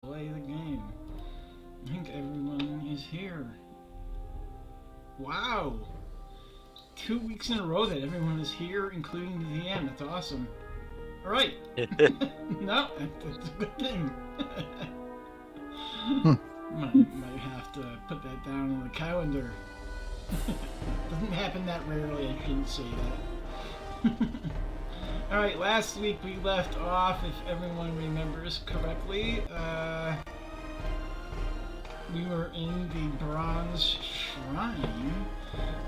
Play the game. I think everyone is here. Wow! 2 weeks in a row that everyone is here, including the DM. That's awesome. Alright. No, that's a good thing. might have to put that down on the calendar. Doesn't happen that rarely, I shouldn't say that. Alright, last week we left off, if everyone remembers correctly, we were in the Bronze Shrine,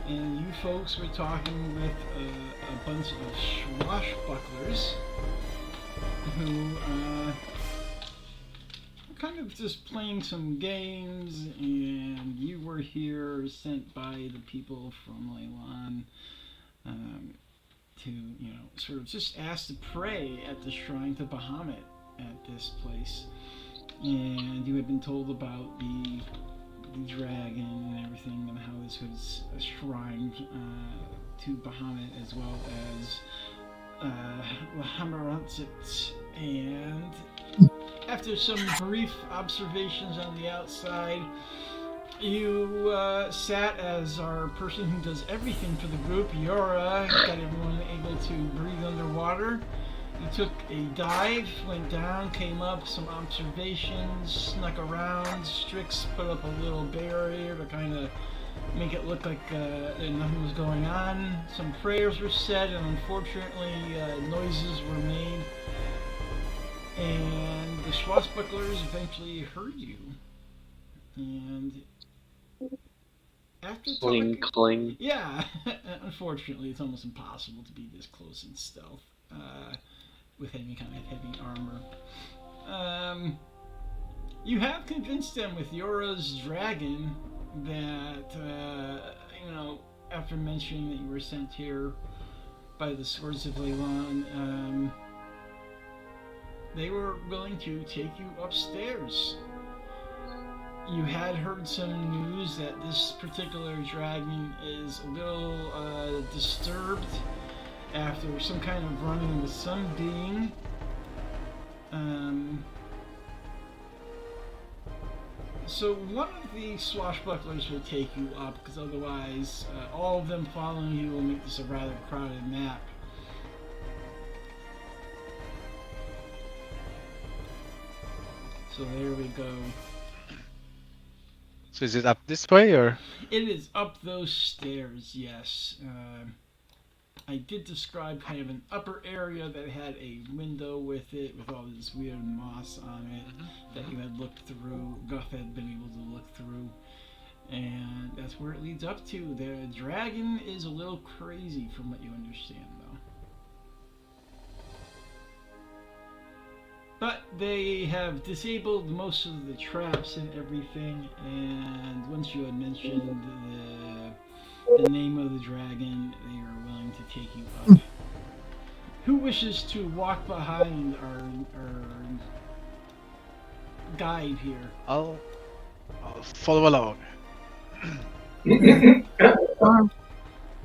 and you folks were talking with a bunch of swashbucklers who were kind of just playing some games, and you were here sent by the people from Leilon to, sort of just ask to pray at the shrine to Bahamut at this place. And you had been told about the dragon and everything, and how this was a shrine to Bahamut, as well as Lahamarantzit. And after some brief observations on the outside, you sat as our person who does everything for the group, Yora, got everyone able to breathe underwater. You took a dive, went down, came up, some observations, snuck around. Strix put up a little barrier to kind of make it look like nothing was going on. Some prayers were said, and unfortunately noises were made. And the swashbucklers eventually heard you. And after Cling, cling. Yeah, unfortunately it's almost impossible to be this close in stealth. With any kind of heavy armor. You have convinced them with Yora's dragon that, after mentioning that you were sent here by the Swords of Leilon, they were willing to take you upstairs. You had heard some news that this particular dragon is a little disturbed after some kind of run-in with some being. So one of the swashbucklers will take you up, because otherwise all of them following you will make this a rather crowded map. So there we go. So is it up this way, or? It is up those stairs, yes. I did describe kind of an upper area that had a window with it, with all this weird moss on it that you had looked through, Guff had been able to look through, and that's where it leads up to. The dragon is a little crazy from what you understand, though. But they have disabled most of the traps and everything, and once you had mentioned the name of the dragon, they are willing to take you up. Who wishes to walk behind our guide here? I'll follow along.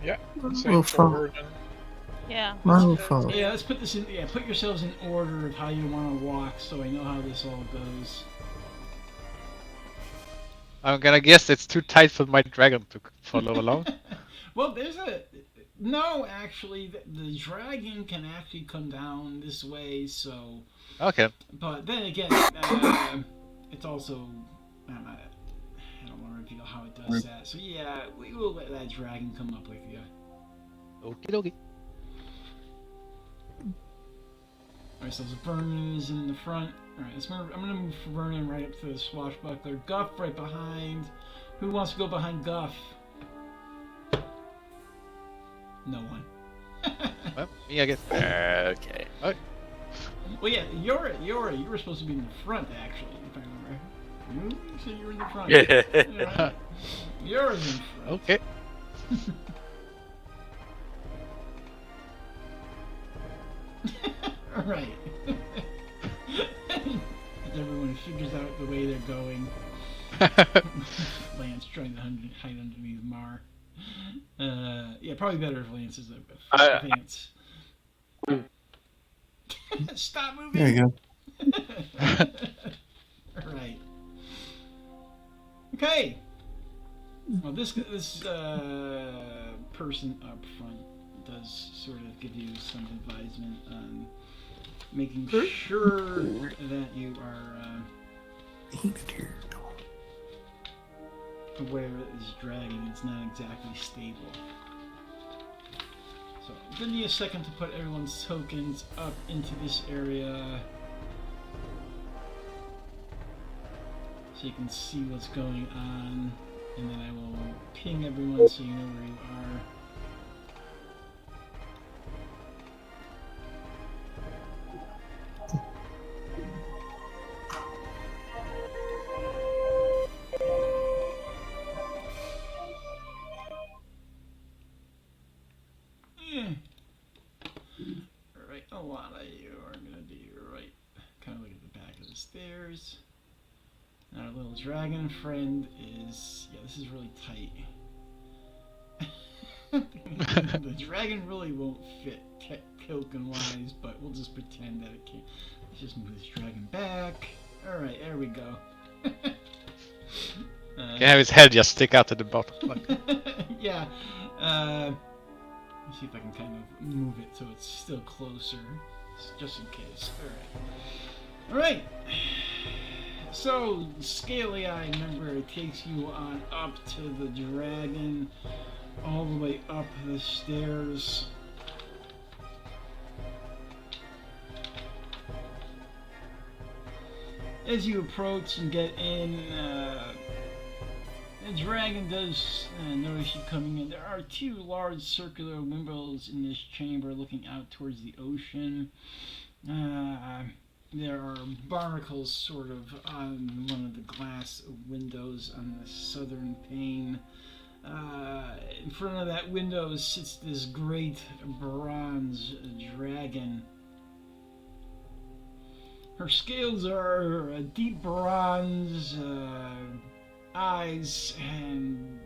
Yeah, same We'll for follow. her then. Yeah. Mine will follow. Yeah, let's put this in. Yeah, put yourselves in order of how you want to walk, so I know how this all goes. I'm gonna guess it's too tight for my dragon to follow along. Well, no, actually, the dragon can actually come down this way, so. Okay. But then again, it's also. I don't want to reveal how it does that. So yeah, we will let that dragon come up with you. Okie dokie. Alright, so Vernon is in the front. Alright, I'm gonna move Vernon right up to the swashbuckler. Guff right behind. Who wants to go behind Guff? No one. Well, me, I guess. Okay. Okay. Well, yeah, Yora, you were supposed to be in the front, actually, if I remember. You said you were in the front. Alright. Yora's in front. Okay. Alright. As everyone figures out the way they're going. Lance trying to hide underneath Mar. Yeah, probably better if Lance is advance. Stop moving! There you go. Okay. Well, this person up front does sort of give you some advisement on making sure that you are aware that this dragon is not exactly stable. So, give me a second to put everyone's tokens up into this area so you can see what's going on, and then I will ping everyone so you know where you are. Alright, a lot of you are going to be right. Kind of look at the back of the stairs. And our little dragon friend is... Yeah, this is really tight. The dragon really won't fit token-wise, but we'll just pretend that it can't. Let's just move this dragon back. Alright, there we go. Can have his head just stick out to the bottom. Yeah. Let's see if I can kind of move it so it's still closer, just in case. Alright. So, Scaly Eye, remember, it takes you on up to the dragon, all the way up the stairs. As you approach and get in, the dragon does notice you coming in. There are two large circular windows in this chamber looking out towards the ocean. There are barnacles sort of on one of the glass windows on the southern pane. In front of that window sits this great bronze dragon. Her scales are a deep bronze, eyes, and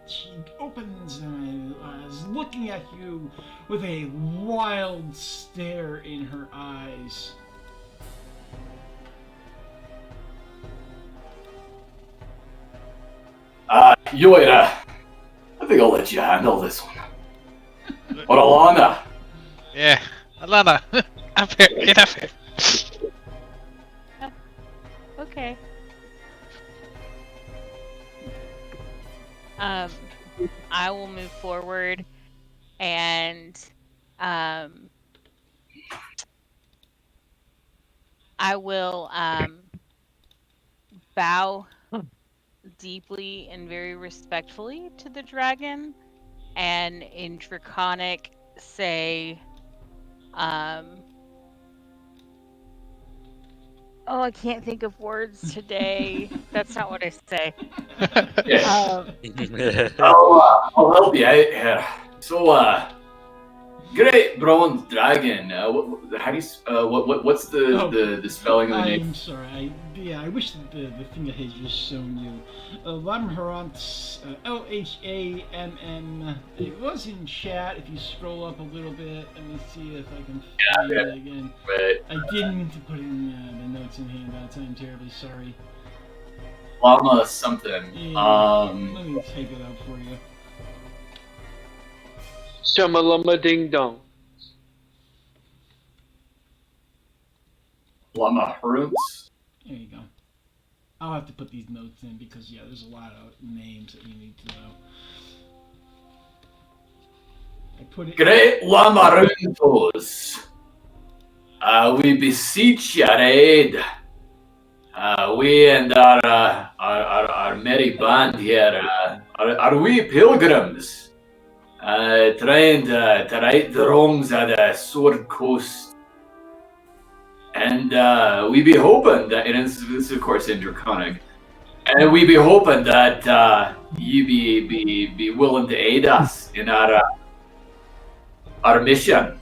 she opens and is looking at you with a wild stare in her eyes. Yoida, I think I'll let you handle this one. But Alana. Yeah, Alana, up here, get up here. Okay. I will move forward and I will bow deeply and very respectfully to the dragon, and in Draconic say, oh, I can't think of words today. That's not what I say. Yeah. I'll help you out here. So, great bronze dragon. How do you? What's the spelling of the name? I'm sorry. I wish the thing I had just shown you. Lamharant, L-H-A-M-M. It was in chat. If you scroll up a little bit, let me see if I can find it again. Right. I didn't mean to put in the notes and handouts. I'm terribly sorry. Llama something. Yeah, let me take it out for you. Shamalama ding dong. Llama Hrunts. There you go. I'll have to put these notes in because, yeah, there's a lot of names that you need to know. I put it. Great Llama Hruntos. We beseech your aid. We and our merry band here are we pilgrims trying to right the wrongs of the Sword Coast. And we be hoping that, and it's of course in Draconic, and we be hoping that you be willing to aid us in our mission.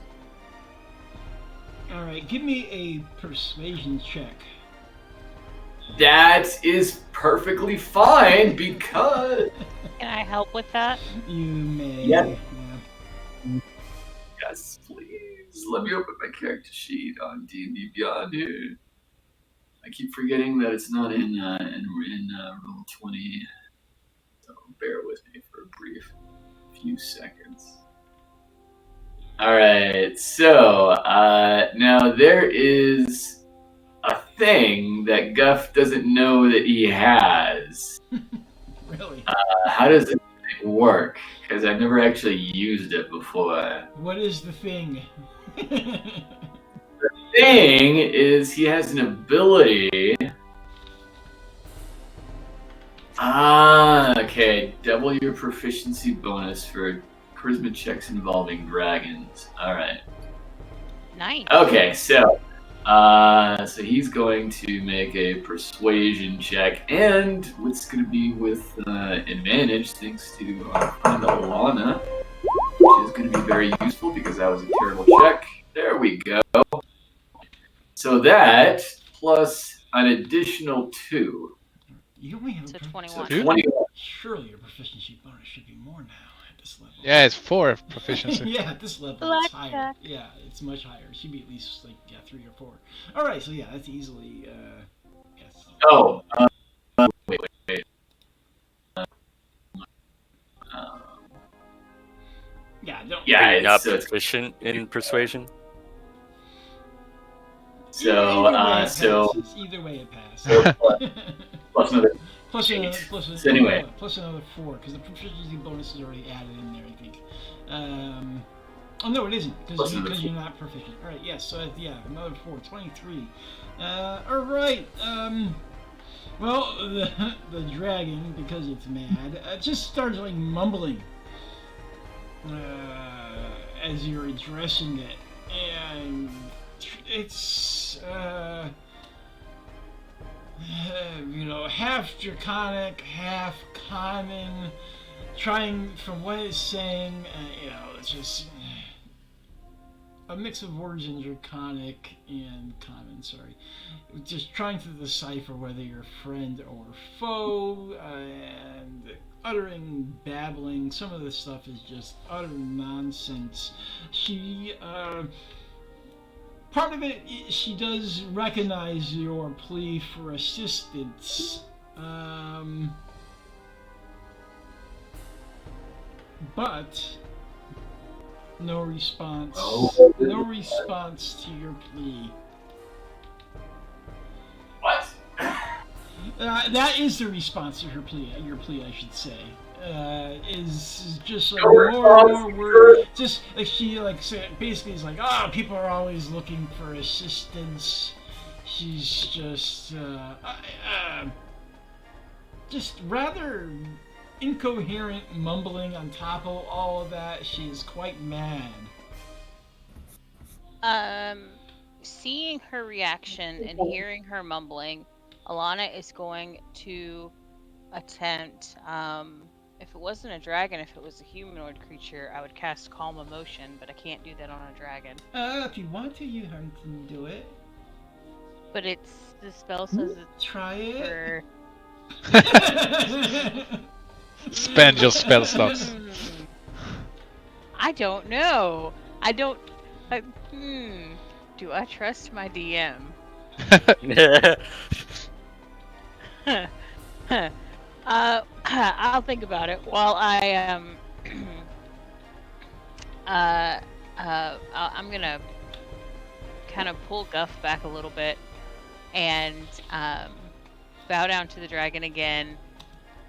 All right, give me a persuasion check. That is perfectly fine because. Can I help with that? You may. Yeah. Yes, please. Let me open my character sheet on D&D Beyond here. I keep forgetting that it's not in Roll20. So bear with me for a brief few seconds. All right, so now there is a thing that Guff doesn't know that he has. Really? How does it work? Because I've never actually used it before. What is the thing? Thing is, he has an ability. Okay. Double your proficiency bonus for charisma checks involving dragons. All right. Nice. Okay, so he's going to make a persuasion check, and what's going to be with advantage thanks to Phandalin, which is going to be very useful because that was a terrible check. There we go. So that plus an additional 2. You only have So a 21. So 21. Surely your proficiency bonus should be more now at this level. Yeah, it's 4 proficiency. Yeah, at this level it's higher. Blackjack. Yeah, it's much higher. It should be at least 3 or 4. All right, so yeah, that's easily yes. Oh, wait. Yeah, don't. Yeah, Are you not it's proficient in persuasion? so Either way it passes. so plus another. Plus Eight. another, So anyway. plus another 4 because the proficiency bonus is already added in there, I think. Oh no, it isn't because you're not proficient. All right, yes. So yeah, another 4, 23. All right. Well, the dragon, because it's mad, just starts like mumbling as you're addressing it, and it's half draconic, half common, trying from what it's saying, it's just a mix of words in draconic and common, just trying to decipher whether you're friend or foe, and uttering, babbling. Some of this stuff is just utter nonsense. Part of it, she does recognize your plea for assistance, but no response. No response to your plea. What? That is the response to her plea. Your plea, I should say, is just like more words. Just like she basically is like, people are always looking for assistance. She's just rather incoherent mumbling on top of all of that. She's quite mad. Seeing her reaction and hearing her mumbling, Alana is going to attempt, if it wasn't a dragon, if it was a humanoid creature, I would cast Calm Emotion, but I can't do that on a dragon. If you want to, you can do it. But the spell says it's Try it. for... Spend your spell slots. I don't know. Do I trust my DM? I'll think about it while I I'm gonna kind of pull Guff back a little bit and bow down to the dragon again,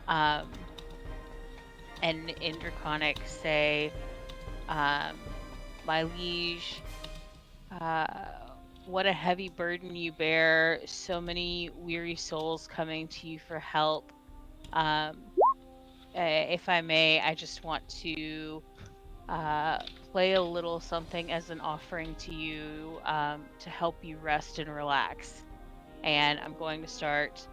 and in Draconic say, my liege, what a heavy burden you bear, so many weary souls coming to you for help. If I may, I just want to play a little something as an offering to you, to help you rest and relax. And I'm going to start...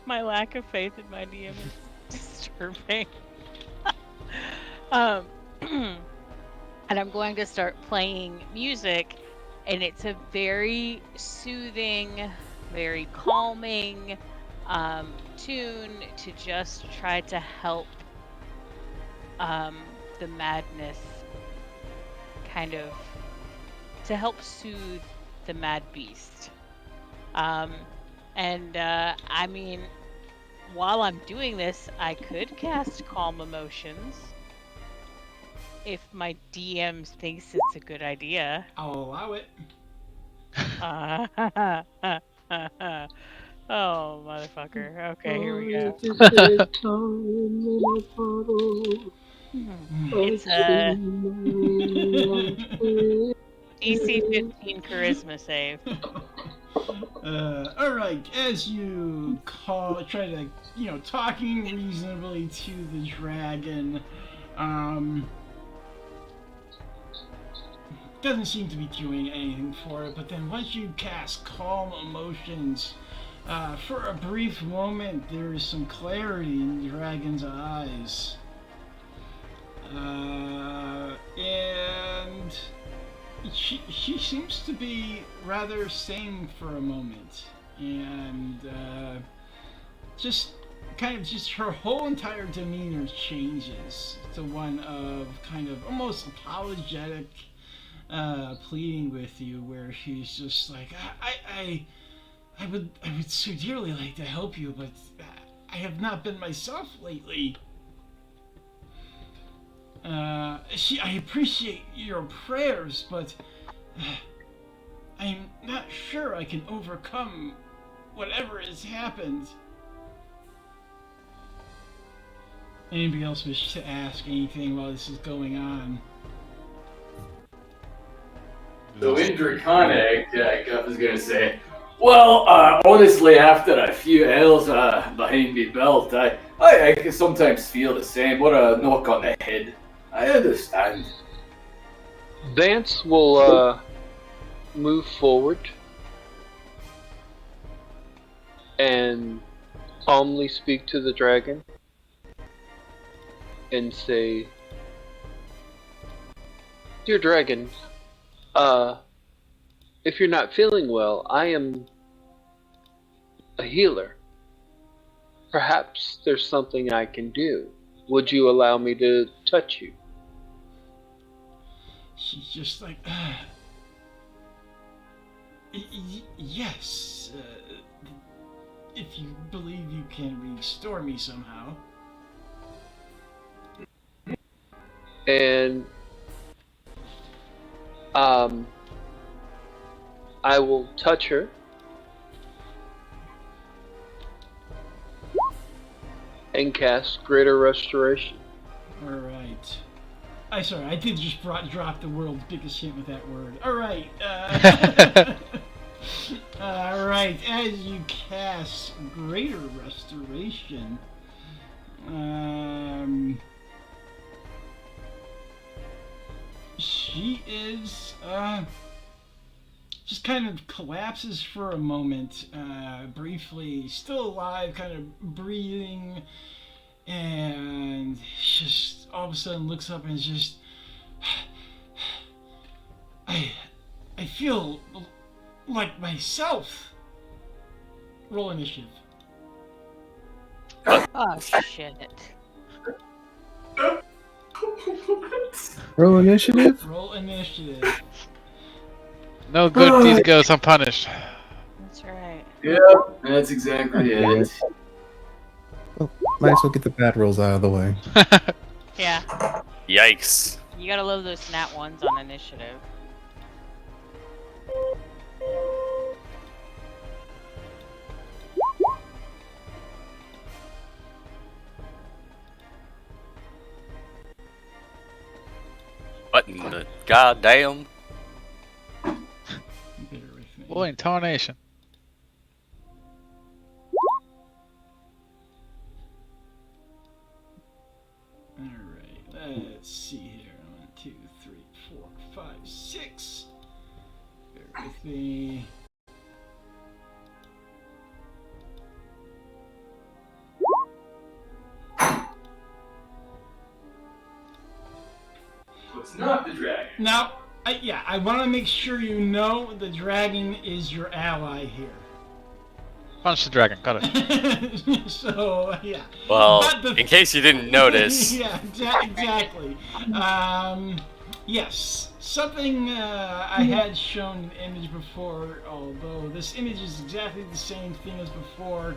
My lack of faith in my DM is disturbing. And I'm going to start playing music, and it's a very soothing, very calming tune to just try to help the madness kind of to help soothe the mad beast. I mean, while I'm doing this, I could cast Calm Emotions. If my DM thinks it's a good idea. I'll allow it. Oh, motherfucker. Okay, here we go. It's a DC 15 charisma save. Alright, as you try to, talking reasonably to the dragon, doesn't seem to be doing anything for it, but then once you cast Calm Emotions, for a brief moment there is some clarity in the dragon's eyes. And she seems to be rather sane for a moment, and just her whole entire demeanor changes to one of kind of almost apologetic pleading with you, where she's just like, I would so dearly like to help you, but I have not been myself lately. I appreciate your prayers, but I'm not sure I can overcome whatever has happened. Anybody else wish to ask anything while this is going on? So in Draconic, Guff is going to say, well, honestly, after a few ales behind me belt, I can sometimes feel the same. What a knock on the head. I understand. Vance will move forward and calmly speak to the dragon and say, "Dear dragon, if you're not feeling well, I am a healer. Perhaps there's something I can do. Would you allow me to touch you?" She's just like, yes, if you believe you can restore me somehow. And I will touch her. And cast Greater Restoration. Alright. Sorry, I did just drop the world's biggest hint with that word. Alright, alright, as you cast Greater Restoration, she is, just kind of collapses for a moment, briefly, still alive, kind of breathing, and just all of a sudden looks up and is just, I feel like myself. Roll initiative. Oh, shit. Roll initiative? Roll initiative. No good deed goes unpunished. That's right. Yeah, that's exactly it. Well, might as well get the bad rolls out of the way. Yeah. Yikes. You gotta love those nat ones on initiative. What in the goddamn? Boy, intonation. Alright, let's see here. 1, 2, 3, 4, 5, 6. Bear with me. So it's not the dragon. Now, I want to make sure you know the dragon is your ally here. Punch the dragon, got it. So, yeah. Well, in case you didn't notice. Yeah, exactly. Yes. Something I had shown an image before, although this image is exactly the same thing as before,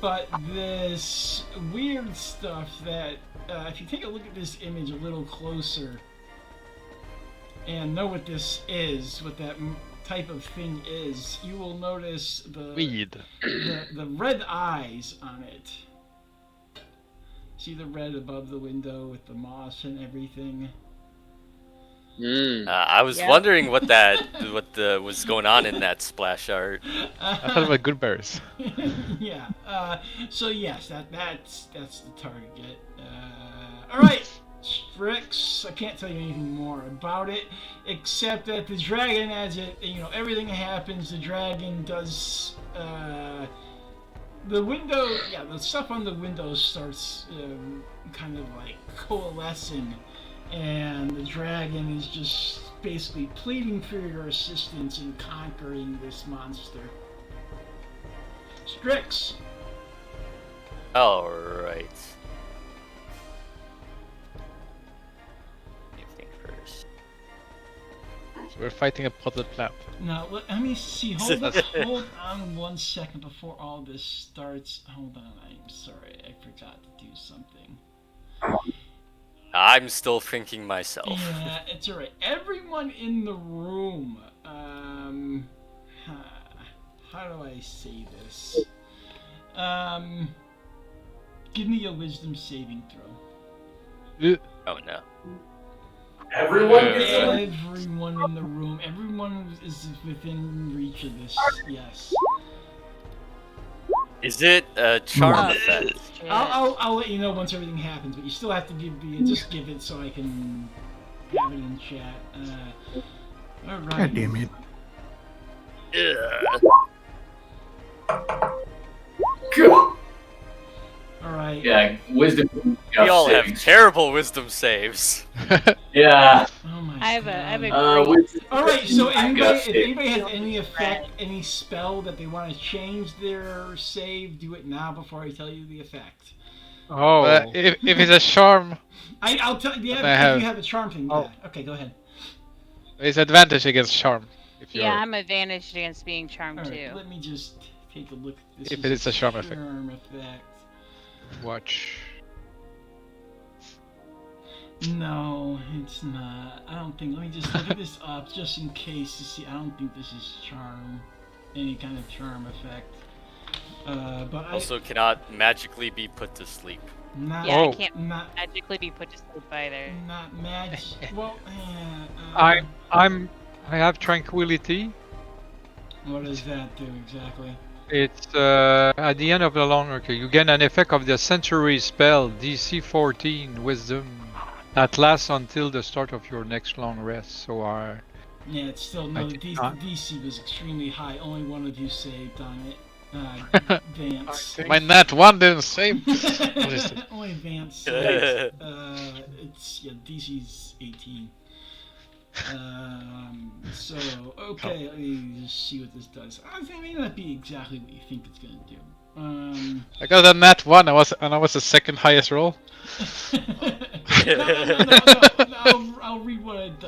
but this weird stuff that, if you take a look at this image a little closer and know what this is, what that type of thing is, you will notice the red eyes on it. See the red above the window with the moss and everything? I was wondering what was going on in that splash art. I thought it was good bears. Yeah. So yes, that's the target. All right, Strix. I can't tell you anything more about it, except that the dragon, as everything happens, the dragon does. The window, the stuff on the window starts kind of like coalescing. And the dragon is just basically pleading for your assistance in conquering this monster. Strix! Alright. Anything first. So we're fighting a potted plant. Now, let me see. Hold on 1 second before all this starts. Hold on, I'm sorry. I forgot to do something. I'm still thinking myself. Yeah, it's alright. Everyone in the room, how do I say this? Give me a wisdom saving throw. Oh no. Everyone Everyone in the room. Everyone is within reach of this, yes. Is it a charm effect? I'll let you know once everything happens, but you still have to just give it so I can have it in chat. Alright. God damn it. Alright. Yeah, wisdom. We all have terrible wisdom saves. Yeah. Oh my I have a Alright, so if anybody has any effect, any spell that they want to change their save, do it now before I tell you the effect. Oh. If it's a charm, I'll tell you, if you have a charm thing, yeah. Okay, go ahead. there's advantage against charm. If you're, I'm advantaged against being charmed too. Let me just take a look at this. If it is a charm effect. Watch. No, it's not. I don't think. Let me just look at this up just in case to see. I don't think this is charm. Any kind of charm effect. But Also cannot magically be put to sleep. I can't magically be put to sleep either. Not magic. Well, I have tranquility. What does that do exactly? It's at the end of the long rest. You gain an effect of the Century spell, DC 14 Wisdom, that lasts until the start of your next long rest. So yeah, it's still no. The DC was extremely high. Only one of you saved on it. Vance. my nat one didn't save. What is it? Only Vance saved. It's DC's 18. So okay, let me just see what this does. I think it may not be exactly what you think it's gonna do. I got a nat one. I was the second highest roll. No, I'll read what it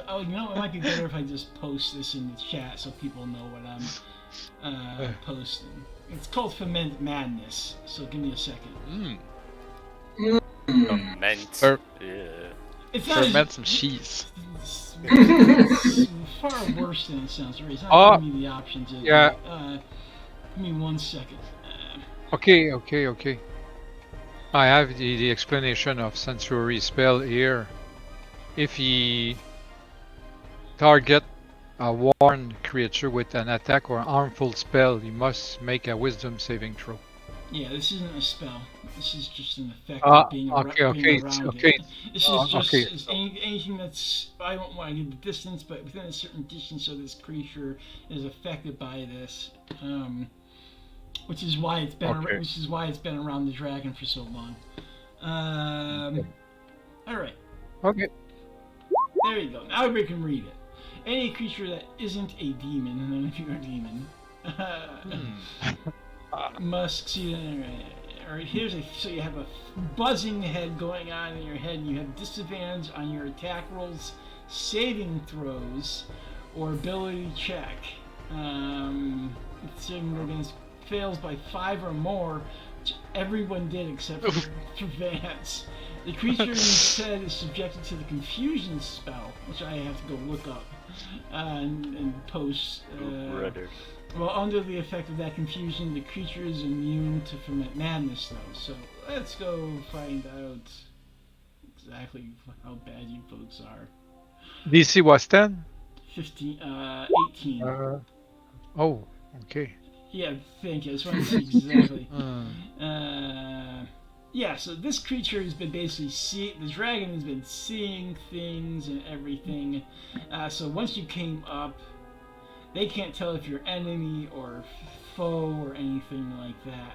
might be better if I just post this in the chat so people know what I'm posting. It's called Ferment Madness, so give me a second. Ferment. It's not Ferment some cheese. It's far worse than it sounds. It's not giving me the option to. Yeah. Give me 1 second. Okay. I have the explanation of Sanctuary spell here. If he target a warned creature with an attack or harmful spell, he must make a wisdom saving throw. Yeah, this isn't a spell. This is just an effect of being around it. This is just anything that's. I don't want to give the distance, but within a certain distance, so this creature is affected by this. Which is why it's been around the dragon for so long. All right. Okay. There you go. Now we can read it. Any creature that isn't a demon, and then if you're a demon, must succeed. Alright, so you have a buzzing head going on in your head, and you have disadvantage on your attack rolls, saving throws or ability check. If the saving throw against fails by 5 or more, which everyone did except for Vance. The creature instead is subjected to the confusion spell, which I have to go look up and post. Well, under the effect of that confusion, the creature is immune to ferment madness, though. So let's go find out exactly how bad you folks are. DC was 10? 18. Oh, okay. Yeah, thank you. I just want to see exactly. Yeah, so this creature has been basically the dragon has been seeing things and everything. So once you came up, they can't tell if you're enemy or foe or anything like that.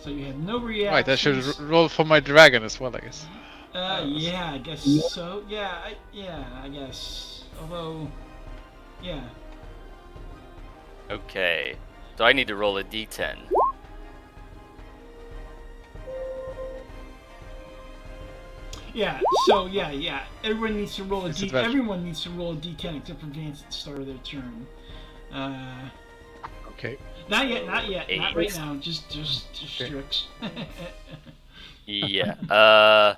So you have no reactions. Right, I should roll for my dragon as well, I guess. Yeah, I guess so. Yeah, I guess. Although, yeah. Okay. So I need to roll a d10. Yeah. So yeah. Everyone needs to roll a It's d. advantage. Everyone needs to roll a d10 except for Vance at the start of their turn. Okay. Not yet. Not Eight. right now. Just Strix. Yeah.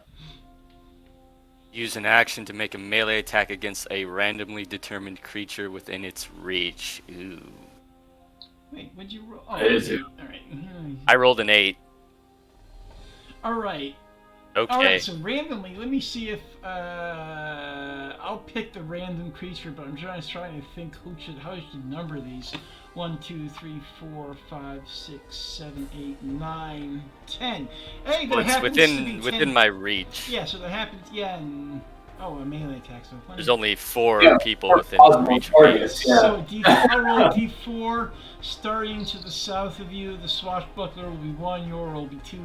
Use an action to make a melee attack against a randomly determined creature within its reach. Ooh. Wait, what'd you roll? Oh, Is it? all right. I rolled an 8. All right. Okay. All right. So randomly, let me see if I'll pick the random creature, but I'm trying to think how I should number these. 1, 2, 3, 4, 5, 6, 7, 8, 9, 10. Hey, that Well, it's happens to be 10. within my reach. Yeah, so that happens. Yeah, and a melee attack. So There's only 4 people four within possible reach of targets, me. yeah. So I'll roll a d4. Starting to the south of you, the swashbuckler will be 1, Yor will be 2,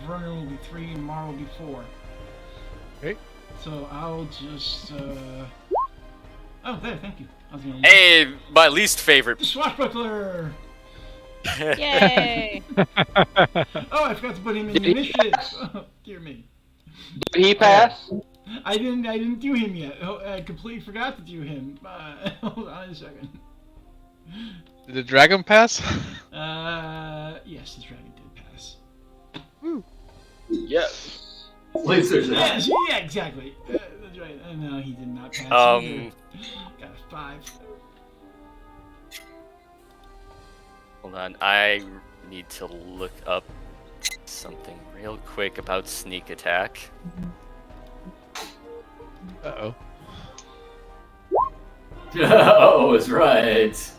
Vernon will be 3, and Mar will be 4. Okay. So I'll just. Oh, there, thank you. I was gonna Hey, my least favorite. the swashbuckler! Yay! Oh, I forgot to put him in the initiative. Oh, dear me. Did he pass? I didn't do him yet. Oh, I completely forgot to do him. Hold on a second. Did the dragon pass? Yes, the dragon did pass. Yes. At least there's that. Yeah, exactly. That's right. No, he did not pass. Either. Got a 5. Hold on, I need to look up something real quick about sneak attack. Uh-oh. Oh, it's right.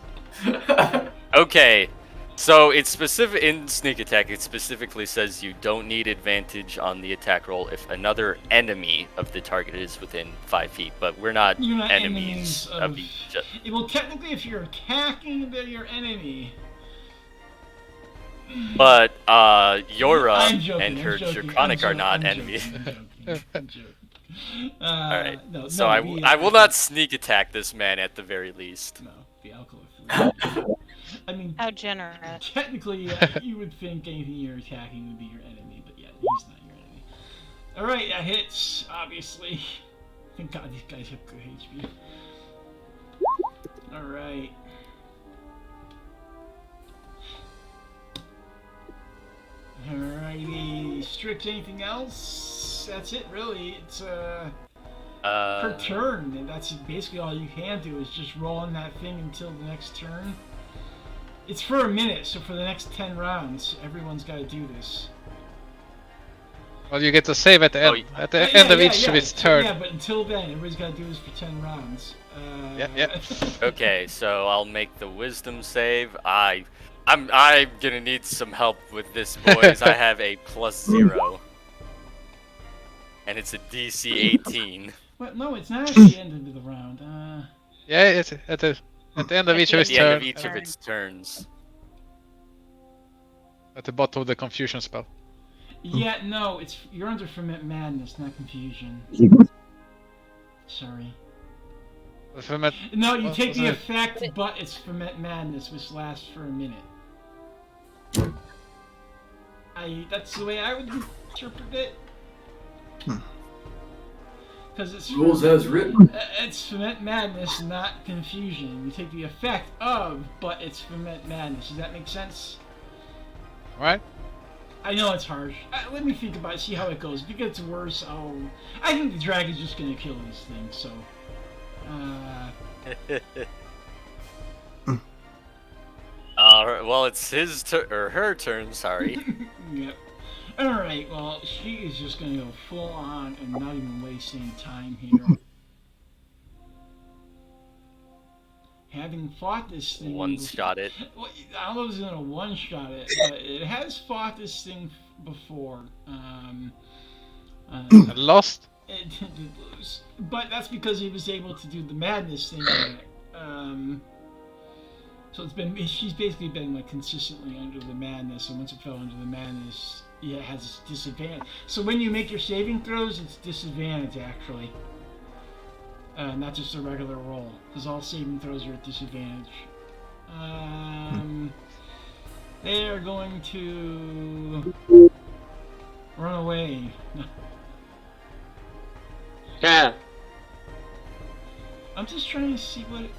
Okay, so it's specific in sneak attack. It specifically says you don't need advantage on the attack roll if another enemy of the target is within 5 feet. But we're not, You're not enemies of of- each other. Well, technically, if you're attacking your enemy. But Yora I'm joking, and her I'm joking, Draconic are not I'm enemies. I'm joking. All right. No, So no, I will not sneak attack this man at the very least. No, the Alkilith. I mean, How generous. technically, you would think anything you're attacking would be your enemy, but yeah, he's not your enemy. Alright, that hits, obviously. Thank God these guys have good HP. Alright. Alrighty, Strix, anything else? That's it, really. It's, per turn, and that's basically all you can do is just roll on that thing until the next turn. It's for a minute, so for the next 10 rounds, everyone's got to do this. Well, you get to save at the end. At the end of each of its turn. Yeah, but until then, everybody's got to do this for 10 rounds. Yeah. Okay, so I'll make the wisdom save. I'm gonna need some help with this, boys. I have a +0, and it's a DC 18. What? No, it's not at the end of the round. Yeah, it's at the end of each of At its the end of turns. each of its turns. At the bottom of the confusion spell. Yeah, no, you're under ferment madness, not confusion. Sorry. Ferment. No, you What take was the it? effect, but it's ferment madness, which lasts for a minute. That's the way I would interpret it. Because it's Rules as written. It's ferment madness, not confusion. You take the effect of, but it's ferment madness. Does that make sense? Right? I know it's harsh. Let me think about it, see how it goes. If it gets worse, I think the dragon's just gonna kill these things, so... Well, it's his or her turn, sorry. Yep. Alright, well, she is just gonna go full on and not even wasting time here. Having fought this thing... One-shot it. Well, I don't know if it's gonna one-shot it, but it has fought this thing before. And lost? It did lose. But that's because he was able to do the madness thing. So she's basically been like consistently under the madness, and once it fell under the madness, it has disadvantage. So when you make your saving throws, it's disadvantage actually. Not just a regular roll, because all saving throws are at disadvantage. They are going to run away. Yeah. I'm just trying to see what it...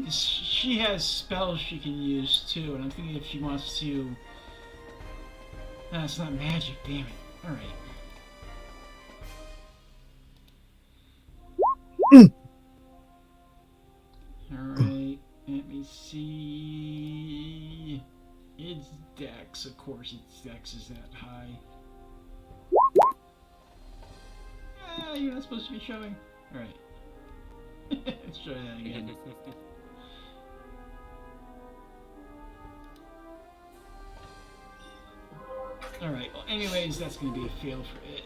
She has spells she can use too, and I'm thinking if she wants to... No, it's not magic, damn it. Alright. Alright, let me see... It's Dex, of course its Dex is that high. You're not supposed to be showing. Alright. Let's try that again. Alright, well anyways, that's gonna be a fail for it.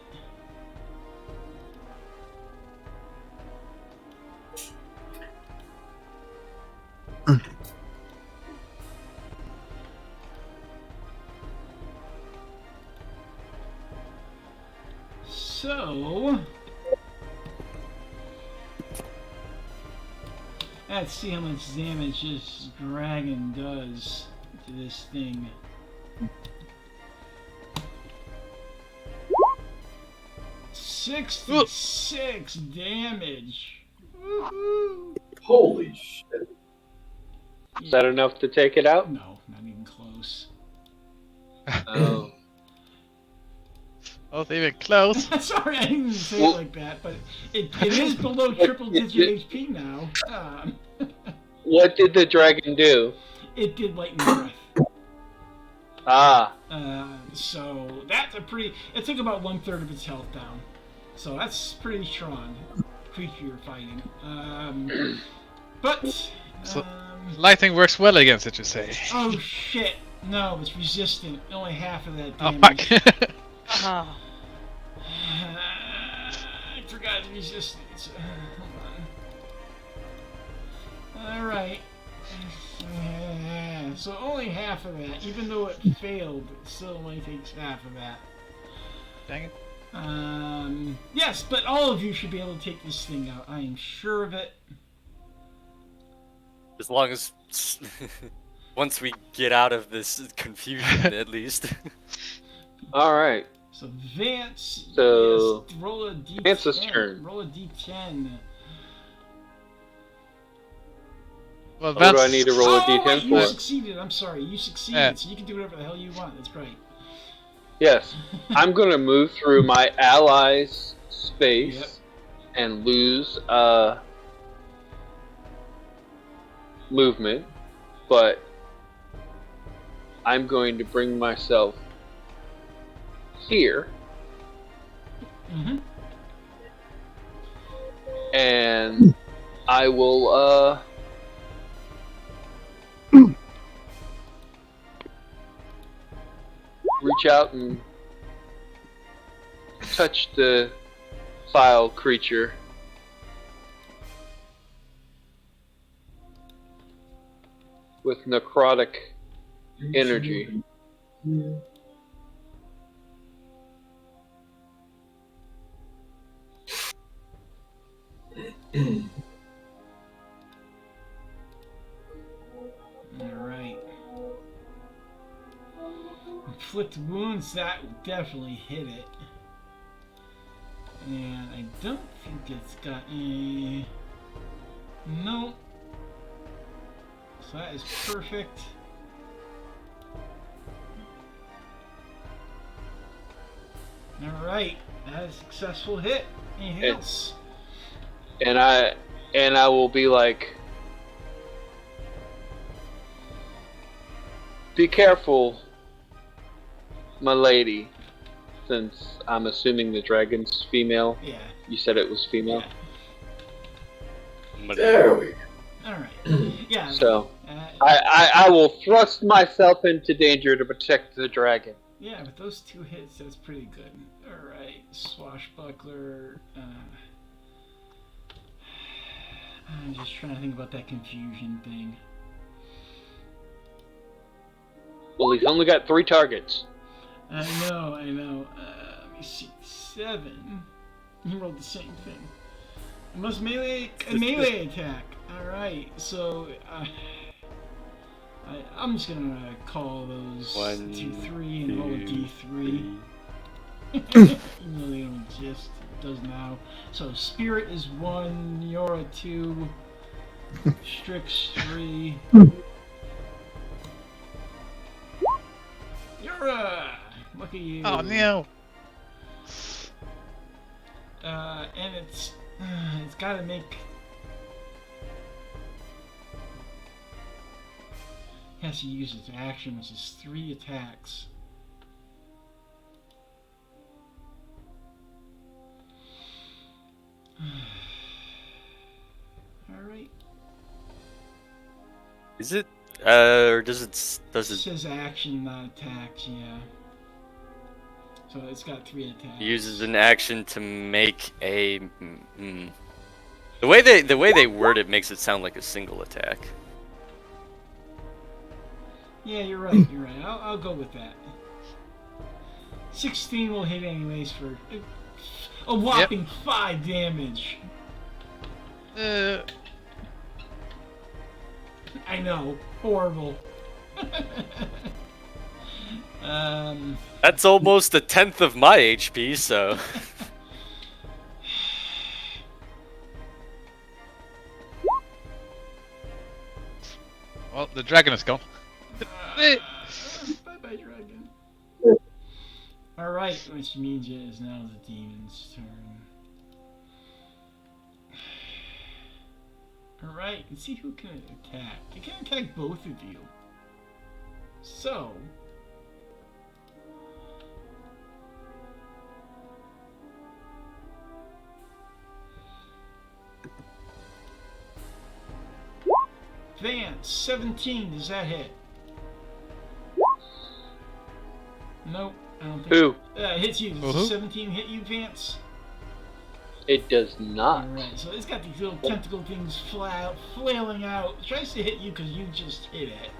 So... Let's see how much damage this dragon does to this thing. $66 damage. Woohoo! Holy shit. Is that enough to take it out? No, not even close. Oh. Not even close. Sorry, I didn't say it like that, but it is below triple digit HP now. What did the dragon do? It did lightning breath. Ah. So that's a pretty... It took about 1/3 of its health down. So that's pretty strong creature you're fighting. But... So, lightning works well against it, you say? Oh shit! No, it's resistant. Only half of that Oh, damage. fuck. I forgot it's resistant. Hold on. Alright. So only half of that. Even though it failed, it still only takes half of that. Dang it. Yes, but all of you should be able to take this thing out. I am sure of it. As long as... once we get out of this confusion, at least. Alright. So Vance, So, yes, roll a D10. Vance's turn. Roll a D10. Well, What do I need to roll a Wait, D10 you for? succeeded. I'm sorry, you succeeded. Yeah. So you can do whatever the hell you want. That's right. Yes. I'm gonna move through my allies' space Yep. and lose movement, but I'm going to bring myself here. Mm-hmm. And I will reach out and touch the foul creature. With necrotic energy. Alright. inflict wounds, that will definitely hit it. And I don't think it's got any... No. So that is perfect. Alright, that is a successful hit. Anything else? And I will be like, be careful, my lady, since I'm assuming the dragon's female. Yeah. You said it was female? Yeah. There we go. Alright. Yeah. So, I will thrust myself into danger to protect the dragon. Yeah, with those 2 hits, that's pretty good. Alright, swashbuckler. I'm just trying to think about that confusion thing. Well, he's only got 3 targets. I know. Let me see. 7. He rolled the same thing. It must melee a melee attack. Alright, so I'm just gonna call those 1, 2, 3 and roll a d3. Even though they don't exist, it does now. So Spirit is 1, Yora 2, Strix 3. Yora! Look at you. Oh no! And it's gotta make... Has to use its action, which is 3 attacks. Alright. Is it? Or does it? It says action, not attacks, yeah. So it's got 3 attacks. Uses an action to make a. The way they word it makes it sound like a single attack. Yeah, you're right. I'll go with that. 16 will hit anyways for a whopping 5 damage. I know, horrible. That's almost 1/10 of my HP, so. Well, the dragon is gone. Bye-bye, dragon. Alright, which means it is now the demon's turn. Alright, let's see who can attack. It can attack both of you. So... Vance, 17, does that hit? Nope, I don't think Who? it hits you. Does 17 hit you, Vance? It does not. Alright, so it's got these little tentacle things flailing out. It tries to hit you because you just hit it.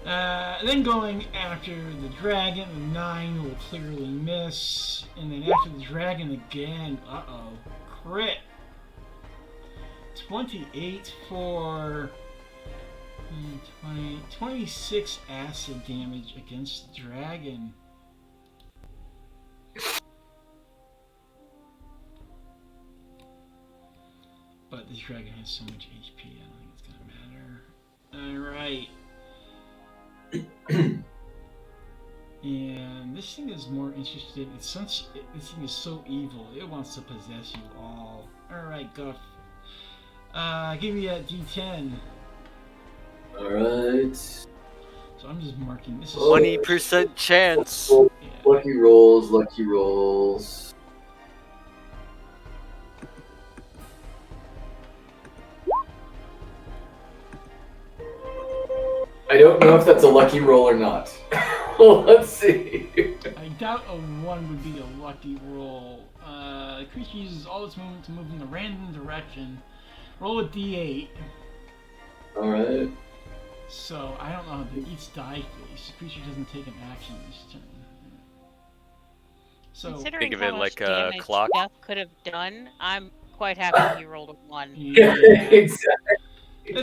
Then going after the dragon, the 9 will clearly miss. And then after the dragon again, uh-oh, crit. 28 for 26 acid damage against the dragon. But this dragon has so much HP, I don't think it's gonna matter. Alright. And this thing is more interested. This thing is so evil, it wants to possess you all. Alright, Guff. Give me that D10. Alright. So I'm just marking this is 20% chance. yeah. Lucky rolls, lucky rolls. I don't know if that's a lucky roll or not. Well, let's see. I doubt a 1 would be a lucky roll. The creature uses all its movement to move in a random direction. Roll a D8. Alright. So, I don't know how to each die face. The creature doesn't take an action this turn. So, Considering Think of how it much like a damage clock. Guff could have done, I'm quite happy he rolled a 1. yeah. Exactly.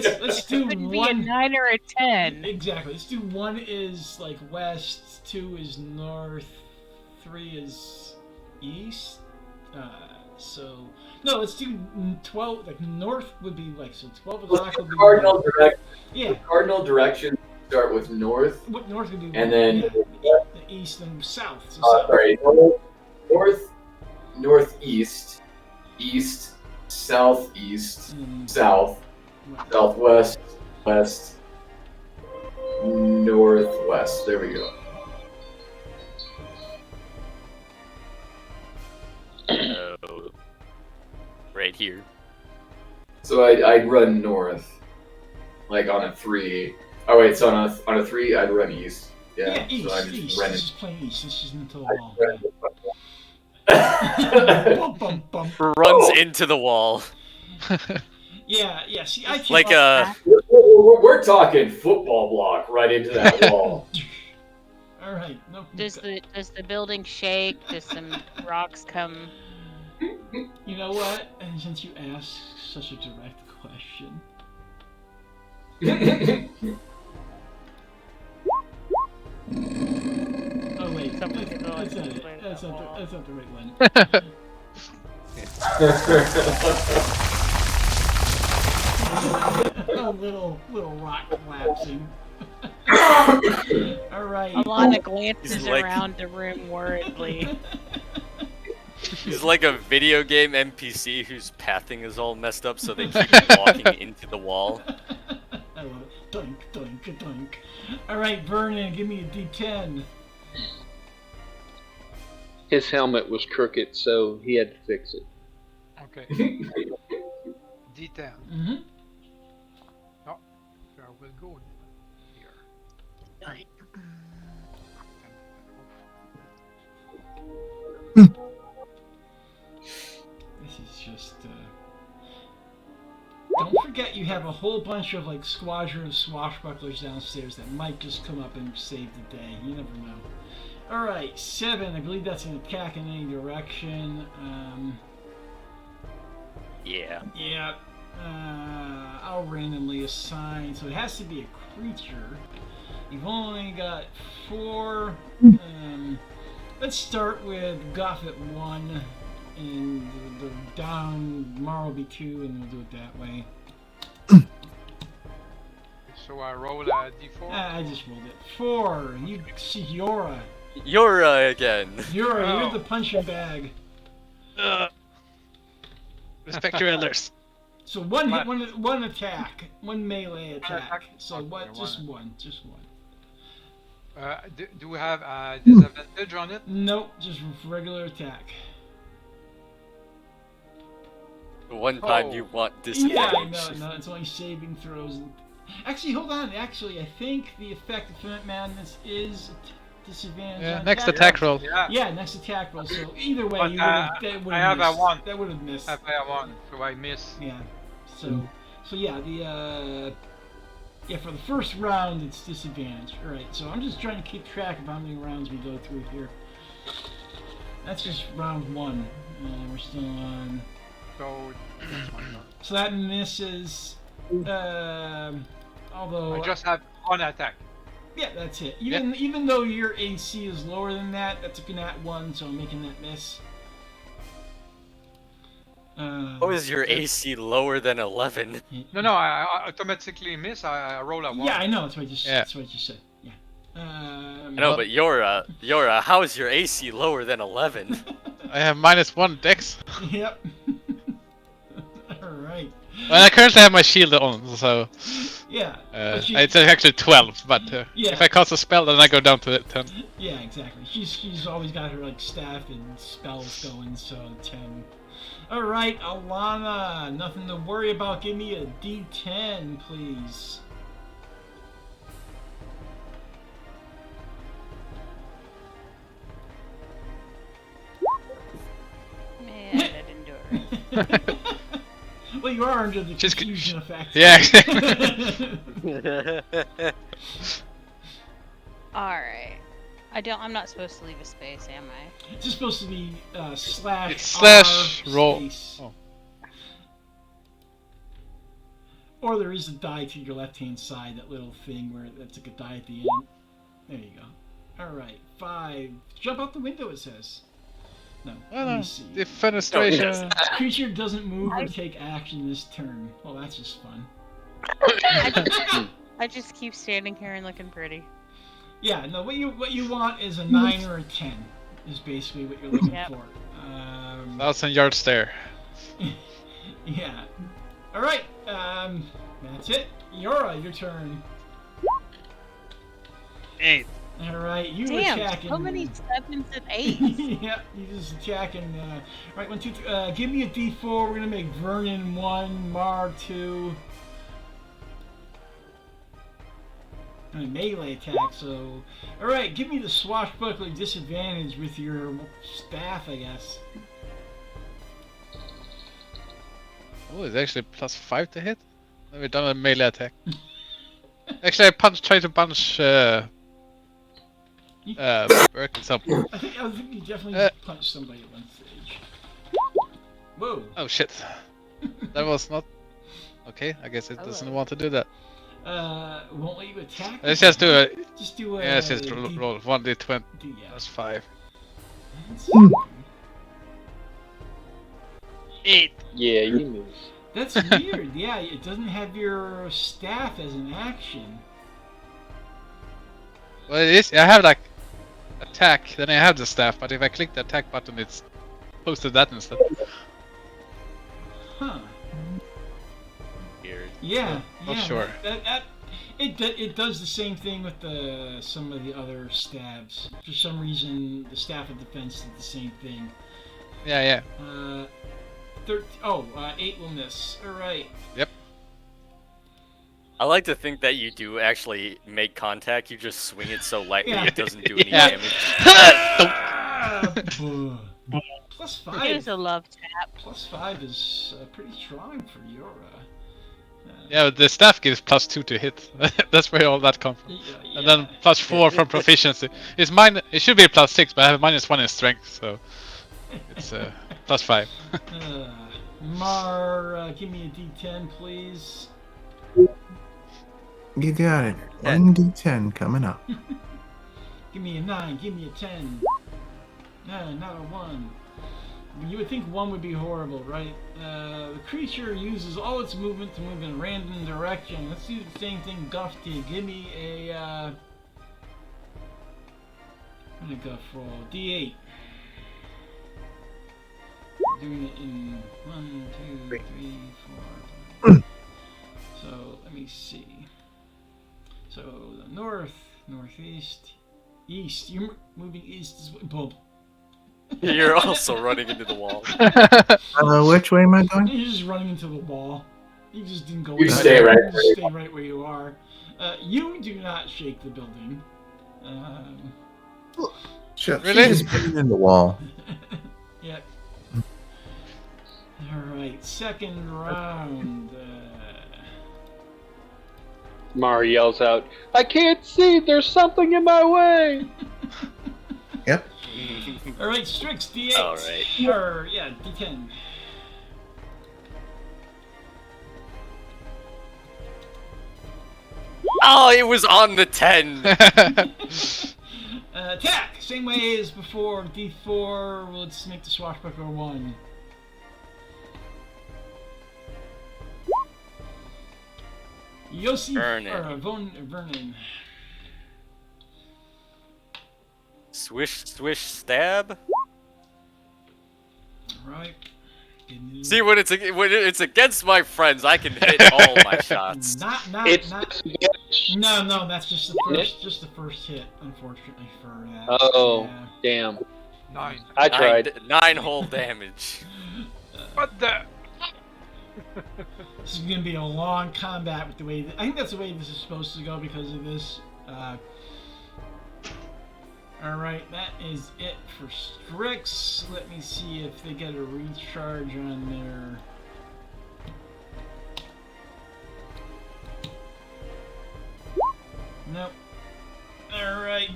let's do Could be a one. 9 or a 10. Exactly. Let's do 1 is like west, 2 is north, 3 is east. So no, let's do 12. Like north would be like so 12 o'clock would be Cardinal direction. Yeah. The cardinal direction start with north. What north would be? And then the east and south. So sorry, north, northeast, east, southeast, south, southwest, west, northwest. There we go. Right here. So I'd run north, like on a 3. Oh wait, so on a 3, I'd run east. Yeah, east. So I'm just East. running. This is plain east. This isn't the wall. Bum, bum, bum. Runs into the wall. Yeah. See, I Like a. We're talking football block right into that wall. All right. No. Does the building shake? Does some rocks come? You know what? And since you asked such a direct question. Oh wait, that's not it. That's not the right one. A little rock collapsing. All right. Alana glances around the room worriedly. He's like a video game NPC whose pathing is all messed up, so they keep walking into the wall. I love it. Dunk, dunk, dunk. All right, Vernon, give me a D10. His helmet was crooked, so he had to fix it. Okay. D10. Mm-hmm. Oh, there will go here. This is just. Don't forget, you have a whole bunch of like squadron of swashbucklers downstairs that might just come up and save the day. You never know. All right, 7. I believe that's an attack in any direction. Yeah. Yeah. I'll randomly assign. So it has to be a creature. You've only got 4. Let's start with Goffet 1. And the down Mar will be 2, and we'll do it that way. So I roll a d4? I just rolled it. 4. You see Yora. Yora again. Yora, Oh. you're the punching bag. Respect your elders. So one hit, one attack, one melee attack. So Okay, what? Just one. Do we have a disadvantage on it? Nope, just regular attack. The one time you want disadvantage. Yeah, no, it's only saving throws. Actually, hold on. Actually, I think the effect of Ferment Madness is disadvantage. Yeah, on next attack roll. Yeah, next attack roll. So either way, But, you would I have a 1. That would have missed. I have a 1, so I miss. Yeah. So yeah, for the first round it's disadvantage. All right. So I'm just trying to keep track of how many rounds we go through here. That's just round 1. We're still on. So that's my turn. So that misses. Although I just have 1 attack. yeah, that's it. Even though your AC is lower than that, that's a nat 1, so I'm making that miss. How is your AC lower than 11? No, I automatically miss. I roll a 1. Yeah, I know. That's what I just. Yeah. That's what I just said. Yeah. No, but Yora, how is your AC lower than 11? I have -1 dex. Yep. All right. Well, I currently have my shield on, so Yeah. but it's actually 12. But Yeah. if I cast a spell, then I go down to 10. Yeah, exactly. She's always got her like staff and spells going, so 10. All right, Alana, nothing to worry about. Give me a D10, please. Man, I didn't do it right. Well, you are under the Just- confusion effect. Yeah. Alright. I'm not supposed to leave a space, am I? It's just supposed to be slash It's slash R roll. space. Oh. Or there is a die to your left-hand side, that little thing where that's like a die at the end. There you go. Alright, 5. Jump out the window, it says. No, let me see. Defenestration. Creature doesn't move or take action this turn. Well, that's just fun. I just keep standing here and looking pretty. Yeah, no, what you want is a 9 or a 10, is basically what you're looking for. 1,000 yards there. Yeah. Alright, that's it. Yora, your turn. 8. Alright, you Damn, attacking. so many 7s and 8s. Yep, you just attacking. Right, 1, 2, 3. Give me a D4. We're gonna make Vernon 1, Mar 2. And a melee attack, so. Alright, give me the swashbuckler disadvantage with your staff, I guess. Oh, it's actually +5 to hit? Let me done a melee attack. Actually, I tried to punch Burke and something. I think you definitely punched somebody at one stage. Whoa. Oh shit. That was not... Okay, I guess it doesn't want to do that. Won't let you attack? Let's just do a... Just do a... Yeah, let's just roll 1d20. That's 5. 8. Yeah, you move. That's weird. Yeah, it doesn't have your staff as an action. Well, it is. I have like attack, then I have the staff, but if I click the attack button, it's posted that instead. Huh. Weird. Yeah. Not sure. It does the same thing with some of the other staves. For some reason, the staff of defense did the same thing. Yeah. 8 will miss. Alright. Yep. I like to think that you do actually make contact, you just swing it so lightly it doesn't do any Yeah. damage. +5. Here's a love tap. +5 is pretty strong for Yora. Yeah, the staff gives +2 to hit. That's where all that comes from. And then +4 from proficiency. It's mine. It should be +6, but I have -1 in strength, so it's +5. Mar, give me a D10, please. You got it. 1d10 coming up. Give me a 9. Give me a 10. No, not a 1. You would think 1 would be horrible, right? The creature uses all its movement to move in a random direction. Let's do the same thing Guff did. Give me a... What did Guff roll? D8. Doing it in 1, 2, 3, 4, 5. So, let me see. So, the north, northeast, east. You're moving east as well. You're also running into the wall. Which way am I going? You're just running into the wall. You just didn't go. You stay right where you stay right where you are. You do not shake the building. Shit, Really? She's been in the wall. Yep. Alright, second round. Mar yells out, "I can't see! There's something in my way!" Yep. Alright, Strix, D8. Alright. Or, yeah, D10. Oh, it was on the 10! Attack! Same way as before. D4. Let's make the swashbuckler 1. Vernon. Swish, swish, stab? Alright. See, when it's against my friends, I can hit all my shots. No, that's just the first hit, unfortunately, for that. Oh, Yeah. damn. 9. I tried. 9 whole damage. What the? This is going to be a long combat with the way... I think that's the way this is supposed to go because of this. Alright, that is it for Strix. Let me see if they get a recharge on their... Nope. Alright.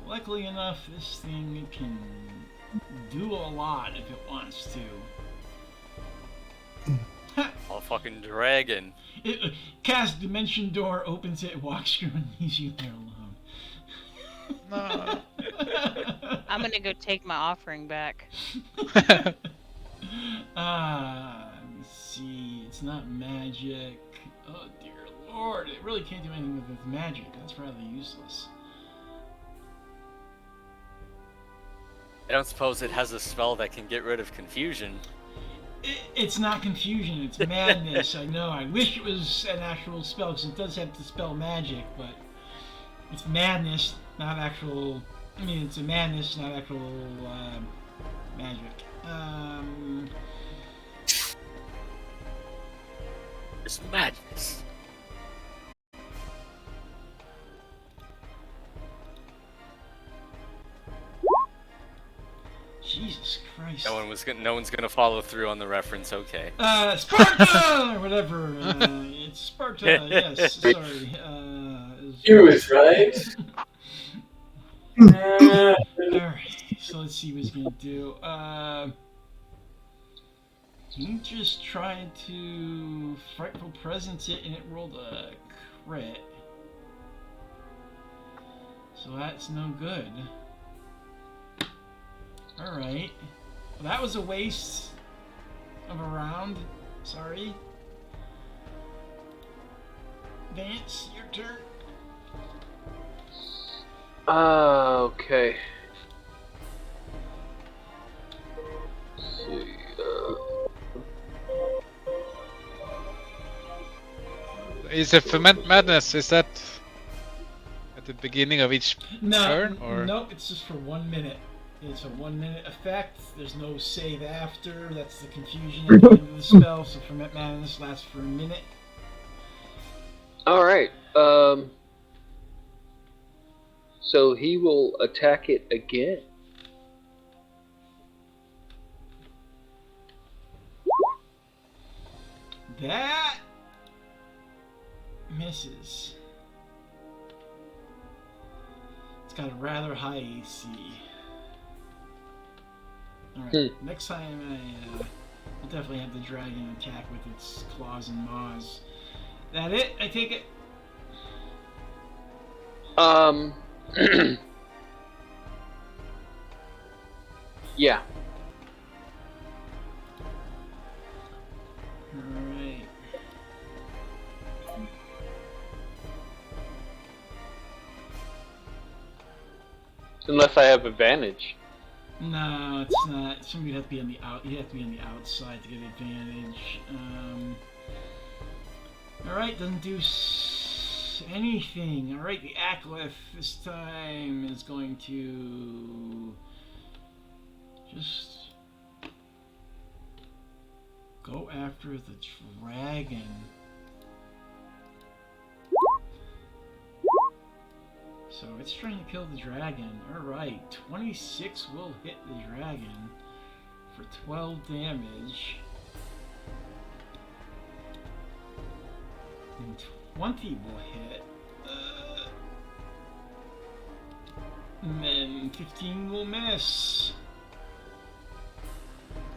Luckily enough, this thing can do a lot if it wants to. A fucking dragon. Cast dimension door, opens it, walks through, and leaves you there alone. No. I'm gonna go take my offering back. Let me see. It's not magic. Oh dear lord, it really can't do anything with its magic. That's rather useless. I don't suppose it has a spell that can get rid of confusion. It's not confusion, it's madness. I know. I wish it was an actual spell, because it does have to spell magic, but it's madness, not actual. I mean, it's a madness, not actual magic. It's madness. Jesus Christ. No one's gonna follow through on the reference. Okay. Sparta or whatever. It's Sparta. Yes. Sorry. You was right. Alright, so let's see what he's gonna do. He just tried to Frightful Presence it and it rolled a crit. So that's no good. Alright. Well, that was a waste of a round. Sorry. Vance, your turn. Okay. Let's see. Is it Ferment Madness? Is that at the beginning of each turn? Or? Nope, it's just for 1 minute. It's a 1 minute effect. There's no save after. That's the confusion at the end of the spell. So Ferment Madness lasts for a minute. Alright. So he will attack it again. That misses. It's got a rather high AC. Alright, next time I'll definitely have the dragon attack with its claws and maws. That it? I take it? Yeah. Alright. Unless I have advantage. No, it's not. Somebody would have to be on the you have to be on the outside to get advantage. Alright, doesn't do anything. Alright, the Alkilith this time is going to just go after the dragon. So it's trying to kill the dragon. Alright, 26 will hit the dragon for 12 damage. And 20 will hit. And then 15 will miss.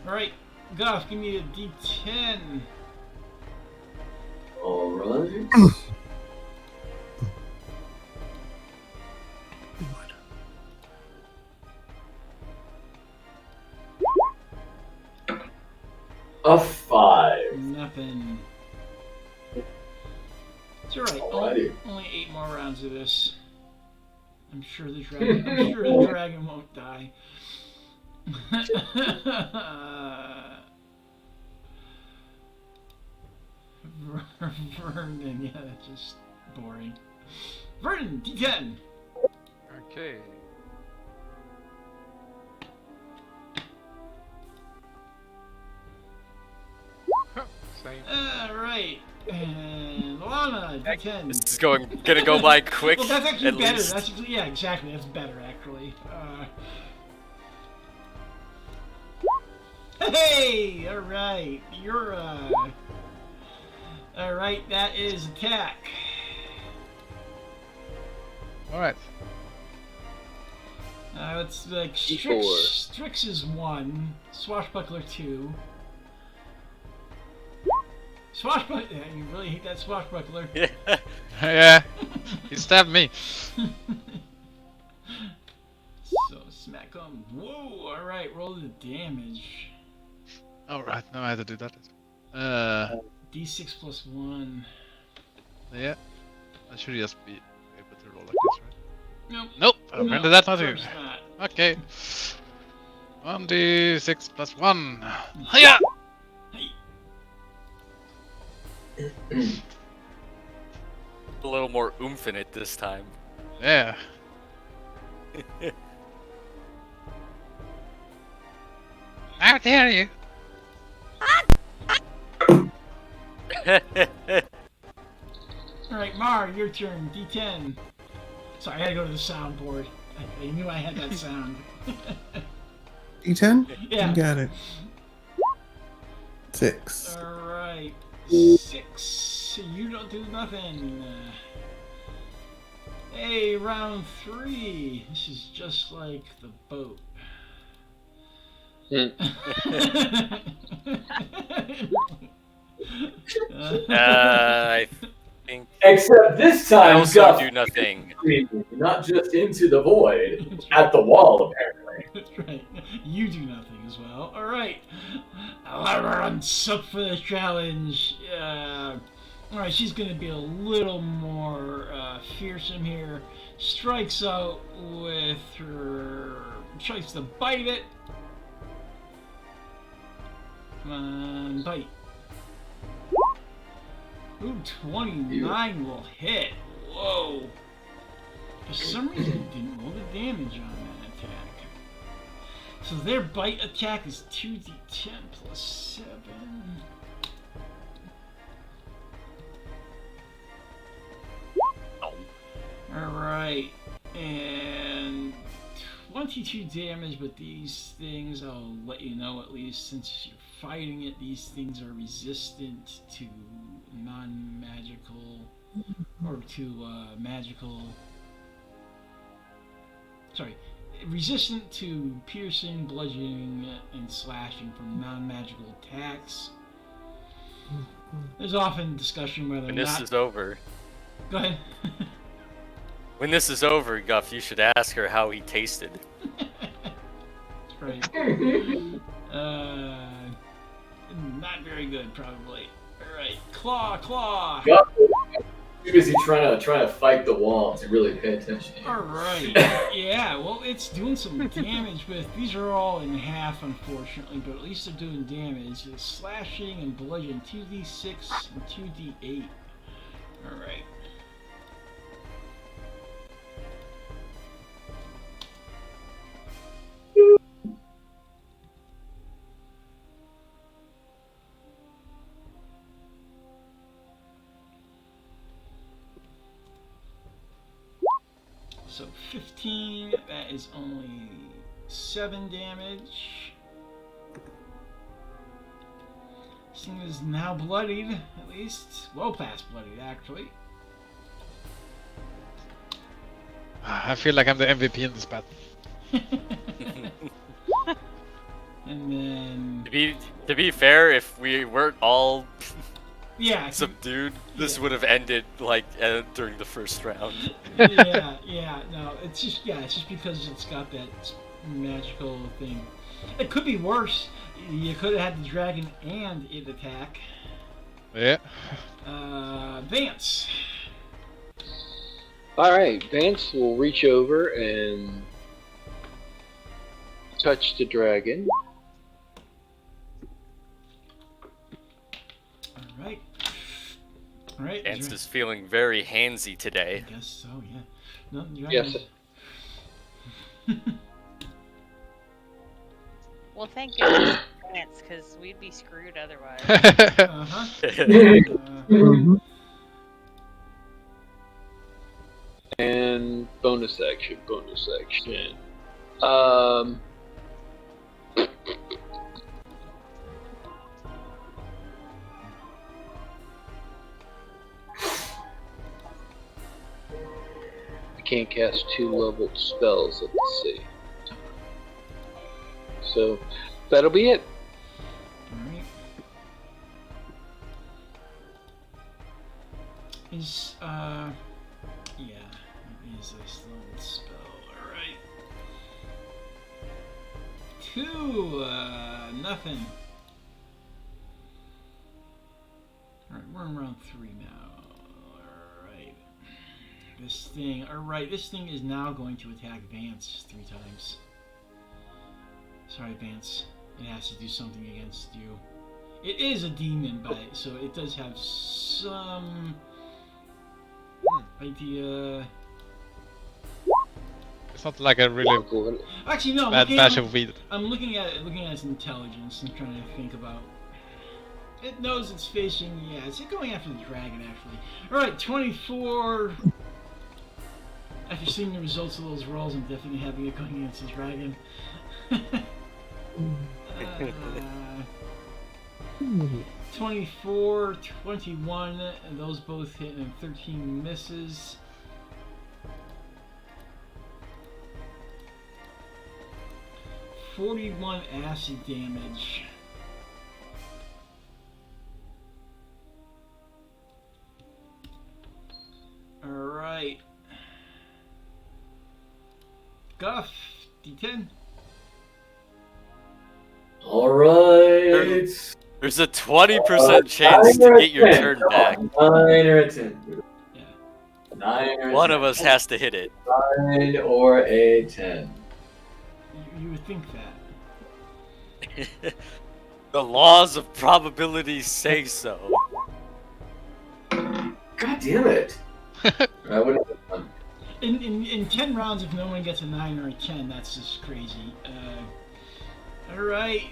Alright, Goff, give me a D10. Alright. A 5. Nothing. It's alright. Only 8 more rounds of this. I'm sure the dragon won't die. Vernon, yeah, that's just boring. Vernon, D10. Okay. Same. Alright. And Lana, D10. This is gonna go by quick. Well, that's actually at better. least. That's actually, yeah, exactly. That's better, actually. Hey! Alright. You're, Alright, that is attack. Alright. It's like D4. Strix is 1, Swashbuckler 2. Swashbuckler. Yeah, you really hate that swashbuckler. Yeah. Yeah, he stabbed me. So smack him. Whoa! All right, roll the damage. Alright, now I had to do that. D6 plus 1. Yeah. I should just be able to roll like this, right? Nope. Nope, apparently that's not of it. course not. Okay. 1d6 plus 1. Hiya! Hey. A little more oomph in it this time. Yeah. How dare you? All right, Mar, your turn. D10. Sorry, I had to go to the soundboard. I knew I had that sound. D10? Yeah. You got it. 6. All right, 6. You don't do nothing. Hey, round 3. This is just like the boat. I think Except this I time, also Guff do nothing. not just into the void, at the wall, apparently. That's right. You do nothing as well. All right. Everyone's up for the challenge. All right, she's gonna be a little more fearsome here. Strikes out with her. Tries to bite it. Come on, bite. Ooh, 29 will hit. Whoa. For some reason, it didn't roll the damage on that attack. So their bite attack is 2d10 plus 7. Alright. And 22 damage, but these things, I'll let you know at least, since you're fighting it, these things are resistant to non-magical, or to magical, sorry, resistant to piercing, bludgeoning, and slashing from non-magical attacks. There's often discussion whether or When not... this is over, Go ahead. when this is over, Guff, you should ask her how he tasted. Right. Not very good, probably. Alright, claw! Guff too busy trying to fight the wall to really pay attention. Alright, yeah, well, it's doing some damage, but these are all in half, unfortunately, but at least they're doing damage. It's slashing and bludgeoning, 2d6 and 2d8. Alright. So 15, that is only 7 damage. This thing is now bloodied, at least. Well past bloodied, actually. I feel like I'm the MVP in this battle. And then... To be fair, if we weren't all Yeah. subdued, this Yeah. would have ended like during the first round. yeah, no, it's just because it's got that magical thing. It could be worse. You could have had the dragon and it attack. Yeah. Vance. Alright, Vance will reach over and touch the dragon. Alright. Vance is feeling very handsy today. I guess so, yeah. No, Yes. Well, thank goodness for Vance, because we'd be screwed otherwise. And bonus action. I can't cast 2 leveled spells at the same time. So that'll be it. Alright. is yeah, it is a slow spell. All right. 2, nothing. All right, we're on round 3 now. All right. This thing. All right, this thing is now going to attack Vance 3 times. Sorry, Vance. It has to do something against you. It is a demon bite, so it does have some idea. It's not like a really Actually, no. bad batch of weed. I'm looking at it, looking at its intelligence, and trying to think about. It knows it's facing. Yeah, it's going after the dragon. Actually, all right, 24. After seeing the results of those rolls, I'm definitely having it going against the dragon. 24, 21, and those both hit, and 13 misses. $41 acid damage. Alright. Guff, D10. Alright. There's a 20% chance to get your turn back. 9 or a 10. Yeah. 9 or a 10. One of us has to hit it. 9 or a 10. You would think that. The laws of probability say so. God damn it. I would have done. In 10 rounds, if no one gets a 9 or a 10, that's just crazy. Alright.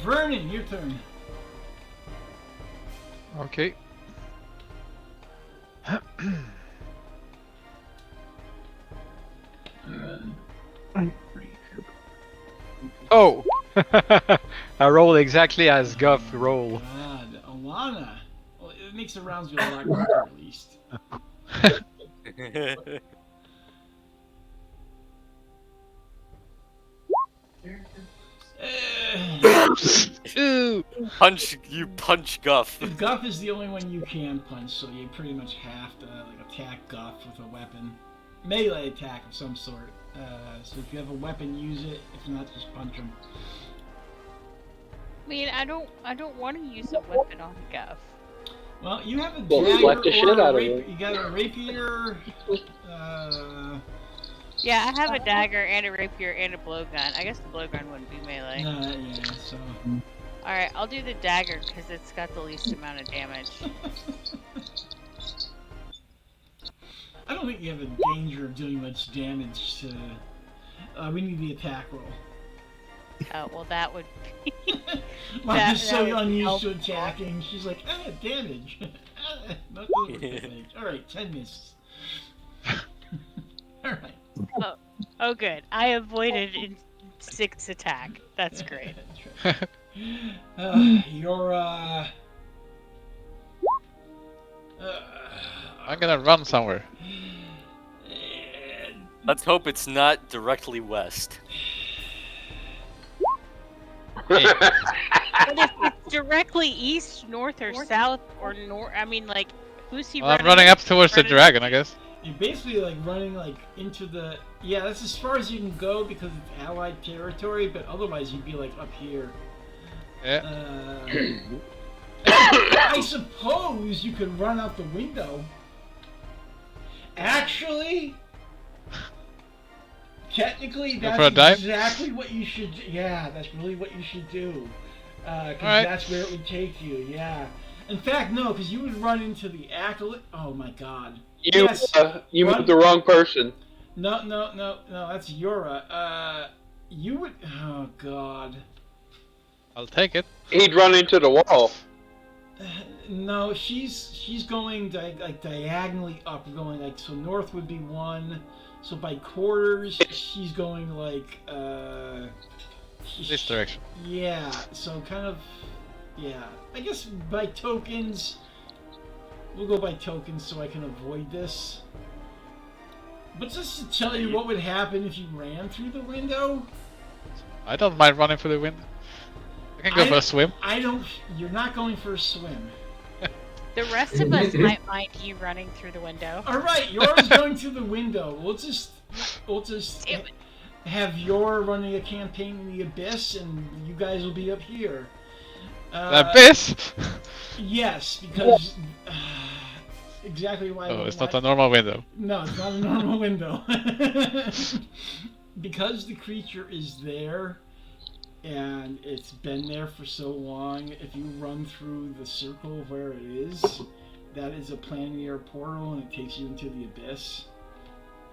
Vernon, your turn. Okay. Oh! I roll exactly as Guff roll. God, Alana. Well, it makes the rounds go a lot quicker, at least. You punch Guff. Guff is the only one you can punch, so you pretty much have to attack Guff with a weapon. Melee attack of some sort. So if you have a weapon, use it. If not, just punch him. I mean, I don't want to use a weapon on Guff. Well, you have a Well, dagger slap the or shit a out of rapier. him. You got a rapier. Yeah, I have a dagger and a rapier and a blowgun. I guess the blowgun wouldn't be melee. Yeah, so. Alright, I'll do the dagger because it's got the least amount of damage. I don't think you have a danger of doing much damage to. We need the attack roll. Oh, well, that would be. Mine is so would be unused to helpful. attacking. She's like, damage. Not doing anything. Alright, 10 misses. Alright. Oh, good. I avoided in 6 attack. That's great. You're, I'm gonna run somewhere. Let's hope it's not directly west. Hey, But if it's directly east, north, or south, or north, I mean, like, who's he well, I'm running? running up towards the running- dragon, I guess. You're basically running into the. Yeah, that's as far as you can go because it's allied territory, but otherwise you'd be up here. Yeah. I suppose you could run out the window. Actually, technically, Go for a that's dive? exactly what you should. Yeah, that's really what you should do. Because Alright. that's where it would take you. Yeah. In fact, no, because you would run into the Alkilith. Oh my God. You Run- moved the wrong person. No, that's Yura. You would. Oh God. I'll take it. He'd run into the wall. No, she's going diagonally up, going so north would be 1. So by quarters, she's going This direction. Yeah. So kind of. Yeah. I guess by tokens. We'll go by tokens so I can avoid this. But just to tell you what would happen if you ran through the window. I don't mind running through the window. I can go for a swim. I don't. You're not going for a swim. The rest of us might mind you running through the window. All right, yours going through the window. We'll just Damn it. have your running a campaign in the abyss, and you guys will be up here. Abyss? Yes, because exactly why. Oh, it's not a normal window. No, it's not a normal window. Because the creature is there, and it's been there for so long. If you run through the circle where it is, that is a planar portal, and it takes you into the abyss.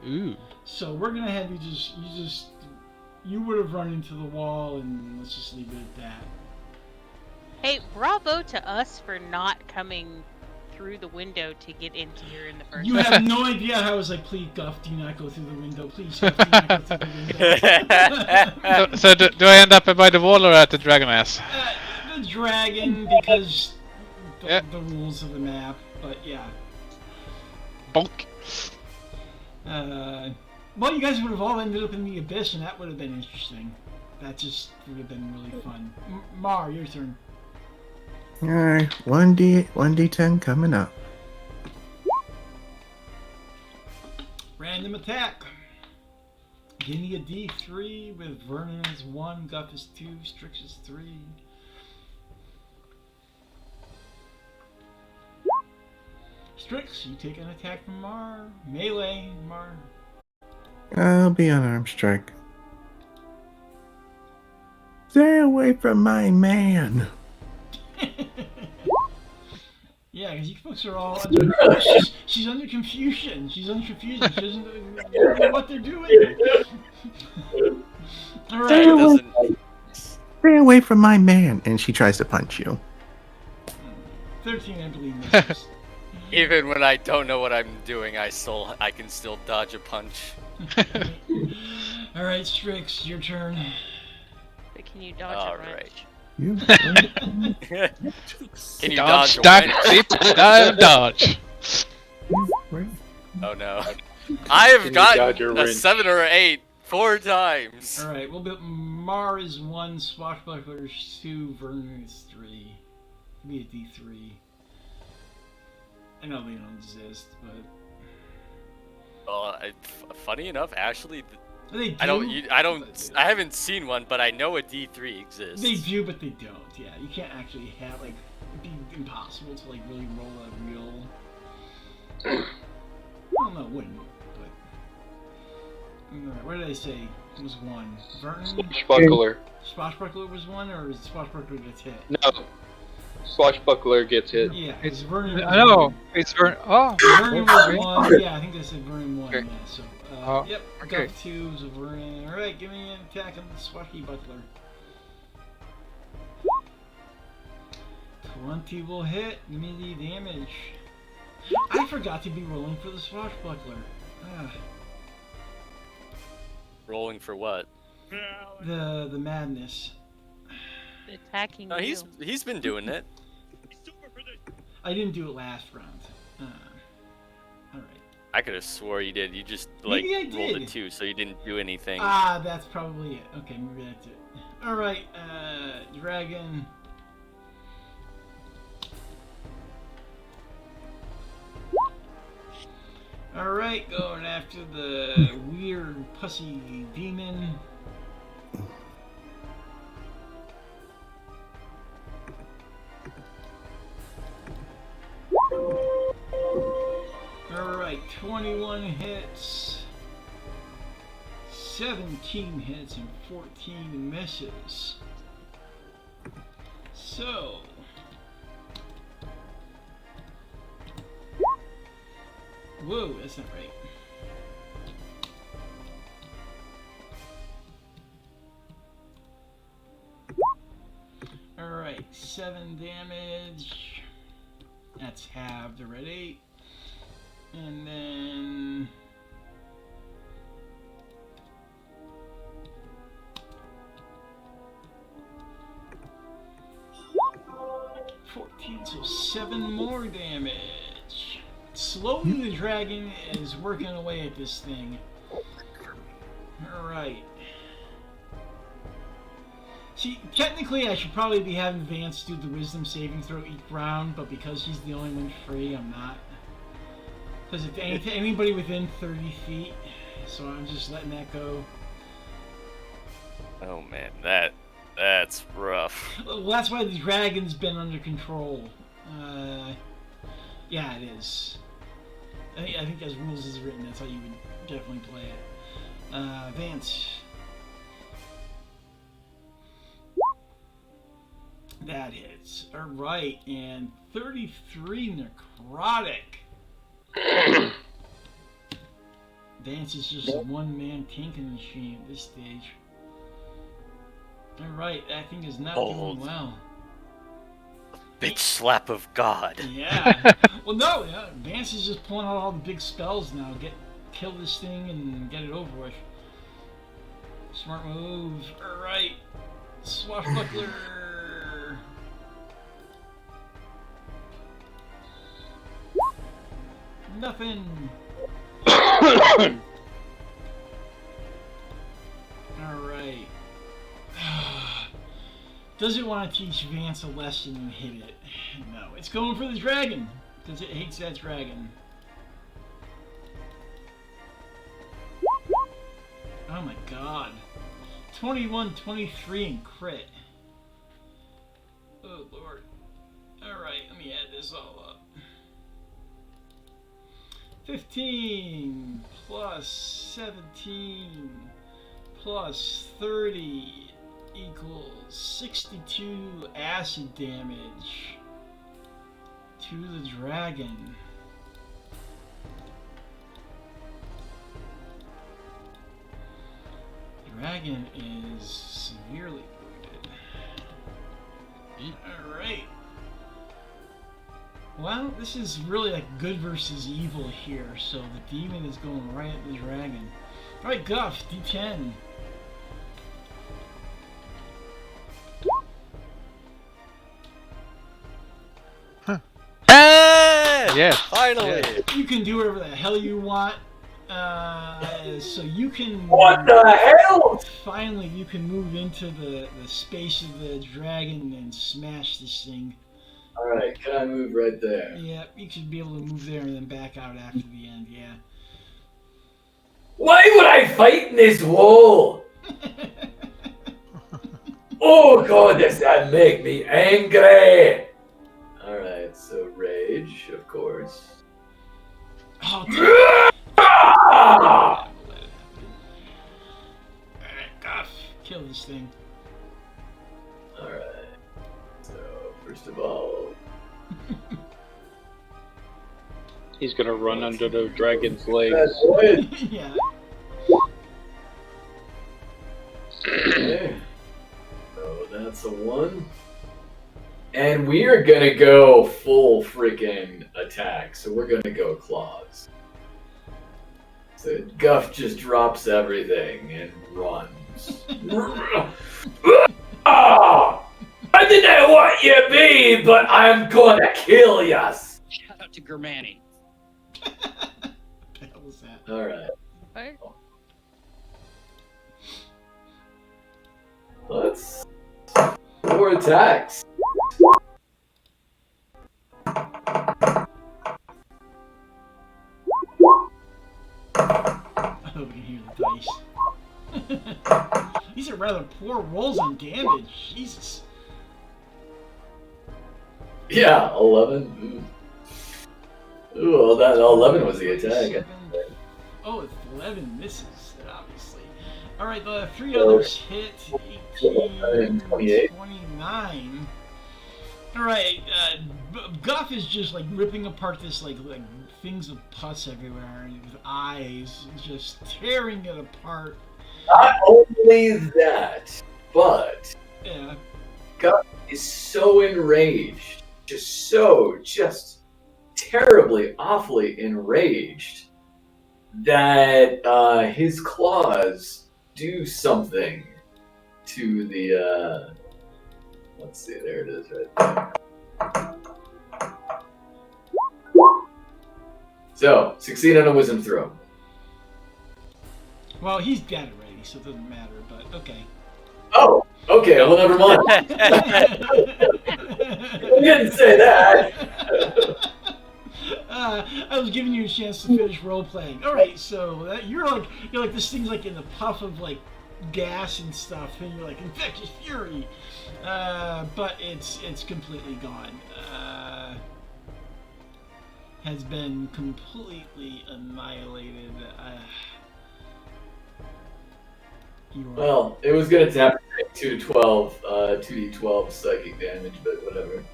Ooh. So we're gonna have you would have run into the wall, and let's just leave it at that. Hey, bravo to us for not coming through the window to get into here in the first You place. have no idea how I was like, please, Guff, do not go through the window. Please, Guff, do not go through the window. So do I end up by the wall or at the dragon ass? The dragon, because Yeah. the rules of the map, but yeah. Bonk. Well, you guys would have all ended up in the abyss, and that would have been interesting. That just would have been really fun. Mar, your turn. Alright, 1d10 coming up. Random attack. Give me a D3 with Vernon as 1, Guff is 2, Strix is 3. Strix, you take an attack from Mar. Melee, Mar. I'll be unarmed strike. Stay away from my man. Yeah, because you folks are all under. She's under confusion. She's under confusion. She doesn't know what they're doing. All Stay right. away, stay away from my man. And she tries to punch you. 13, I believe. Misses. Even when I don't know what I'm doing, I can still dodge a punch. All right, Strix, your turn. But can you dodge All a wrench? right. You. Can you dodge a duck, wrench? zip, dive, dodge. Oh no. I have Can you dodge gotten a a wrench? 7 or 8 4 times. All right. Well, but Mar is 1, Swashbuckler is 2, Vernon is 3. Give me a D3. I know they don't exist, but Well, funny enough, actually, they do. I haven't seen one, but I know a D3 exists. They do, but they don't. Yeah, you can't actually have like it'd be impossible to like really roll a real. Well, no, it wouldn't. But alright, what did I say? It was 1. Vernon. Swashbuckler. Swashbuckler was 1, or is Swashbuckler gets hit? No. Swashbuckler gets hit. Yeah, it's Vernon. I know. It's Vern. Oh. Vernon was 1. Yeah, I think they said Vernon 1. Okay. Yeah, so. Oh, Yep. okay. Got 2 is a Vernon. All right, give me an attack on the Swashbuckler. 20 will hit. Give me the damage. I forgot to be rolling for the Swashbuckler. Ah, Rolling for what? the madness. Attacking No, you. he's been doing it. I didn't do it last round. All right. I could have swore you did. You just Maybe I rolled a did. 2, so you didn't do anything. Ah, that's probably it. Okay, maybe that's it. All right, dragon. All right, going after the weird pussy demon. All right, 21 hits, 17 hits, and 14 misses. So, whoa, that's not right. All right, 7 damage. That's halved already. And then 14, so 7 more damage. Slowly the dragon is working away at this thing. Alright. See, technically I should probably be having Vance do the wisdom saving throw each round, but because he's the only one free, I'm not. Because if anybody within 30 feet, so I'm just letting that go. Oh man, that's rough. Well, that's why the dragon's been under control. Yeah, it is. I think as rules is written, that's how you would definitely play it. Vance. That hits. Alright, and 33 necrotic. Vance is just a one-man tanking machine at this stage. Alright, that thing is not doing well. Bitch slap of God. Yeah. Well, no, yeah. Vance is just pulling out all the big spells now. Kill this thing and get it over with. Smart move. Alright. Swashbuckler. Nothing. Alright. Does it want to teach Vance a lesson and hit it? No. It's going for the dragon. Because it hates that dragon. Oh my god. 21, 23 and crit. Oh lord. Alright, let me add this all up. 15 plus 17 plus 30 equals 62 acid damage to the dragon. Dragon is severely wounded. Alright. Well, this is really like good versus evil here, so the demon is going right at the dragon. Alright, Guff, D10. Yes. Finally! Yes. You can do whatever the hell you want. So you can... What the hell? Finally, you can move into the space of the dragon and smash this thing. Alright, can I move right there? Yeah, you should be able to move there and then back out after the end, yeah. Why would I fight in this wall? Oh god, does that make me angry? Alright, so rage, of course. Oh, Ah! Alright, Guff, kill this thing. Alright, so first of all... He's gonna run under the dragon's legs. That's it. Yeah. Okay. So that's a 1. And we are gonna go full freaking attack, so we're gonna go claws. So Guff just drops everything and runs. Ah! I didn't know what you be, but I'm gonna kill yas. Shout out to Germani. What the hell was that? Alright, Right? let's... 4 attacks. I hope you can hear the dice. These are rather poor rolls on damage. Jesus. Yeah, 11. Ooh, well, that 11 was the attack. Oh, it's 11 misses, obviously. Alright, the 3 others hit. 18, 28. 29. Alright, Guff is just like ripping apart this like things of pus everywhere with eyes, just tearing it apart. Not only that, but Yeah. Guff is so enraged, just terribly, awfully enraged that his claws do something to the, let's see, there it is right there. So, succeed on a wisdom throw. Well, he's dead already, so it doesn't matter, but okay. Oh! Okay, well, never mind. You didn't say that. I was giving you a chance to finish role playing. All right, so you're like this thing's like in the puff of like gas and stuff, and you're like infectious fury, but it's completely gone. Has been completely annihilated. Well, it was gonna tap 2 to 12, 2d12 psychic damage, but whatever.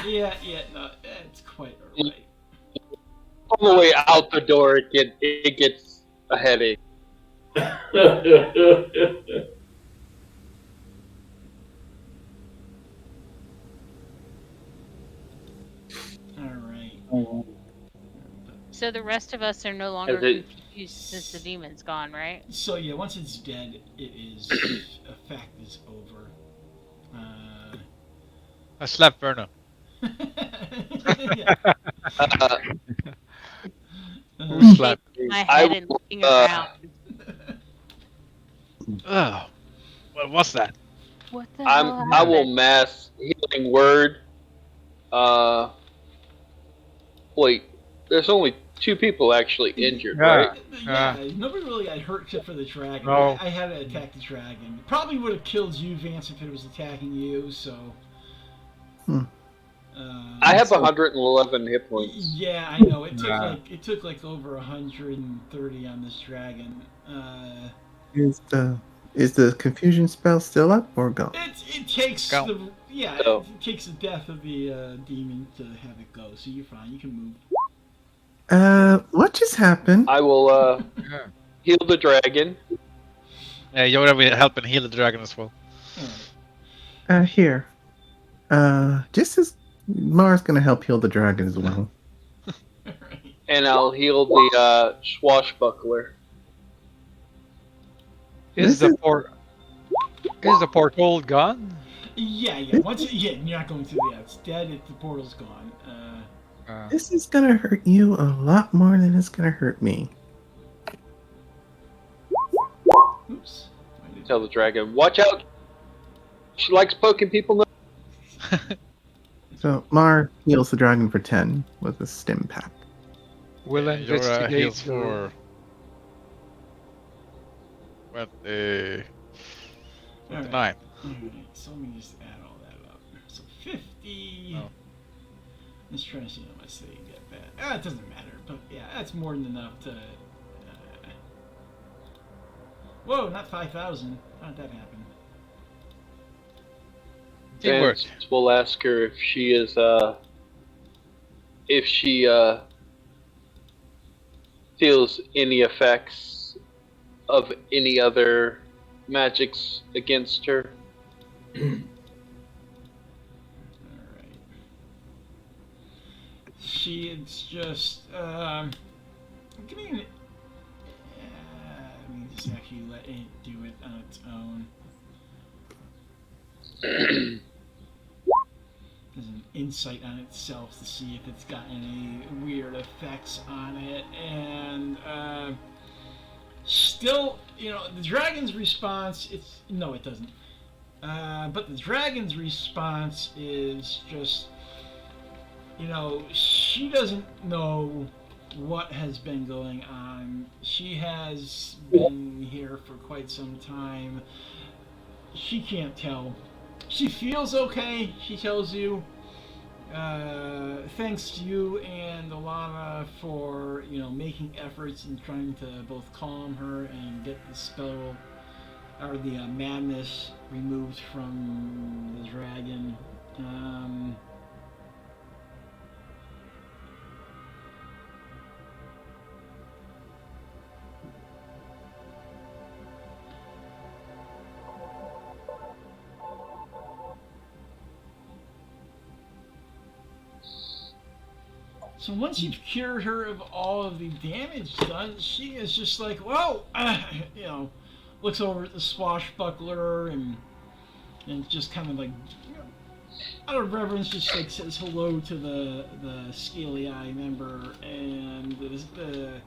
Yeah, no, it's quite alright. On the way out the door, it gets a headache. Alright. So the rest of us are no longer confused since the demon's gone, right? So yeah, once it's dead, it is effect is over. I slapped Verno. Yeah. Slap. My head and looking around. Oh, what was that? What the hell I will happened? mass healing word. Wait, there's only 2 people actually injured, right? Yeah, nobody really got hurt except for the dragon. No. I had to attack the dragon. Probably would have killed you, Vance, if it was attacking you. So. I have 111 hit points. Yeah, I know. It took like over 130 on this dragon. Is the confusion spell still up or gone? It takes Go. it takes the death of the demon to have it go. So you're fine. You can move. What just happened? I will heal the dragon. Yeah, you're gonna help and heal the dragon as well. Here. Just as Mara's gonna help heal the dragon as well. And I'll heal the swashbuckler. Is the portal gone? Yeah. Once you're not going through. Yeah, it's dead. The portal's gone. This is gonna hurt you a lot more than it's gonna hurt me. Oops. Tell the dragon, watch out. She likes poking people. So Mar heals the dragon for 10 with a stim pack. We'll Your investigate. heals for... What, 59. Alright, so let me just add all that up. So 50. Oh. Let's try to see how much they get back. It doesn't matter, but yeah, that's more than enough to. Whoa, not 5,000. How did that happen? Teamwork. We'll ask her if she is feels any effects of any other magics against her. Alright. It's just, give me an, let me just actually let it do it on its own. There's an insight on itself to see if it's got any weird effects on it, and, still, the dragon's response, no, it doesn't. But the dragon's response is just, she doesn't know what has been going on. She has been here for quite some time. She can't tell. She feels okay, she tells you. Thanks to you and Alana for, making efforts and trying to both calm her and get the spell or the madness removed from the dragon. So once you've cured her of all of the damage done, she is just like, well, looks over at the swashbuckler and just kind of like, out of reverence, just like says hello to the scaly eye member, and the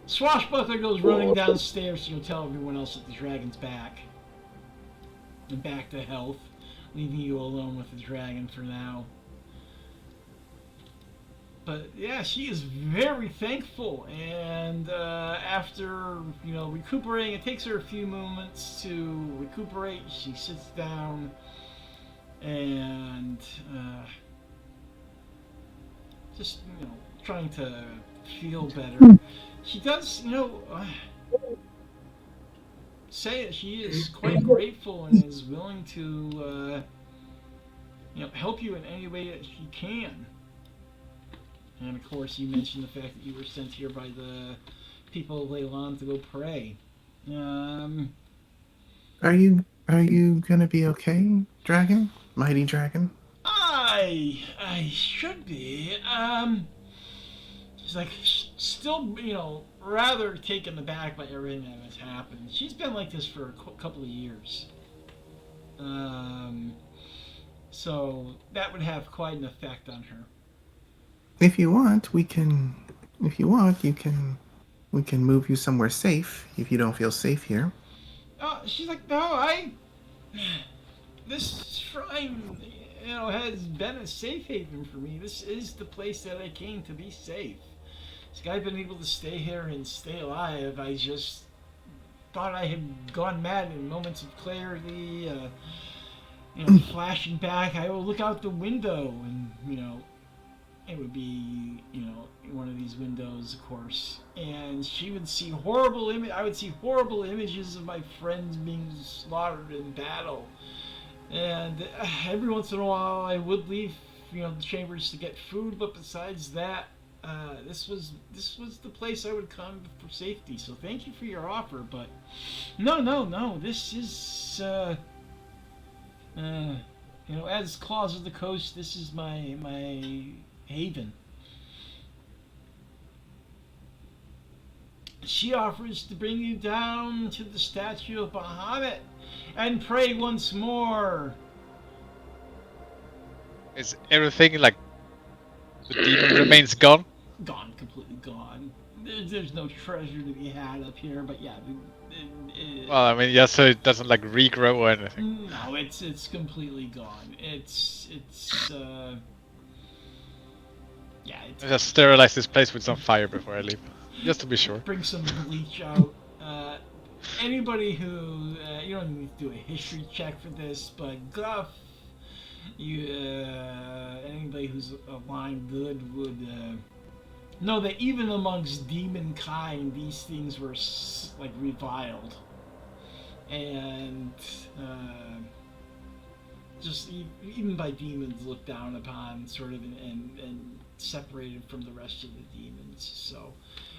swashbuckler goes running downstairs to go tell everyone else that the dragon's back. back to health, leaving you alone with the dragon for now. But yeah, she is very thankful, and after recuperating, it takes her a few moments to recuperate. She sits down and just trying to feel better. She does say that she is quite grateful and is willing to help you in any way that she can. And of course, you mentioned the fact that you were sent here by the people of Leilon to go pray. Are you gonna be okay, dragon? Mighty dragon? I should be. She's like still, rather taken aback by everything that has happened. She's been like this for a couple of years. So that would have quite an effect on her. If you want, we can. If you want, we can move you somewhere safe. If you don't feel safe here. She's like, no, this shrine, has been a safe haven for me. This is the place that I came to be safe. I've been able to stay here and stay alive. I just thought I had gone mad in moments of clarity. Flashing back, I will look out the window and it would be, one of these windows, of course, and she would see horrible I would see horrible images of my friends being slaughtered in battle, and every once in a while I would leave, the chambers to get food, but besides that, this was the place I would come for safety. So thank you for your offer, but no, this is, as Claws of the Coast, this is my haven. She offers to bring you down to the statue of Bahamut and pray once more. Is everything like the demon remains gone? Gone, completely gone. There's no treasure to be had up here, but yeah. Well, I mean, yeah, so it doesn't like regrow or anything. No, it's completely gone. It's I just sterilize this place with some fire before I leave, just to be sure. Bring some bleach out. Anybody who you don't need to do a history check for this, but Guff, anybody who's aligned good would know that even amongst demon kind, these things were like reviled, and just even by demons looked down upon, sort of, and separated from the rest of the demons. So,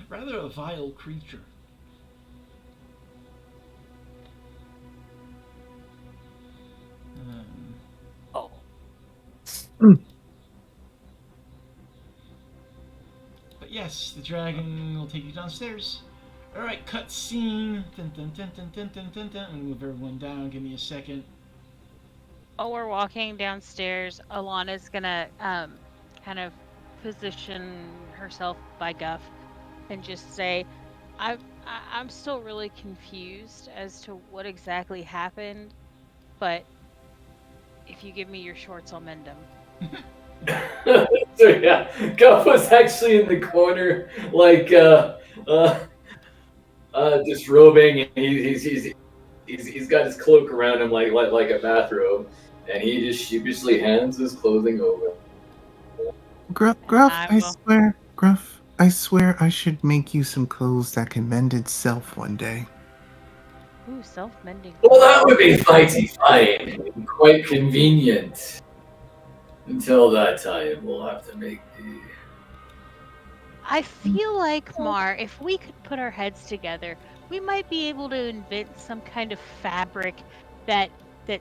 rather a vile creature. But yes, the dragon will take you downstairs. Alright, cut scene. Dun, dun, dun, dun, dun, dun, dun, dun. I'm gonna move everyone down. Give me a second. Oh, we're walking downstairs. Alana's gonna kind of position herself by Guff and just say, I'm still really confused as to what exactly happened, but if you give me your shorts, I'll mend them. So yeah, Guff was actually in the corner, like disrobing, and he's got his cloak around him like a bathrobe, and he just sheepishly hands his clothing over. Gruff, I swear I should make you some clothes that can mend itself one day. Ooh, self-mending. Well, that would be mighty fine and quite convenient. Until that time, we'll have to make the... I feel like, Mar, if we could put our heads together, we might be able to invent some kind of fabric that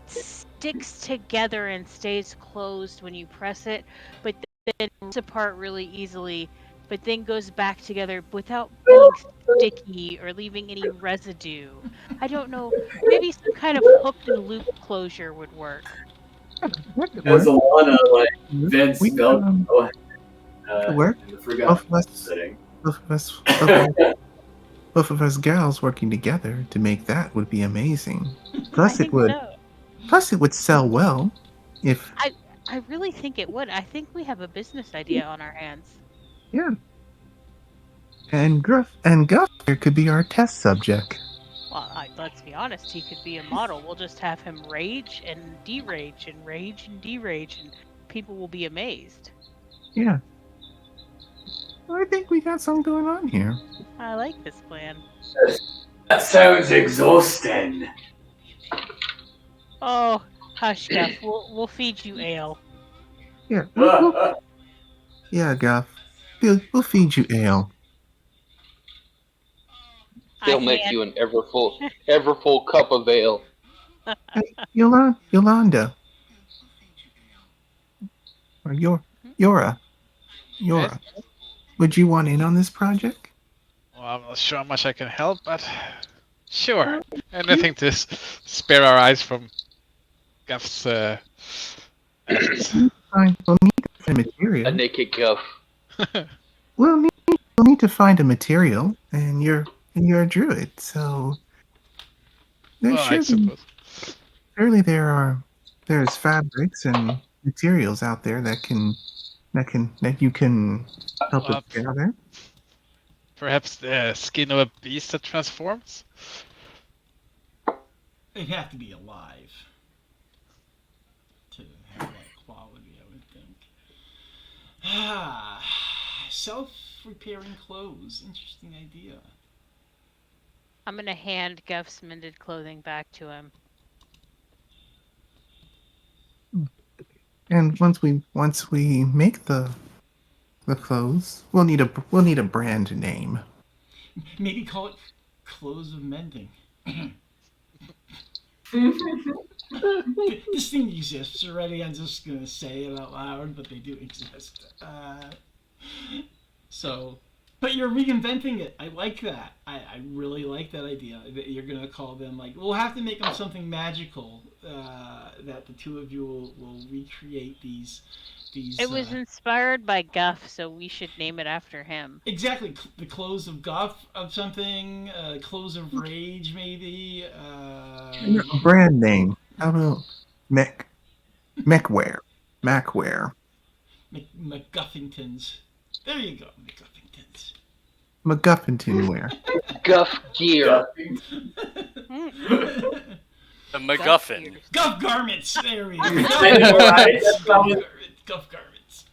sticks together and stays closed when you press it, but then rips apart really easily, but then goes back together without being sticky or leaving any residue. I don't know, maybe some kind of hooked and loop closure would work. As Alana vents Velcro in the forgotten setting. Both of us gals working together to make that would be amazing. Plus, it would. So. Plus, it would sell well if I really think it would. I think we have a business idea on our hands. yeah. And Guff here could be our test subject. Well, let's be honest. He could be a model. We'll just have him rage and derage and rage and derage, and people will be amazed. Yeah. I think we got something going on here. I like this plan. That sounds exhausting. Oh, hush, Guff. We'll feed you ale. Yeah. Yeah, Guff. We'll feed you ale. They'll make you an ever full cup of ale. Hey, Yolanda. Or Yora. Would you want in on this project? Well, I'm not sure how much I can help, but sure. Anything to spare our eyes from Guff's assets. We'll need to find material. A naked Guff. We'll need to find a material, and you're a druid, so there Well, I should be. suppose. Surely there's fabrics and materials out there that you can help us gather. Perhaps the skin of a beast that transforms? They'd have to be alive to have that quality, I would think. Self-repairing clothes. Interesting idea. I'm gonna hand Guff's mended clothing back to him. And once we make the clothes, we'll need a brand name. Maybe call it Clothes of Mending. This thing exists already. I'm just gonna say it out loud, but they do exist. But you're reinventing it. I like that. I really like that idea. That you're gonna call them like. We'll have to make them something magical. That the two of you will recreate these. It was inspired by Guff, so we should name it after him. Exactly. The Clothes of Guff of something. Clothes of Rage, maybe. A brand name. How about Mechware? Macware. McGuffingtons. There you go. McGuffingtons. McGuffingtonware. Guff gear. The MacGuffin. Guff garments. There we go. Guff garments.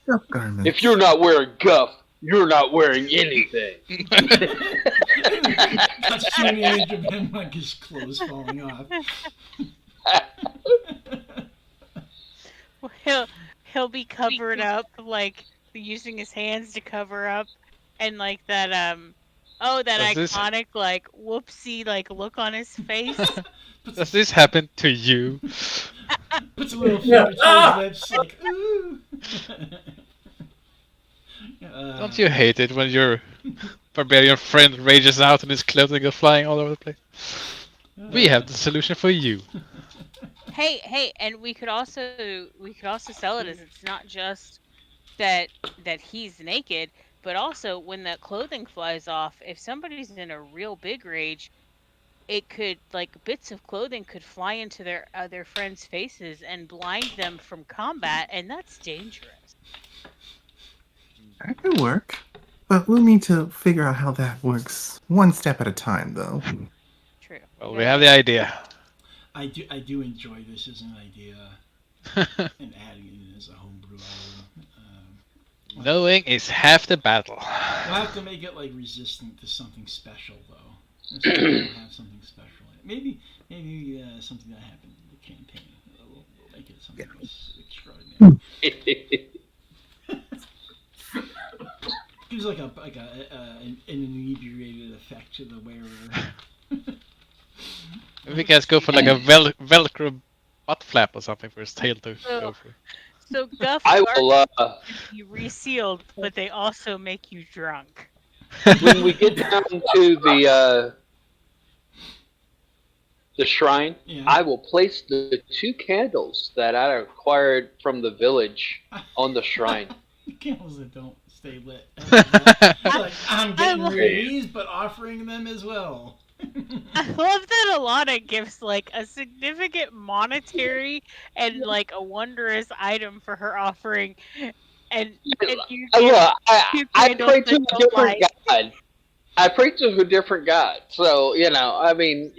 Guff garments. If you're not wearing Guff, you're not wearing anything. Cuts to the age of him like his clothes falling off. Well, he'll be covered up, like using his hands to cover up, and like that iconic like whoopsie like look on his face. Does this happen to you? Puts a little finger to his lips, like ooh. Don't you hate it when your barbarian friend rages out and his clothing goes flying all over the place? We have the solution for you. Hey, and we could also sell it as it's not just that he's naked, but also when that clothing flies off, if somebody's in a real big rage, it could like bits of clothing could fly into their other friends' faces and blind them from combat, and that's dangerous. That could work, but we'll need to figure out how that works one step at a time, though. True. Well, we have the idea. I do enjoy this as an idea, and adding it as a homebrew item. Knowing is half the battle. We'll have to make it like resistant to something special, though. We'll have something special. Maybe something that happened in the campaign. We'll make it something extraordinary. Gives like an inebriated effect to the wearer. Maybe you guys go for like a Velcro butt flap or something for his tail to go for. So Guff I will. you resealed, but they also make you drunk. When we get down to the shrine, Yeah. I will place the 2 candles that I acquired from the village on the shrine. Candles that don't stay lit. It's like, I'm getting rid of these, but offering them as well. I love that Alana gives like a significant monetary and like a wondrous item for her offering, and you give Look, two I candles pray to that a don't different light. god. I pray to a different god. So, I mean,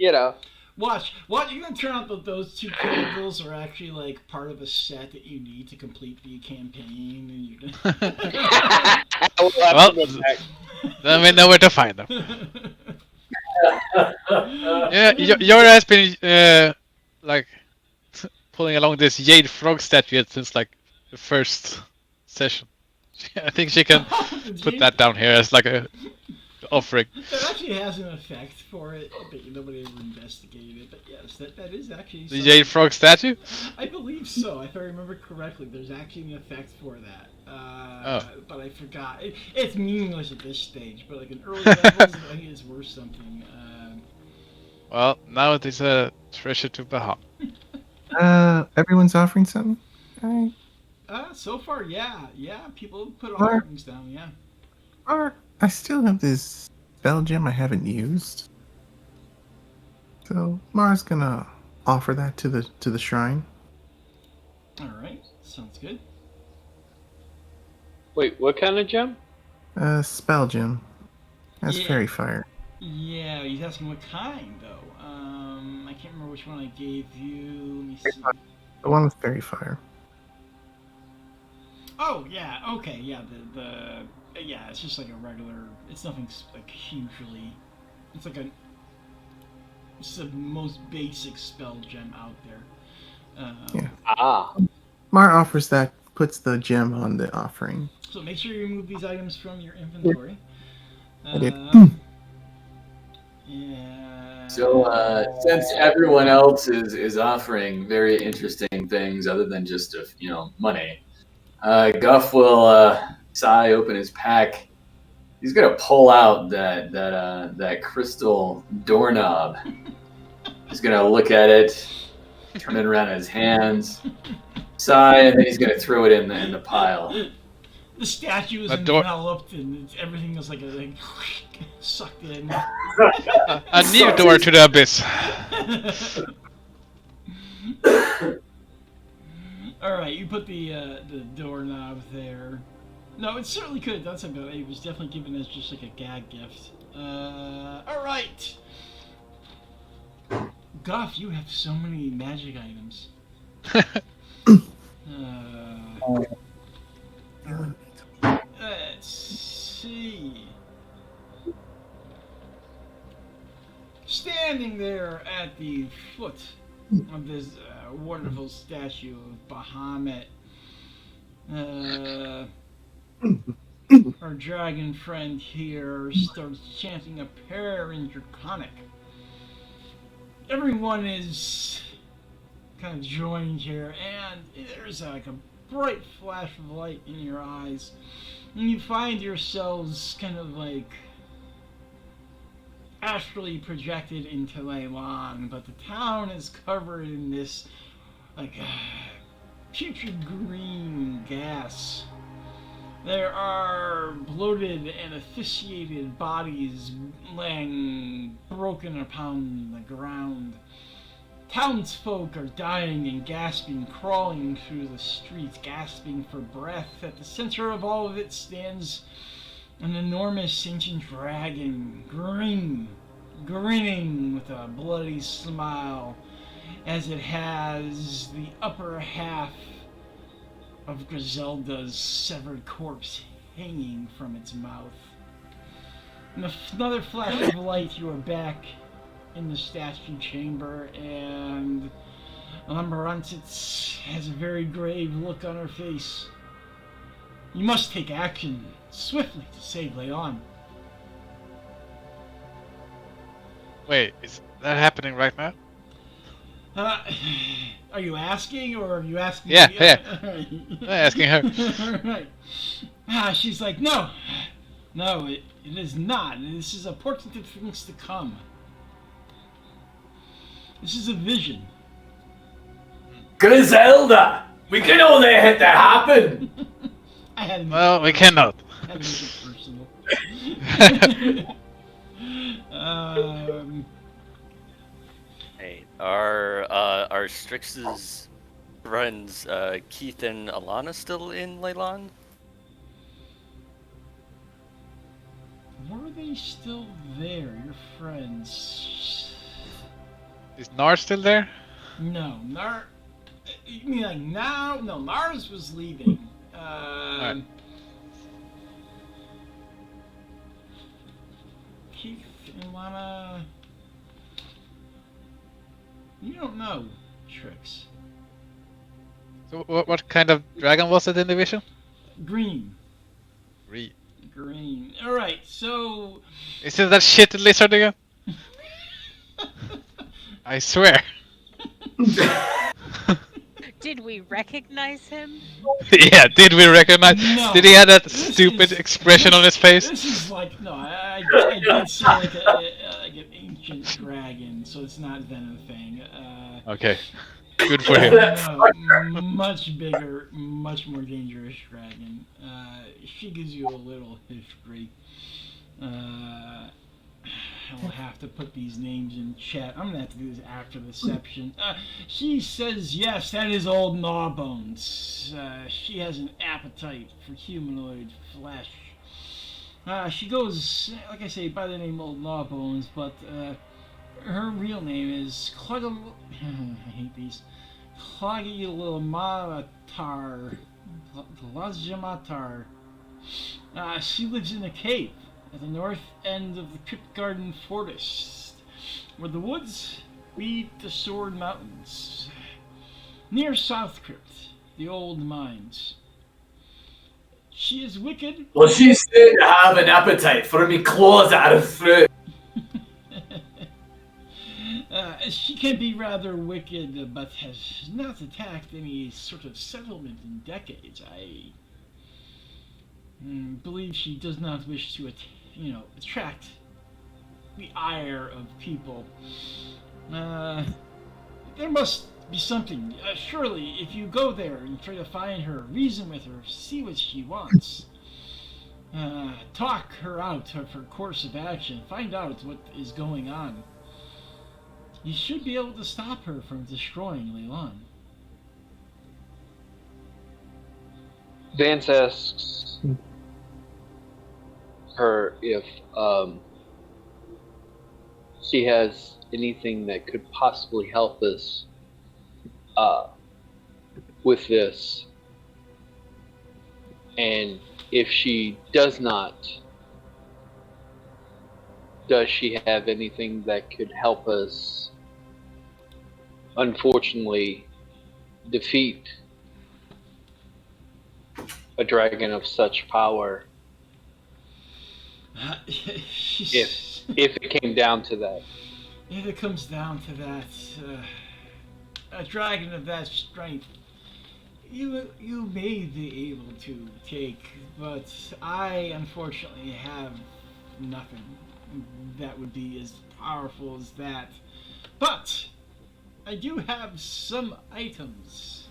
Watch, you're gonna turn out that those 2 candles are actually like part of a set that you need to complete the campaign, and you're We'll have Well, to go back. then we know where to find them. Yeah, your has been like pulling along this jade frog statue since like the first session. I think she can put that down here as like a offering. That actually has an effect for it, but nobody ever investigated it. But yes, that is actually The jade frog statue? I believe so. If I remember correctly, there's actually an effect for that. But I forgot. It's meaningless at this stage, but like in early levels, I think it's worth something. Well, now it is a treasure to Baha. Everyone's offering something? Alright. So far, yeah. People put Alright. offerings down, yeah. Or I still have this spell gem I haven't used. So Mara's gonna offer that to the shrine. Alright, sounds good. Wait, what kind of gem? Spell gem. That's Yeah. fairy fire. Yeah, he's asking what kind, though. I can't remember which one I gave you. Let me see. The one with fairy fire. Oh, yeah, okay, yeah, yeah, it's just like a regular, it's nothing like hugely, it's like it's the most basic spell gem out there. Yeah. Ah. Mara offers that, puts the gem on the offering. So make sure you remove these items from your inventory. I did. Yeah. So, since everyone else is offering very interesting things other than just money, Guff will sigh, open his pack. He's gonna pull out that crystal doorknob. He's gonna look at it, turn it around in his hands, sigh, and then he's gonna throw it in the pile. The statue is A door- enveloped, and everything is like sucked in. A new door to the abyss. Alright, you put the doorknob there. No, it certainly could have done something, but it was definitely given as just like a gag gift. Alright! Goff, you have so many magic items. Let's see. Standing there at the foot of this wonderful statue of Bahamut, our dragon friend here starts chanting a prayer in Draconic. Everyone is kind of joined here, and there's like a bright flash of light in your eyes, and you find yourselves kind of like astrally projected into Leilon, but the town is covered in this like putrid green gas. There are bloated and asphyxiated bodies laying broken upon the ground. Townsfolk are dying and gasping, crawling through the streets, gasping for breath. At the center of all of it stands an enormous ancient dragon, grinning with a bloody smile, as it has the upper half of Griselda's severed corpse hanging from its mouth. In another flash of light, you are back in the statue chamber, and Lamberantitz has a very grave look on her face. You must take action swiftly to save Leilon. Wait, is that happening right now? Are you asking, or are you asking? Yeah, me? yeah. Alright. I'm asking her. Right. She's like, no, it is not. This is a portent of things to come. This is a vision. Griselda, we can only hit that happen. I had to make Well, we cannot. I had to make it personal. Hey, are Strix's friends Keith and Alana still in Leilon? Were they still there, your friends? Is Nar still there? No, you mean like now? No, Mars was leaving. Alright. Keith and Lana. You don't know, Trix. So what kind of dragon was it in the vision? Green. Green. Green. Alright, so. Is it that shit lizard again? I swear. Did we recognize him? Yeah, did we recognize? No. Did he have that This stupid is- expression on his face? This is like no, I did say like an ancient dragon, so it's not Venom Fang. Okay, good for him. No, much bigger, much more dangerous dragon. She gives you a little history. I'll have to put these names in chat. I'm gonna have to do this after the section. She says yes, that is old Gnawbones. She has an appetite for humanoid flesh. She goes, like I say, by the name Old Gnawbones, but her real name is I hate these. Klagilamatar. Klazjamatar. She lives in a cave at the north end of the Crypt Garden Forest, where the woods meet the Sword Mountains, near South Crypt, the old mines. She is wicked. Well, she's said to have an appetite for me claws at her throat. She can be rather wicked, but has not attacked any sort of settlement in decades. I believe she does not wish to, attract the ire of people. There must be something. Surely, if you go there and try to find her, reason with her, see what she wants, talk her out of her course of action, find out what is going on, you should be able to stop her from destroying Leilon. Vance asks her if she has anything that could possibly help us with this, and if she does not, does she have anything that could help us, unfortunately, defeat a dragon of such power? If it came down to that. If it comes down to that, a dragon of that strength, you may be able to take, but I unfortunately have nothing that would be as powerful as that. But I do have some items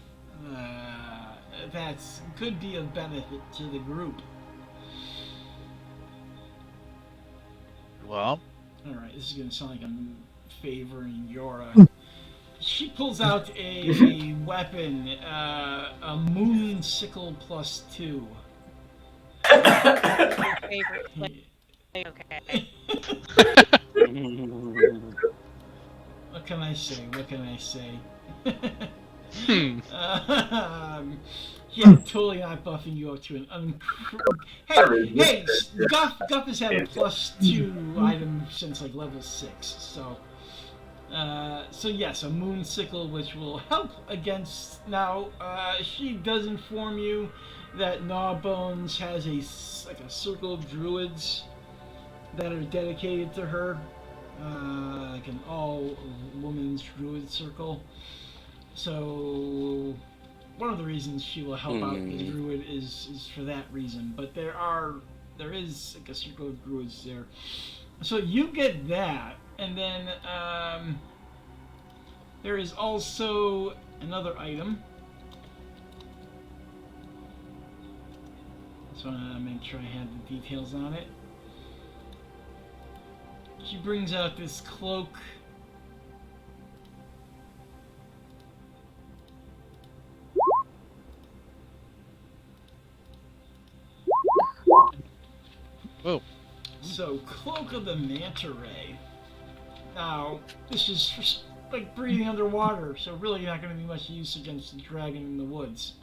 that could be of benefit to the group. Well, alright, this is going to sound like I'm favoring Yora. She pulls out a weapon, a moon sickle +2. Your favorite play. Okay. What can I say? Yeah, totally not buffing you up to an Hey, Guff has had a +2 item since like level 6, so yes, a moon sickle, which will help against. Now, she does inform you that Gnawbones has a circle of druids that are dedicated to her, like an all-women's druid circle. So one of the reasons she will help out the druid is for that reason. But there is like a circle of druids there. So you get that, and then there is also another item. So I want to make sure I have the details on it. She brings out this cloak. Whoa. So, Cloak of the Manta Ray. Now, this is just like breathing underwater, so really not going to be much use against the dragon in the woods.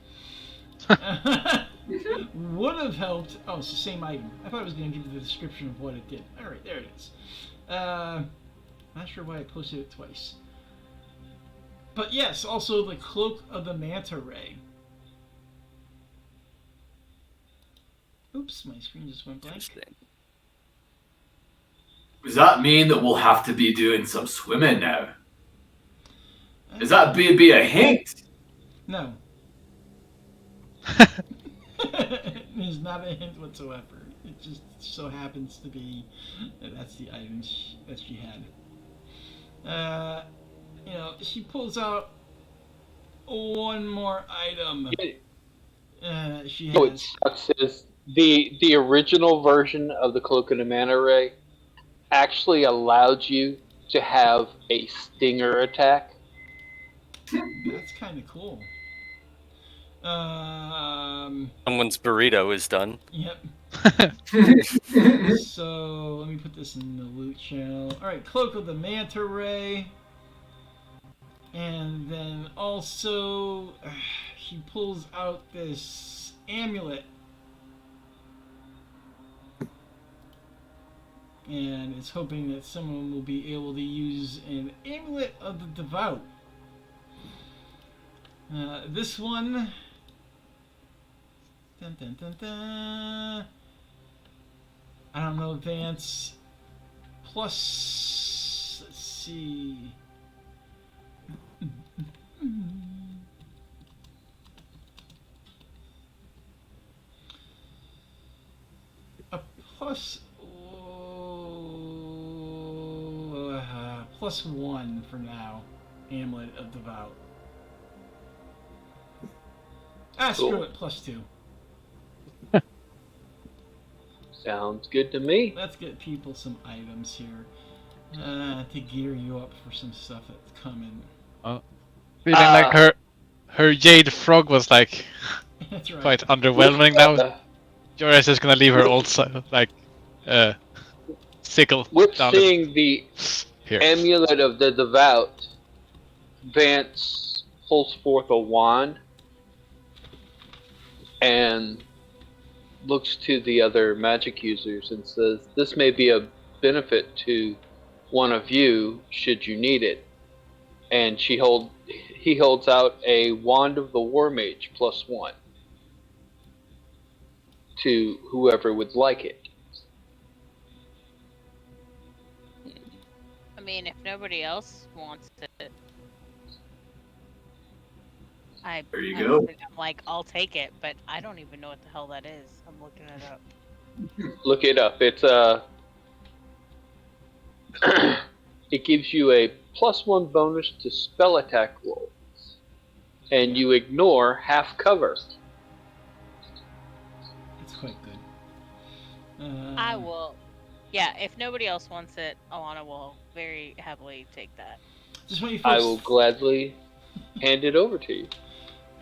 Would have helped. Oh, it's the same item. I thought I was going to give you the description of what it did. Alright, there it is. Not sure why I posted it twice. But yes, also the Cloak of the Manta Ray. Oops, my screen just went blank. Does that mean that we'll have to be doing some swimming now? Is that be a hint? No. There's not a hint whatsoever. It just so happens to be that that's the item that she had. You know, she pulls out one more item. She has. No, it says the original version of the Cloak of the Manta Ray actually allowed you to have a stinger attack. That's kind of cool. Someone's burrito is done. Yep. So let me put this in the loot channel. All right, Cloak of the Manta Ray, and then also she pulls out this amulet, and it's hoping that someone will be able to use an amulet of the devout. This one. Dun, dun, dun, dun. I don't know, Vance. Plus, let's see. A plus. Plus 1 for now. Amulet of Devout. Screw Cool. it, plus 2. Sounds good to me. Let's get people some items here to gear you up for some stuff that's coming. Feeling like her jade frog was like That's right. quite underwhelming now. Joris is gonna leave her old sickle With down seeing the here. amulet of the devout, Vance pulls forth a wand and looks to the other magic users and says, "This may be a benefit to one of you should you need it." And he holds out a wand of the War Mage plus 1 to whoever would like it. I mean, if nobody else wants it, There you go. I'm like, I'll take it, but I don't even know what the hell that is. I'm looking it up. Look it up. It's it gives you a plus 1 bonus to spell attack rolls, and you ignore half cover. It's quite good. I will. Yeah, if nobody else wants it, Alana will very happily take that. Just want you I folks, will gladly hand it over to you.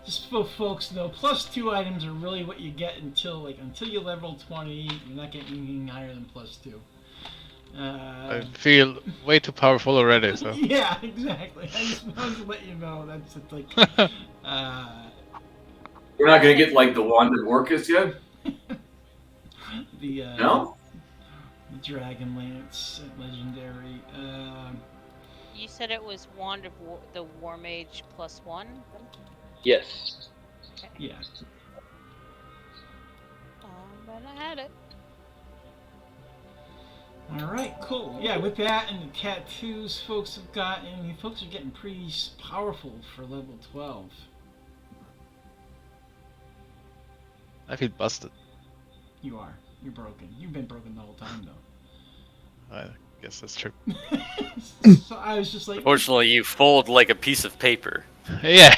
just so folks know, plus 2 items are really what you get until you level 20. You're not getting anything higher than plus 2. I feel way too powerful already. So Yeah, exactly. I just wanted to let you know that's just like. We're not gonna get like the wand of Orcus yet. The No. the Dragon Lance legendary. You said it was Wand of the War Mage plus 1? Yes. Yeah. But I had it. All right, cool. Yeah, with that and the tattoos folks have gotten, you folks are getting pretty powerful for level 12. I feel busted. You are. You're broken. You've been broken the whole time, though. I guess that's true. So I was just like, Fortunately, you fold like a piece of paper. Yeah,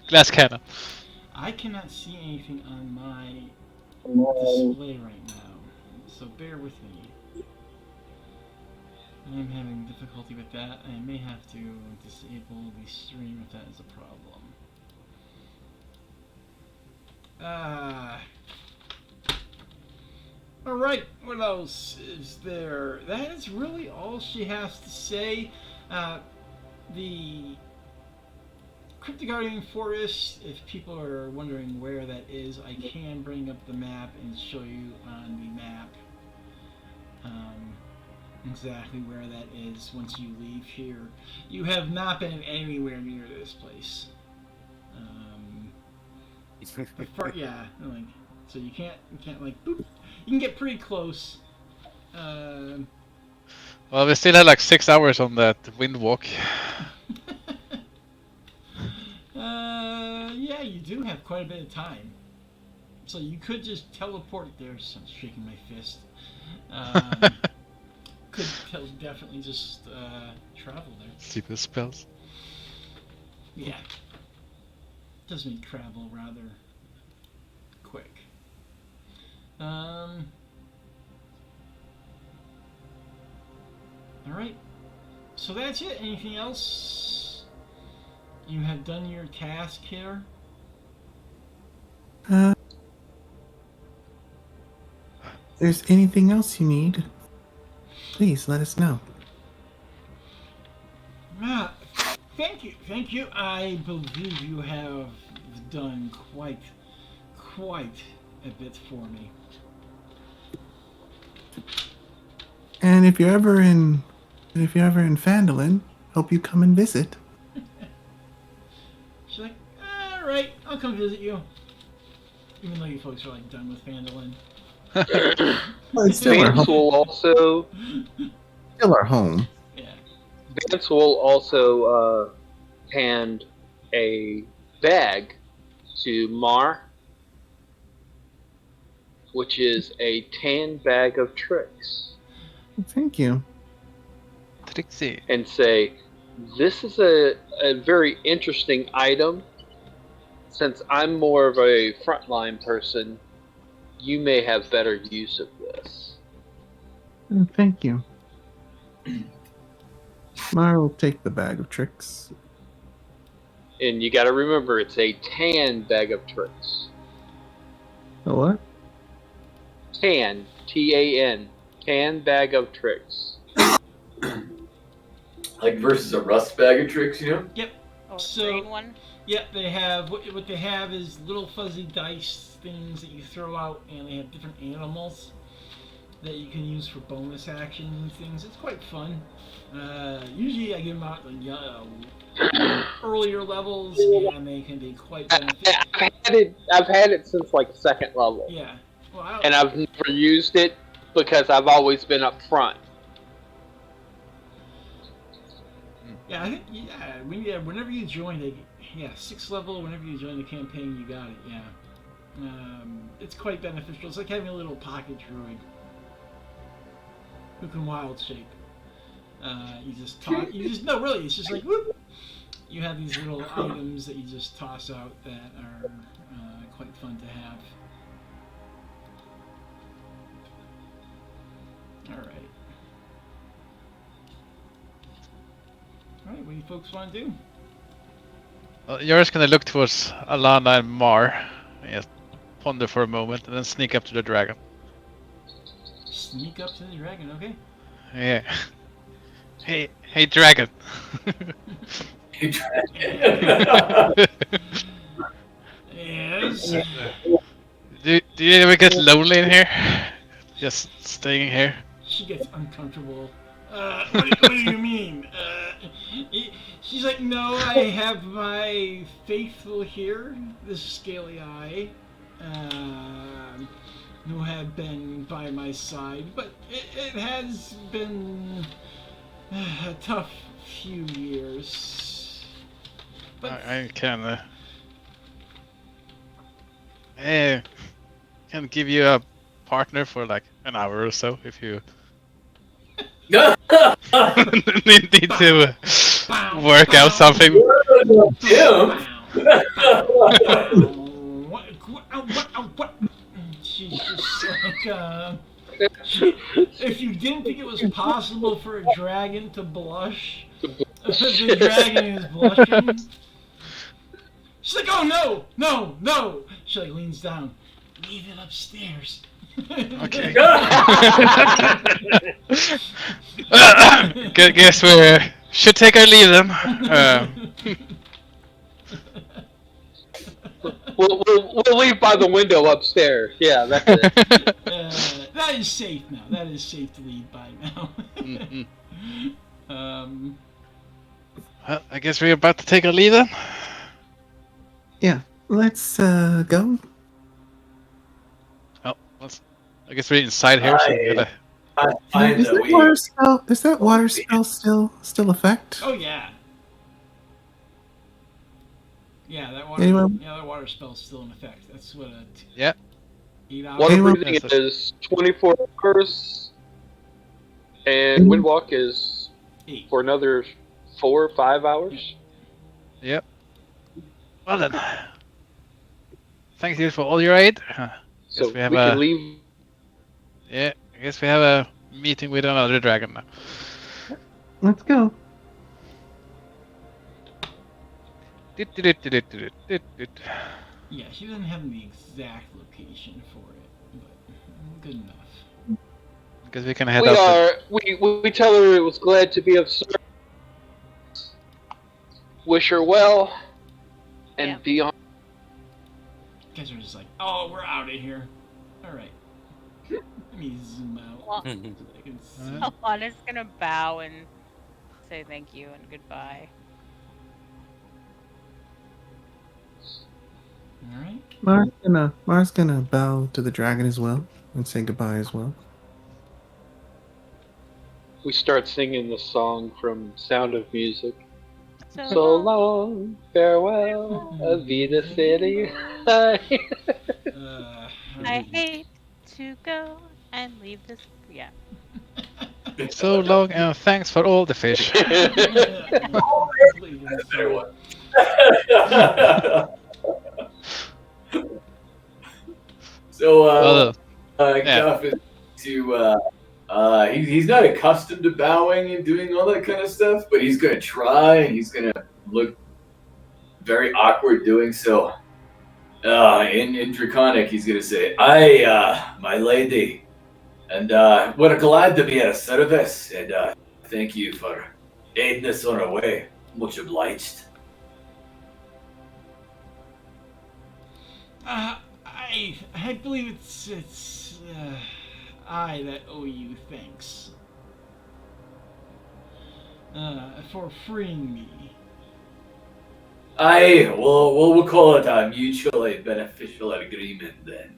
glass cannon. I cannot see anything on my display right now, so bear with me. I'm having difficulty with that. I may have to disable the stream if that is a problem. Alright, what else is there? That is really all she has to say. The Cryptoguardian Forest, if people are wondering where that is, I can bring up the map and show you on the map exactly where that is once you leave here. You have not been anywhere near this place. Yeah, like, so you can't like boop. You can get pretty close. Well, we still had like 6 hours on that wind walk. Yeah, you do have quite a bit of time. So you could just teleport there. So I'm shaking my fist. Definitely just travel there. Stupid spells. Yeah. Does make travel rather quick. Alright. So that's it. Anything else? You have done your task here? If there's anything else you need, please let us know. Thank you. I believe you have done quite a bit for me. And if you're ever in Phandalin, hope you come and visit. She's like, alright, I'll come visit you. Even though you folks are like done with Phandalin. Well, it's still our Vance home. will also Still our home. Yeah. Vance will also hand a bag to Mar, which is a tan bag of tricks, Thank you. Trixie. and say, "This is a very interesting item. Since I'm more of a frontline person, you may have better use of this." Thank you. Mara will take the bag of tricks. And you gotta remember, it's a tan bag of tricks. A what? Tan, T-A-N, tan bag of tricks. Like versus a rust bag of tricks, you know? Yep. Oh, So- green one. Yeah, they have what they have is little fuzzy dice things that you throw out, and they have different animals that you can use for bonus actions and things. It's quite fun. Usually, I give them out like earlier levels, and they can be quite beneficial. I've had it since like second level, Yeah. Well, and I've never used it because I've always been up front. yeah, I think whenever you join, 6th level. Whenever you join the campaign, you got it. Yeah. It's quite beneficial. It's like having a little pocket druid who can wild shape. No, really, it's just like whoop. You have these little items that you just toss out that are quite fun to have. All right. What do you folks want to do? Well, you're just gonna look towards Alana and Mar. Just ponder for a moment and then sneak up to the dragon. Sneak up to the dragon, okay? Yeah. Hey, dragon. Yes. do you ever get lonely in here? Just staying here? She gets uncomfortable. What do you mean? She's like, no, I have my faithful here, the Scaly Eye, who have been by my side, but it has been a tough few years. But I can can give you a partner for like an hour or so if you need to work out something. What? She's just like, if you didn't think it was possible for a dragon to blush, the dragon is blushing. She's like, oh no, no, no. She like leans down. Leave it upstairs. Okay. Guess we should take our leave then. We'll leave by the window upstairs. Yeah, that's it. That is safe now. That is safe to leave by now. Well, I guess we're about to take our leave then. Yeah, let's go. Oh, I guess we're inside here, so we gotta... Is that water spell? Does that water spell still affect? Oh yeah. Yeah, that water. Anyone? Yeah, that water spell's still in effect. That's what a. Yeah. 8 hours. Water Anyone- breathing is 24 hours, and wind walk is 8. for another 4 or 5 hours. Yep. Well then. Thank you for all your aid. So we we have can leave. Yeah, I guess we have a meeting with another dragon now. Let's go. Yeah, she doesn't have the exact location for it, but good enough. Because we can head We out. are. We tell her it was glad to be of service. Wish her well, and Yeah. be on. Guys are just like, oh, we're out of here. All right. Let me zoom out. Well, So I can see. Alana's gonna bow and say thank you and goodbye. All right. Mars gonna bow to the dragon as well and say goodbye as well. We start singing the song from Sound of Music. So, So long, farewell, Avida City. Uh, I hate to go and leave this. Yeah. So long, and thanks for all the fish. Better one. So, Guff is he's not accustomed to bowing and doing all that kind of stuff, but he's gonna try and he's gonna look very awkward doing so. In Draconic, he's gonna say, "I, my lady, and we're glad to be of service, and thank you for aiding us on our way. Much obliged." I believe it's I that owe you thanks for freeing me. We'll call it a mutually beneficial agreement then.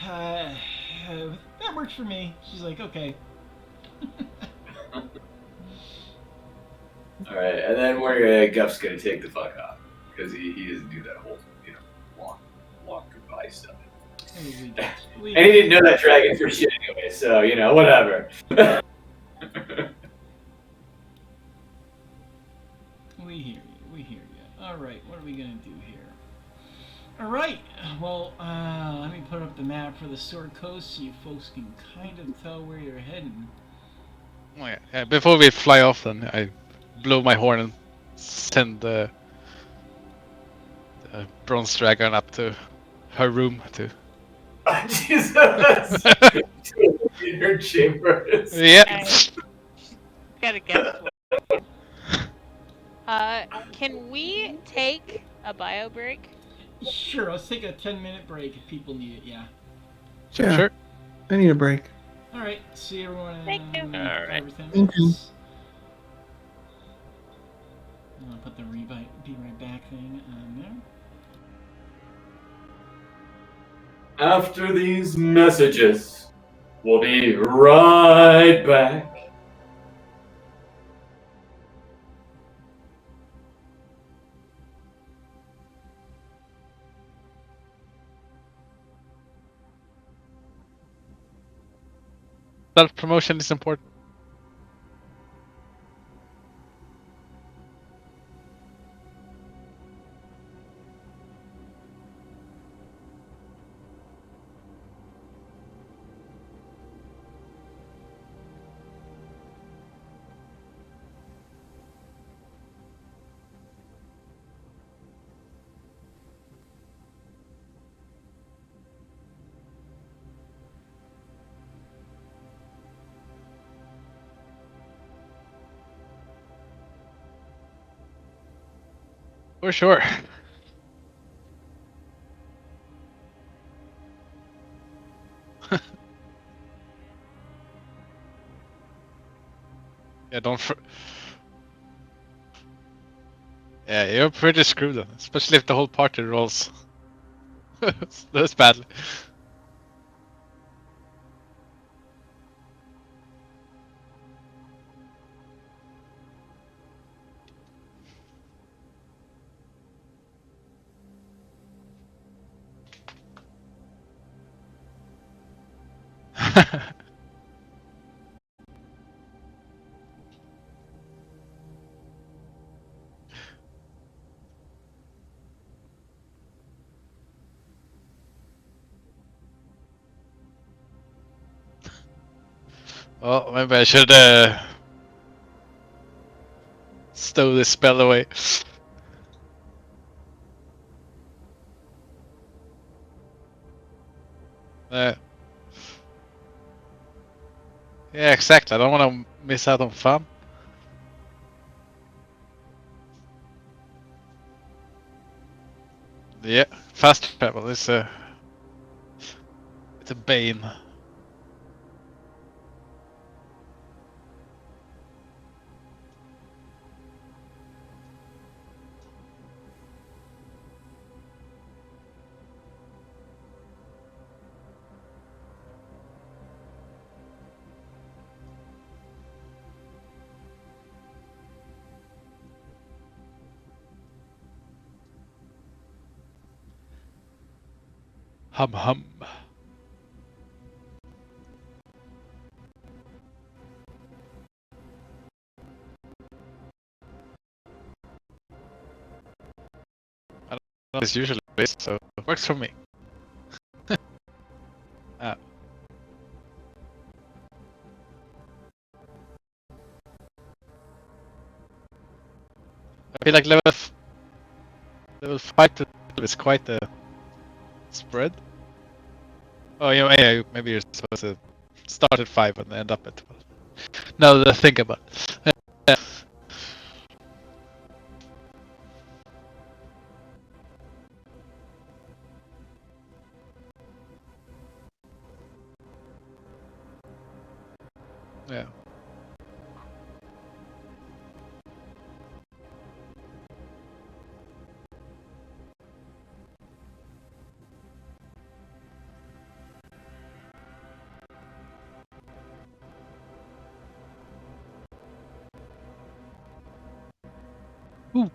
That works for me. She's like, okay. All right, and then Guff's gonna take the fuck off because he doesn't do that whole long goodbye stuff. And he didn't know that dragon for shit anyway, so whatever. We hear you. All right, what are we gonna do here? All right, well, let me put up the map for the Sword Coast so you folks can kind of tell where you're heading. Oh, yeah. Before we fly off, then I blow my horn and send the bronze dragon up to her room to. Jesus! In her chambers. Yeah. Gotta guess. Can we take a bio break? Sure, let's take a 10-minute break if people need it. Yeah. Sure. I need a break. All right. See everyone in Thank you. 5 or 10 Thank you. minutes. I'll put the be right back thing on there. After these messages, we'll be right back. Self-promotion is important. For sure. Yeah, don't. Yeah, you're pretty screwed then, especially if the whole party rolls. That's badly. Well, maybe I should stow this spell away. Uh, yeah, exactly. I don't want to miss out on fun. Yeah, fast travel is it's a bane. Hum hum. I don't know it's usually is, so it works for me. Ah. I feel like level 5 to is quite a spread. Oh yeah, maybe you're supposed to start at 5 and end up at 12. Now that I think about it. Yeah. Yeah. Ooh.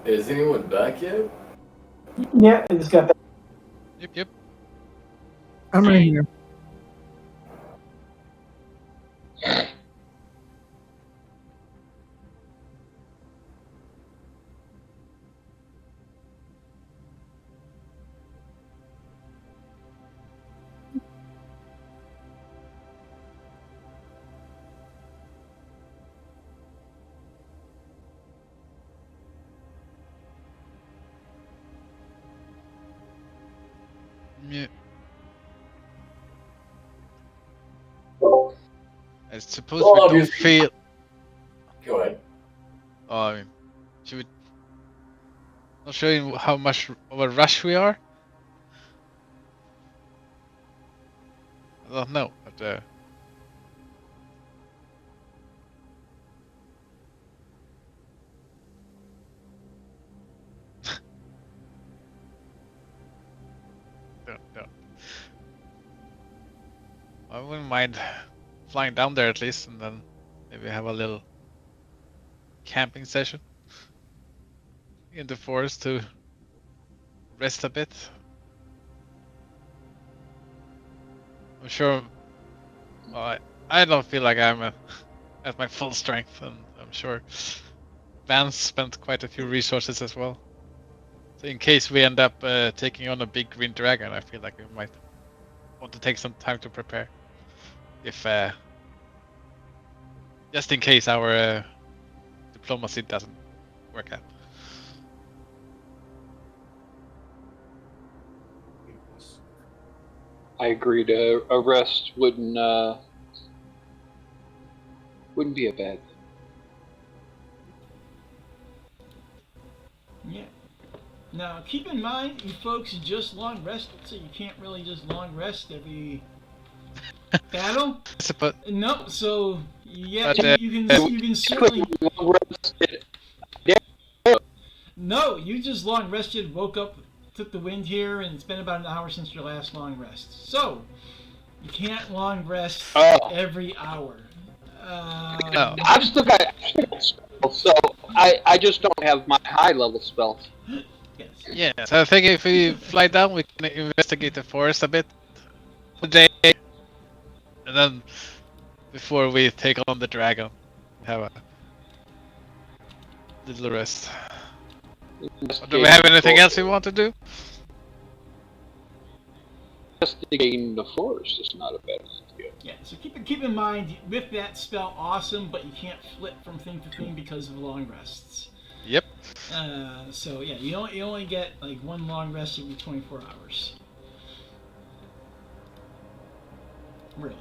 Is anyone back yet? Yeah, I just got that. Yep. I'm right here. Yeah. I suppose Well, we don't obviously- feel. Go ahead. Oh, I mean, should we not show you how much of a rush we are? I don't know, but no. I wouldn't mind flying down there at least, and then maybe have a little camping session in the forest to rest a bit. I'm sure. Well, I don't feel like I'm at my full strength, and I'm sure Vance spent quite a few resources as well. So in case we end up taking on a big green dragon, I feel like we might want to take some time to prepare. If just in case our diplomacy doesn't work out. I agreed. A rest wouldn't be a bad thing. Yeah. Now, keep in mind, you folks just long rested, so you can't really just long rest every battle. No, so yeah, But, you can certainly. Long rested. No, you just long rested, woke up, took the wind here, and it's been about an hour since your last long rest. So you can't long rest every hour. No. I've still got spells, so I just don't have my high level spells. Yes. Yeah, so I think if we fly down, we can investigate the forest a bit today, and then before we take on the dragon, have a little rest. Do we have anything else we want to do? Investigating the forest is not a bad idea. Yeah, so keep in mind, with that spell, awesome, but you can't flip from thing to thing because of long rests. Yep. So yeah, you only get like one long rest every 24 hours. Really.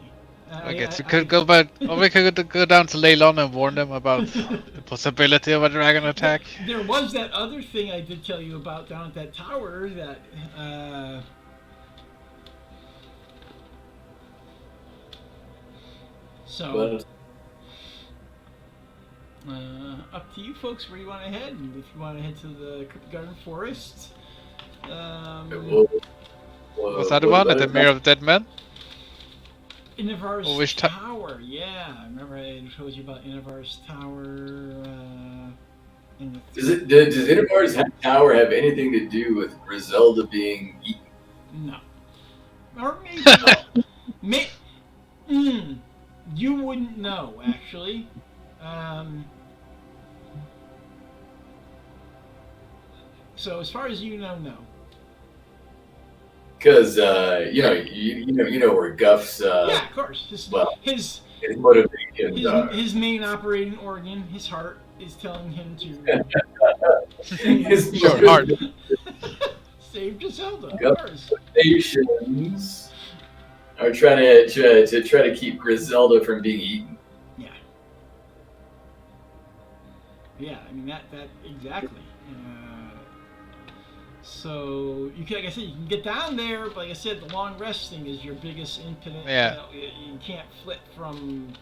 I guess we could go back, or we could go down to Leilon and warn them about the possibility of a dragon attack. There was that other thing I did tell you about down at that tower that. So, up to you folks where you want to head. If you want to head to the Crypt Garden Forest. Was that the one at the Mirror of Dead Men? Inavar's Tower, yeah. I remember I told you about Inavar's Tower. Does Inavar's Tower have anything to do with Griselda being eaten? No. Or maybe. You wouldn't know, actually. So as far as you know, no. Because you know where Guff's yeah, of course. His motivation his main operating organ, his heart, is telling him to his heart. Save Griselda, of course. Motivations are trying to keep Griselda from being eaten. Yeah. Yeah, I mean that exactly. So you can, like I said, you can get down there, but like I said, the long resting is your biggest impediment. Yeah. You can't flip from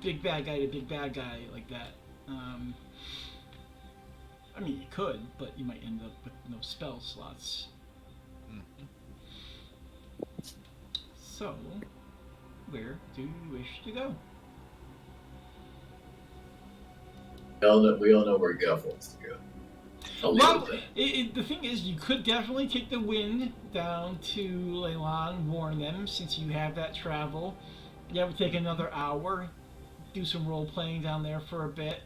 big bad guy to big bad guy like that. I mean, you could, but you might end up with no spell slots. Mm-hmm. So, where do you wish to go? We all know where Guff wants to go. I'll leave Well, it there. the thing is, you could definitely take the wind down to Leilon, warn them, since you have that travel. That would take another hour. Do some role playing down there for a bit.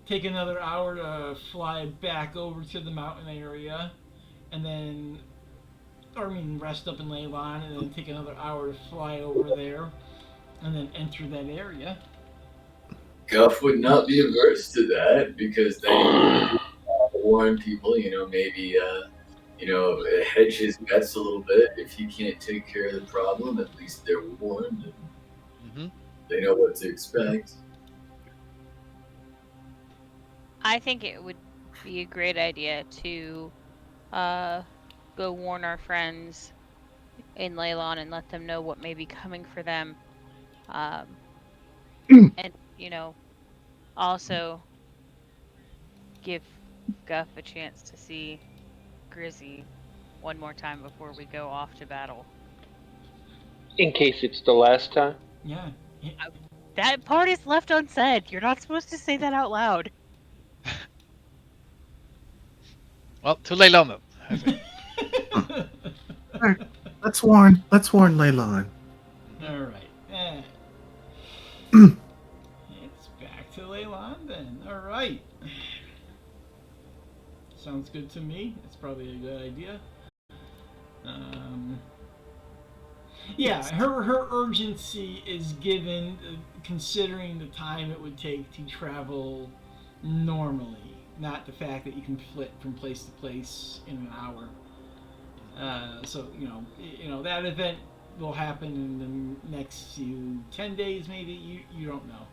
Take another hour to fly back over to the mountain area, and then, or I mean, rest up in Leilon, and then take another hour to fly over there, and then enter that area. Guff would not be averse to that because then he would warn people, maybe, hedge his bets a little bit. If he can't take care of the problem, at least they're warned and Mm-hmm. they know what to expect. I think it would be a great idea to go warn our friends in Leilon and let them know what may be coming for them. And, also give Guff a chance to see Grizzy one more time before we go off to battle. In case it's the last time. Yeah. That part is left unsaid. You're not supposed to say that out loud. Well, to Leilon then, I think. Alright, let's warn Leilon. Alright. It's back to Leilon then. Alright. Sounds good to me. It's probably a good idea. Yeah, her urgency is given considering the time it would take to travel normally, not the fact that you can flit from place to place in an hour. So that event will happen in the next few 10 days, maybe. You don't know.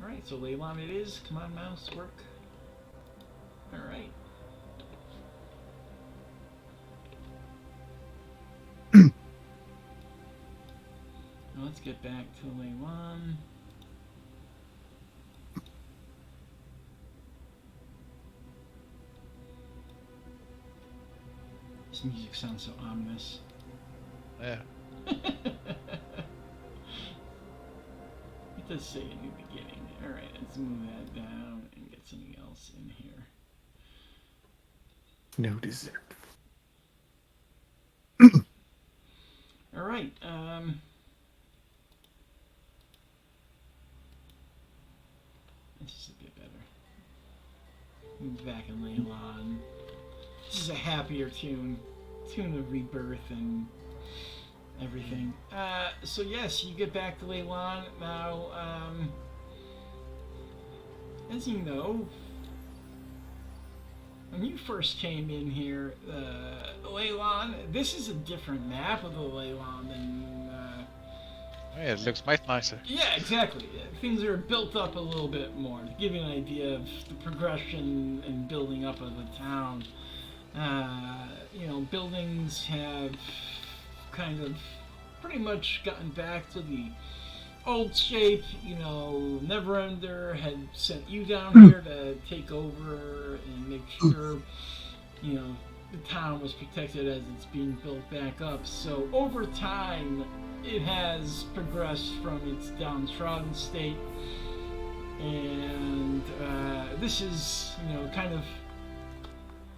All right, so Leilon it is. Come on, mouse, work. All right. Let's get back to Leilon. This music sounds so ominous. Yeah. It does say a new beginning. Alright, let's move that down and get something else in here. No dessert. Alright, this is a bit better. Move back in Leilon. This is a happier tune. Tune of rebirth and everything. So yes, you get back to Leilon. Now, as you know, when you first came in here, Leilon, this is a different map of the Leilon than... Yeah, it looks much nicer. Yeah, exactly. Things are built up a little bit more to give you an idea of the progression and building up of the town. Buildings have kind of pretty much gotten back to the old shape. Neverender had sent you down here to take over and make sure, the town was protected as it's being built back up. So over time, it has progressed from its downtrodden state, and this is, kind of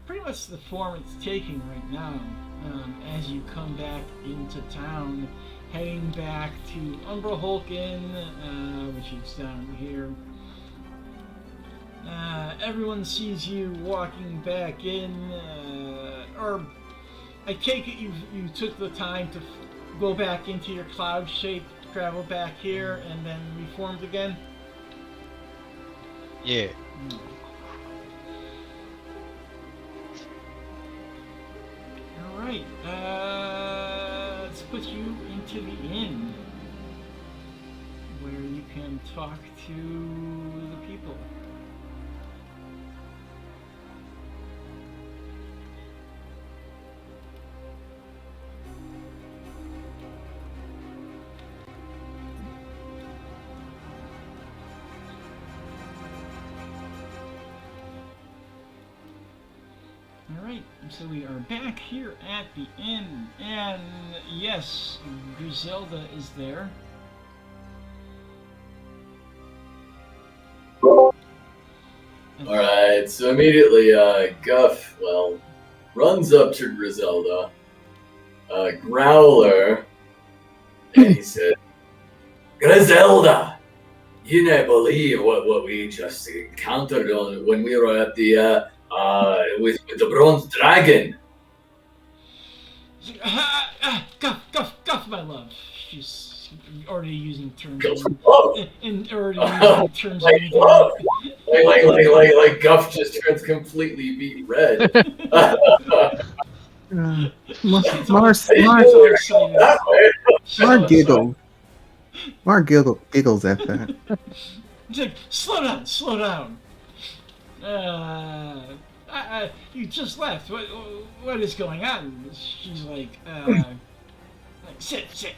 pretty much the form it's taking right now. As you come back into town, heading back to Umbraholken, which is down here. Everyone sees you walking back in, or I take it you took the time to go back into your cloud shape, travel back here, and then reformed again? Yeah. Alright, let's put you into the inn, where you can talk to the people. Alright, so we are back here at the inn, and yes, Griselda is there. Alright, so immediately, Guff, runs up to Griselda, Growler, and he said, Griselda, you never believe what we just encountered when we were at the, with the bronze dragon. Guff, my love. She's already using terms. Love. And already using terms. Like love. Like Guff just turns completely beet red. Mar giggles at that. He's like, slow down. You just left. What is going on? She's like, sit.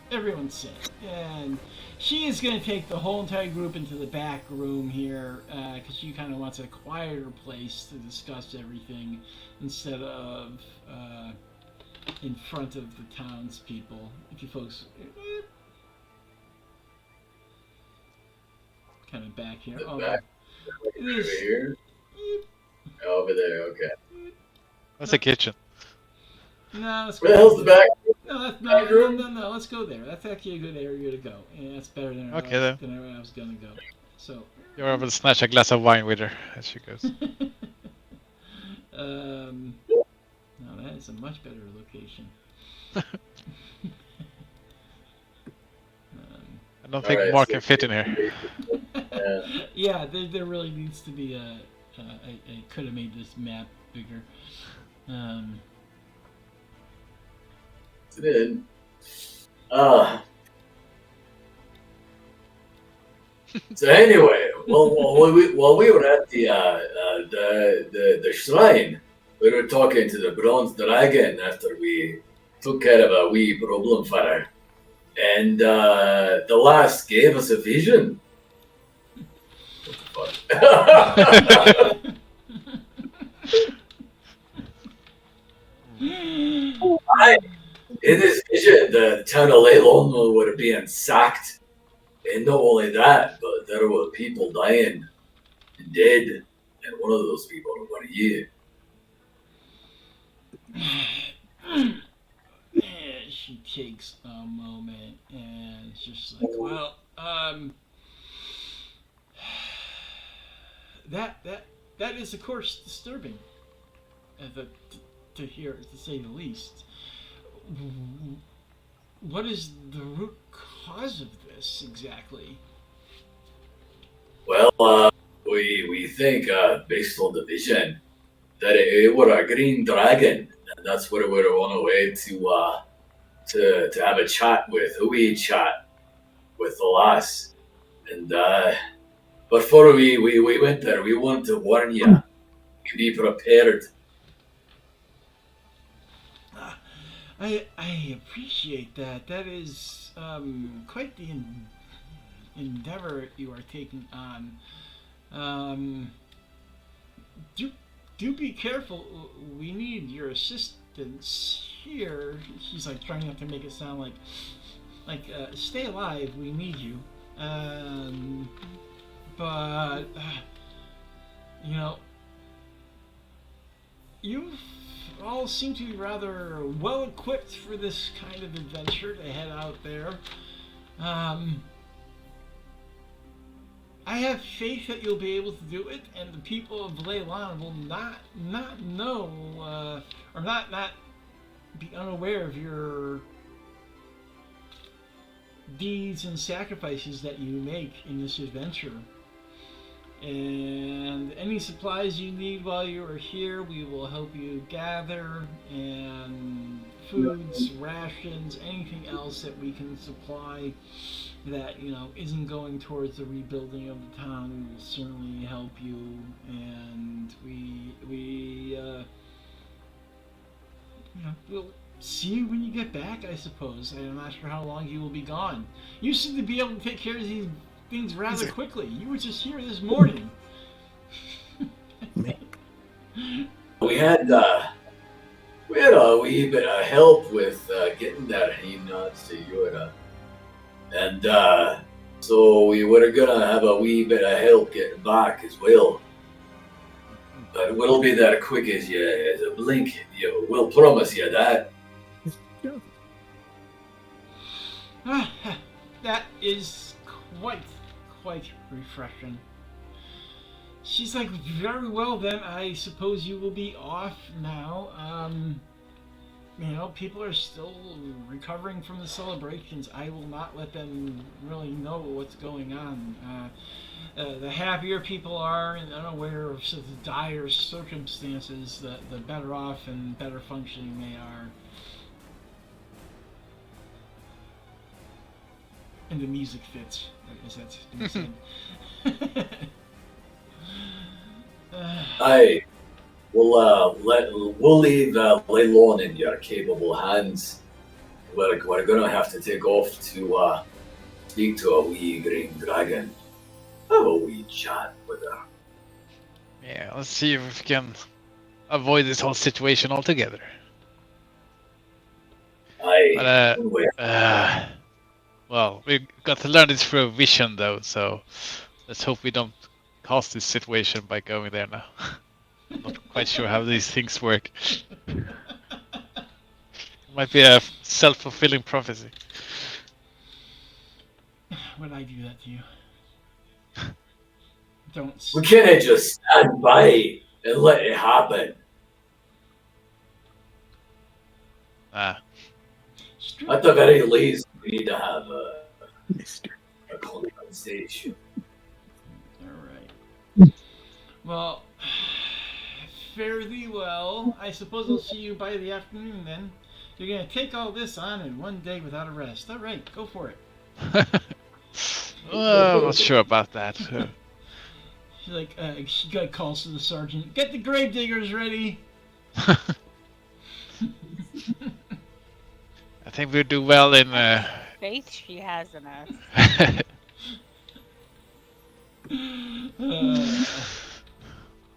Everyone sit. And she is going to take the whole entire group into the back room here, because she kind of wants a quieter place to discuss everything instead of in front of the townspeople. If you folks kind of back here. Back. Over here? Over there, okay. That's a kitchen. No, let's where the hell's the back? No, let's go there. That's actually a good area to go. Yeah, that's better than where I was going to go. So you're able to snatch a glass of wine with her as she goes. No, that is a much better location. I don't think Mark can fit in here. Yeah, there really needs to be I could have made this map bigger. It did. So anyway, while we were at the shrine, we were talking to the bronze dragon after we took care of a wee problem for her, and the last gave us a vision. What the fuck? In this vision, the town of Leilon were being sacked. And not only that, but there were people dying and dead. And one of those people were you. She takes a moment and it's just like, well, that is of course disturbing to hear, to say the least. What is the root cause of this exactly? Well, we think, based on the vision, that it were a green dragon, and that's what we were on our way to have a chat with, a wee chat with the lass. And before we went there, we wanted to warn you. Be prepared. I appreciate that. That is quite the endeavor you are taking on. Do be careful. We need your assistance here. She's like trying not to make it sound like stay alive. We need you. But you know, you've all seem to be rather well equipped for this kind of adventure to head out there. I have faith that you'll be able to do it, and the people of Leilon will not know or not be unaware of your deeds and sacrifices that you make in this adventure. And any supplies you need while you are here, we will help you gather, and foods, rations, anything else that we can supply that, you know, isn't going towards the rebuilding of the town, we will certainly help you. And we'll see you when you get back, I suppose. I'm not sure how long you will be gone. You seem to be able to take care of these things rather quickly. You were just here this morning. We had a wee bit of help with getting that Hainots to Yoda. And so we were gonna have a wee bit of help getting back as well. But we'll be there quick as a blink. We'll promise you that. That is quite refreshing. She's like, very well then, I suppose you will be off now. People are still recovering from the celebrations. I will not let them really know what's going on. The happier people are and unaware of the dire circumstances, the better off and better functioning they are. And the music fits, as that's been said. We'll leave Leilon in your capable hands. We're gonna have to take off to speak to a wee green dragon. Have a wee chat with her. Yeah, let's see if we can avoid this whole situation altogether. Well, we got to learn this through a vision though, so let's hope we don't cause this situation by going there now. I'm not quite sure how these things work. It might be a self-fulfilling prophecy. Would I do that to you? Don't. We can't just stand by and let it happen. Ah. At the very least, we need to have a conversation. Alright. Well, fare thee well. I suppose I'll see you by the afternoon then. You're gonna take all this on in one day without a rest. Alright, go for it. I'm not sure about that. She's like, she got calls to the sergeant. Get the gravediggers ready! I think we'll do well in... Faith she has in us.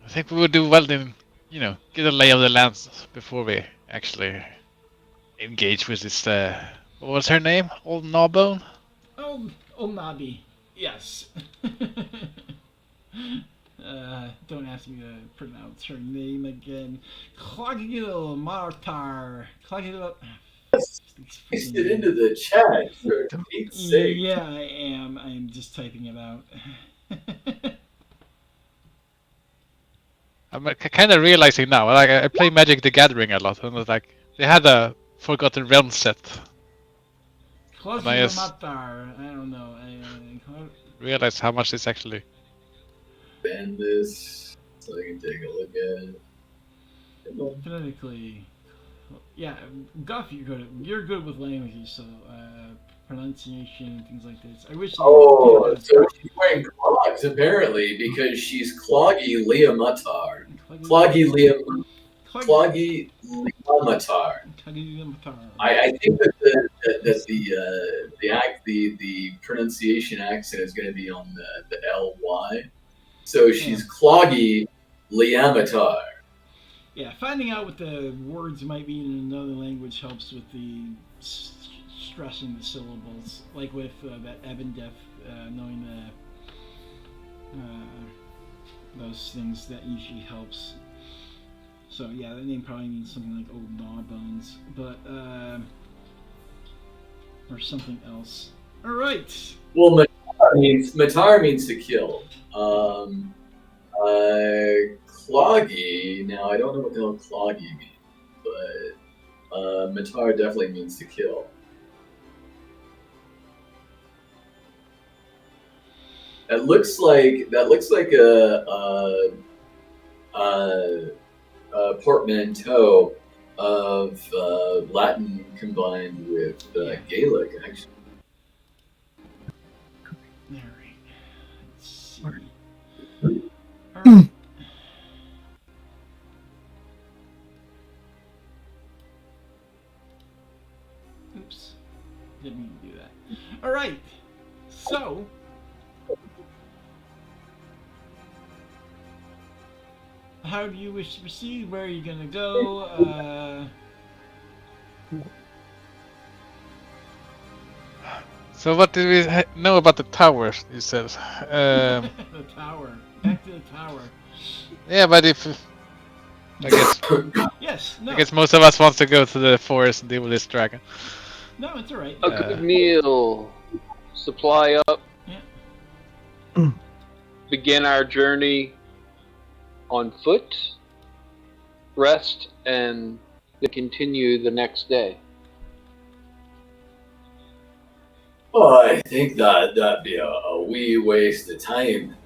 I think we will do well in, get a lay of the land before we actually engage with this, what was her name? Old Gnawbone? Oh, Nobby. Yes. Don't ask me to pronounce her name again. Clogil Martar. Clogil... Paste it into the chat for Pete's sake. Yeah, I am. I'm just typing it out. I'm kind of realizing now, like I play Magic the Gathering a lot, and it's like they had a Forgotten Realms set. Clogil Martar. I don't know. I realize how much it's actually. Bend this so I can take a look at it. Phonetically, yeah, Guff, you're good with languages, so pronunciation and things like this. I wish. So she's wearing clogs apparently because she's Cloggy Leomatar. Cloggy Leomatar. I think that the pronunciation accent is going to be on the ly. So she's Cloggy Leomatar. Yeah, finding out what the words might be in another language helps with the stressing the syllables. Like with that Ebendef, knowing those things, that usually helps. So yeah, that name probably means something like Old Gnawbones, but or something else. All right. Well, Matar means to kill. Cloggy. Now I don't know what the hell Cloggy means, but Matar definitely means to kill. That looks like a portmanteau of Latin combined with Gaelic, actually. All right. Let's see. All right. Oops. Didn't mean to do that. All right. So. How do you wish to proceed? Where are you gonna go? So what did we know about the tower? You said. The tower. Back to the tower. Yeah, but if I guess. Yes. No. I guess most of us wants to go to the forest and deal with this dragon. No, it's alright. A good meal, supply up, Yeah. begin our journey on foot, rest, and continue the next day. Well, I think that'd be a wee waste of time.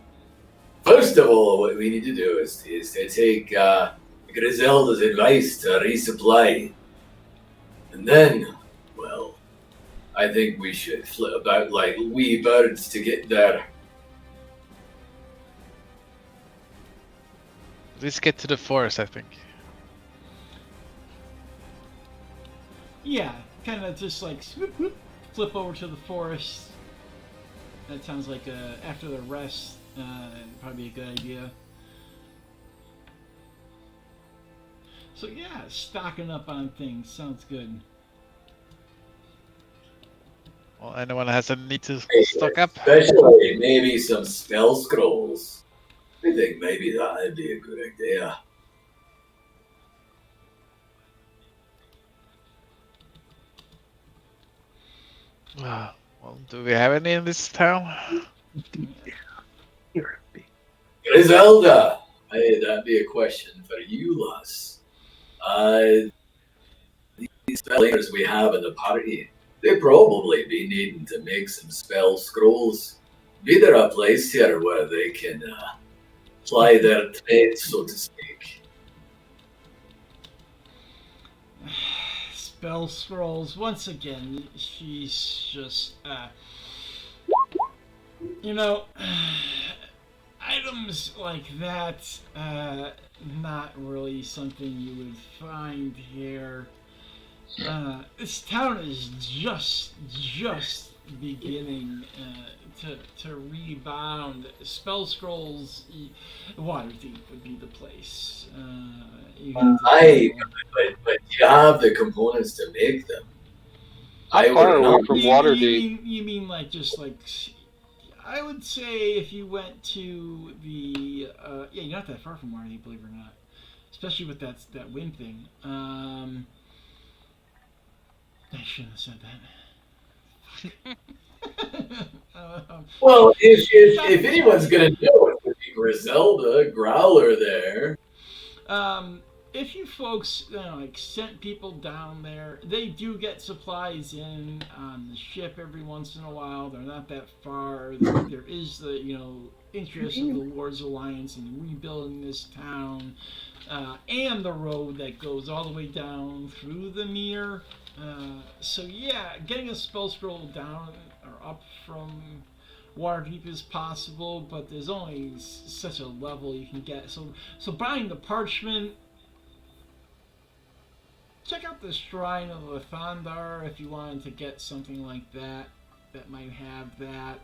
First of all, what we need to do is to take Griselda's advice to resupply. And then, well, I think we should flit about like wee birds to get there. Let's get to the forest, I think. Yeah, kind of just like swoop, whoop, flip over to the forest. That sounds like after the rest, probably a good idea. So yeah, stocking up on things sounds good. Well, anyone has a need to stock up? Especially maybe some spell scrolls. I think maybe that'd be a good idea. Well, do we have any in this town? Griselda! Hey, that'd be a question for you, lass. These players we have in the party, they probably be needing to make some spell scrolls. Be there a place here where they can ply their trade, so to speak. Spell scrolls. Once again, she's just, you know, items like that, not really something you would find here. This town is just beginning to rebound. Spell scrolls, Waterdeep would be the place. But you have the components to make them. How far away from Waterdeep? You mean like just like? I would say if you went to the yeah, you're not that far from Waterdeep, believe it or not. Especially with that wind thing. I shouldn't have said that. Well, if anyone's gonna know, it would be Griselda, Growler there. If you folks like sent people down there, they do get supplies in on the ship every once in a while. They're not that far. There is the interest of the Lord's Alliance in rebuilding this town, and the road that goes all the way down through the Mere. So yeah, getting a spell scroll down or up from Waterdeep is possible, but there's only such a level you can get. So buying the parchment. Check out the Shrine of Lathandar if you wanted to get something like that. That might have that.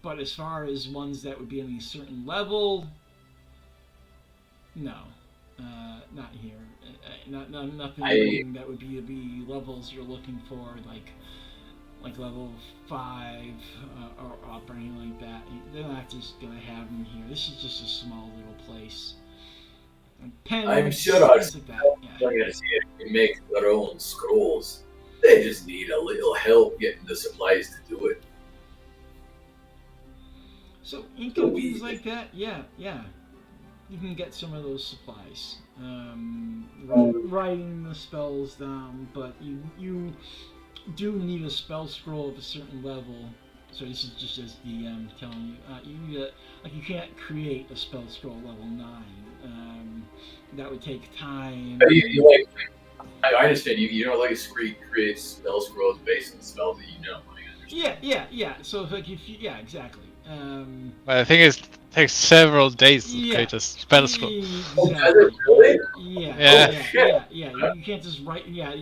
But as far as ones that would be on a certain level, no. Not here. Nothing that would be the levels you're looking for, like level 5 or up or anything like that. They're not just gonna have them here. This is just a small little place. I'm sure our players here can make their own scrolls. They just need a little help getting the supplies to do it. So ink and things like that, yeah. You can get some of those supplies. Writing the spells down, but you do need a spell scroll of a certain level. So this is just as DM telling you. You need you can't create a spell scroll level 9. That would take time. I understand you don't create spell scrolls based on the spells that you know. Yeah. So exactly. But I think it takes several days to create a spell scroll. Exactly. Yeah. You can't just write. Yeah,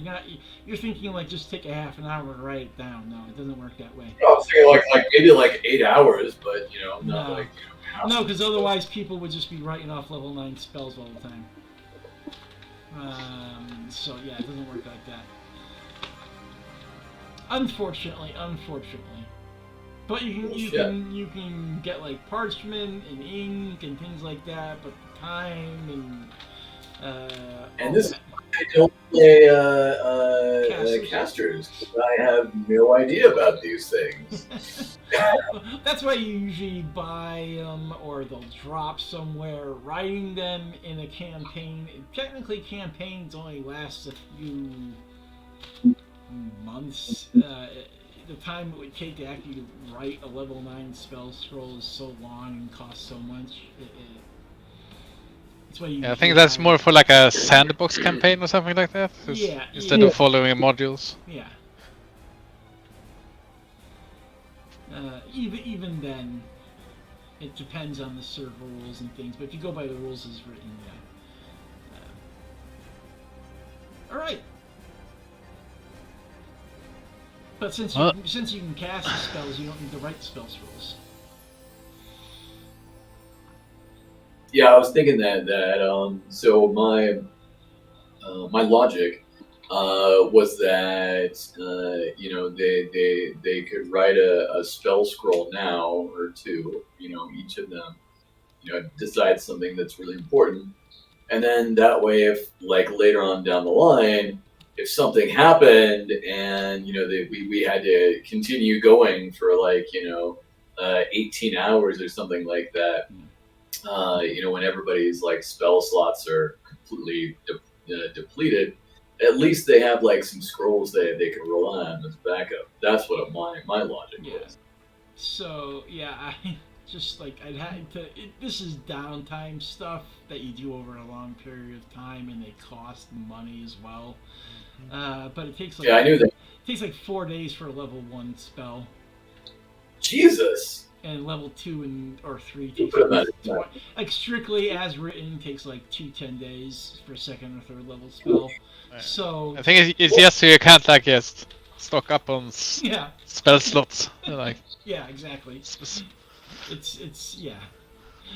you're thinking like just take a half an hour to write it down. No, it doesn't work that way. I was thinking maybe 8 hours, but not No, because otherwise people would just be writing off level 9 spells all the time. So yeah, it doesn't work like that. Unfortunately. But you Shit. can get like parchment and ink and things like that. But the time and this that. I don't play Casters. casters. I have no idea about these things. That's why you usually buy them, or they'll drop somewhere. Writing them in a campaign. Technically, campaigns only last a few months. The time it would take to actually write a level 9 spell scroll is so long and costs so much. That's why you. Yeah, I think that's more for like a sandbox campaign or something like that. Yeah. Instead of following modules. Yeah. Even then, it depends on the server rules and things. But if you go by the rules as written, yeah. All right. But since you can cast the spells, you don't need to write spell scrolls. Yeah, I was thinking that so my logic was that they could write a spell scroll now or two, each of them decide something that's really important, and then that way, if like later on down the line, if something happened and we had to continue going for like 18 hours or something like that. When everybody's like spell slots are completely depleted, at least they have like some scrolls they can rely on as backup. That's what my logic was. So yeah, I just like I'd had to. This is downtime stuff that you do over a long period of time, and they cost money as well. But it takes like I knew that. It takes like 4 days for a level 1 spell. Jesus. And level 2 or 3 takes like strictly as written takes like 10 days for a second or third level spell. Yeah. So I think it's just so you can't like just stock up on spell slots. Like yeah, exactly. It's yeah.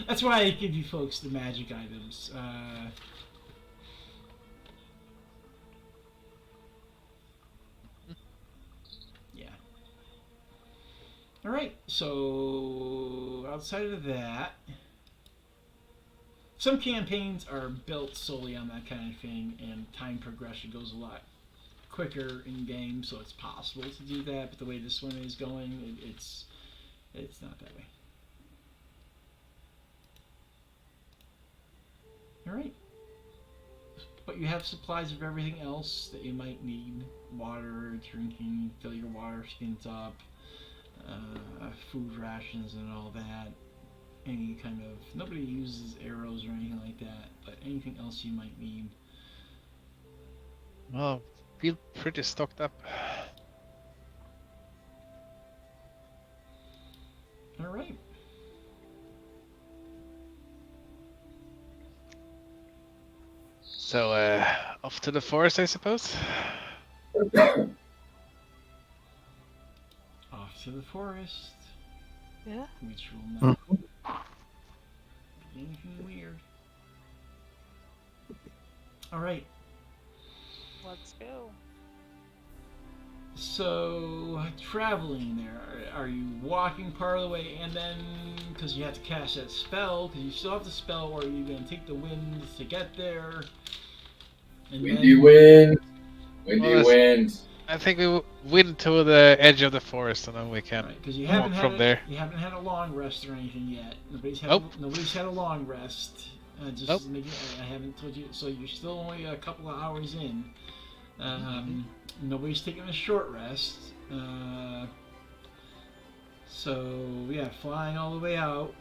That's why I give you folks the magic items. Alright, so outside of that, some campaigns are built solely on that kind of thing, and time progression goes a lot quicker in game, so it's possible to do that, but the way this one is going, it's not that way. Alright. But you have supplies of everything else that you might need. Water, drinking, fill your water skins up. Food rations and all that. Any kind of... Nobody uses arrows or anything like that, but anything else you might need. Well, feel pretty stocked up. Alright. So, off to the forest, I suppose? Off to the forest. Yeah. Which will not be anything weird. Alright. Let's go. So, traveling there, are you walking part of the way and then, because you have to cast that spell, because you still have the spell, or are you going to take the wind to get there? And Windy wind. I think we wind to the edge of the forest and then we can because you walk from there. You haven't had a long rest or anything yet. Nobody's had a long rest. I haven't told you, so you're still only a couple of hours in. Nobody's taking a short rest. So yeah, flying all the way out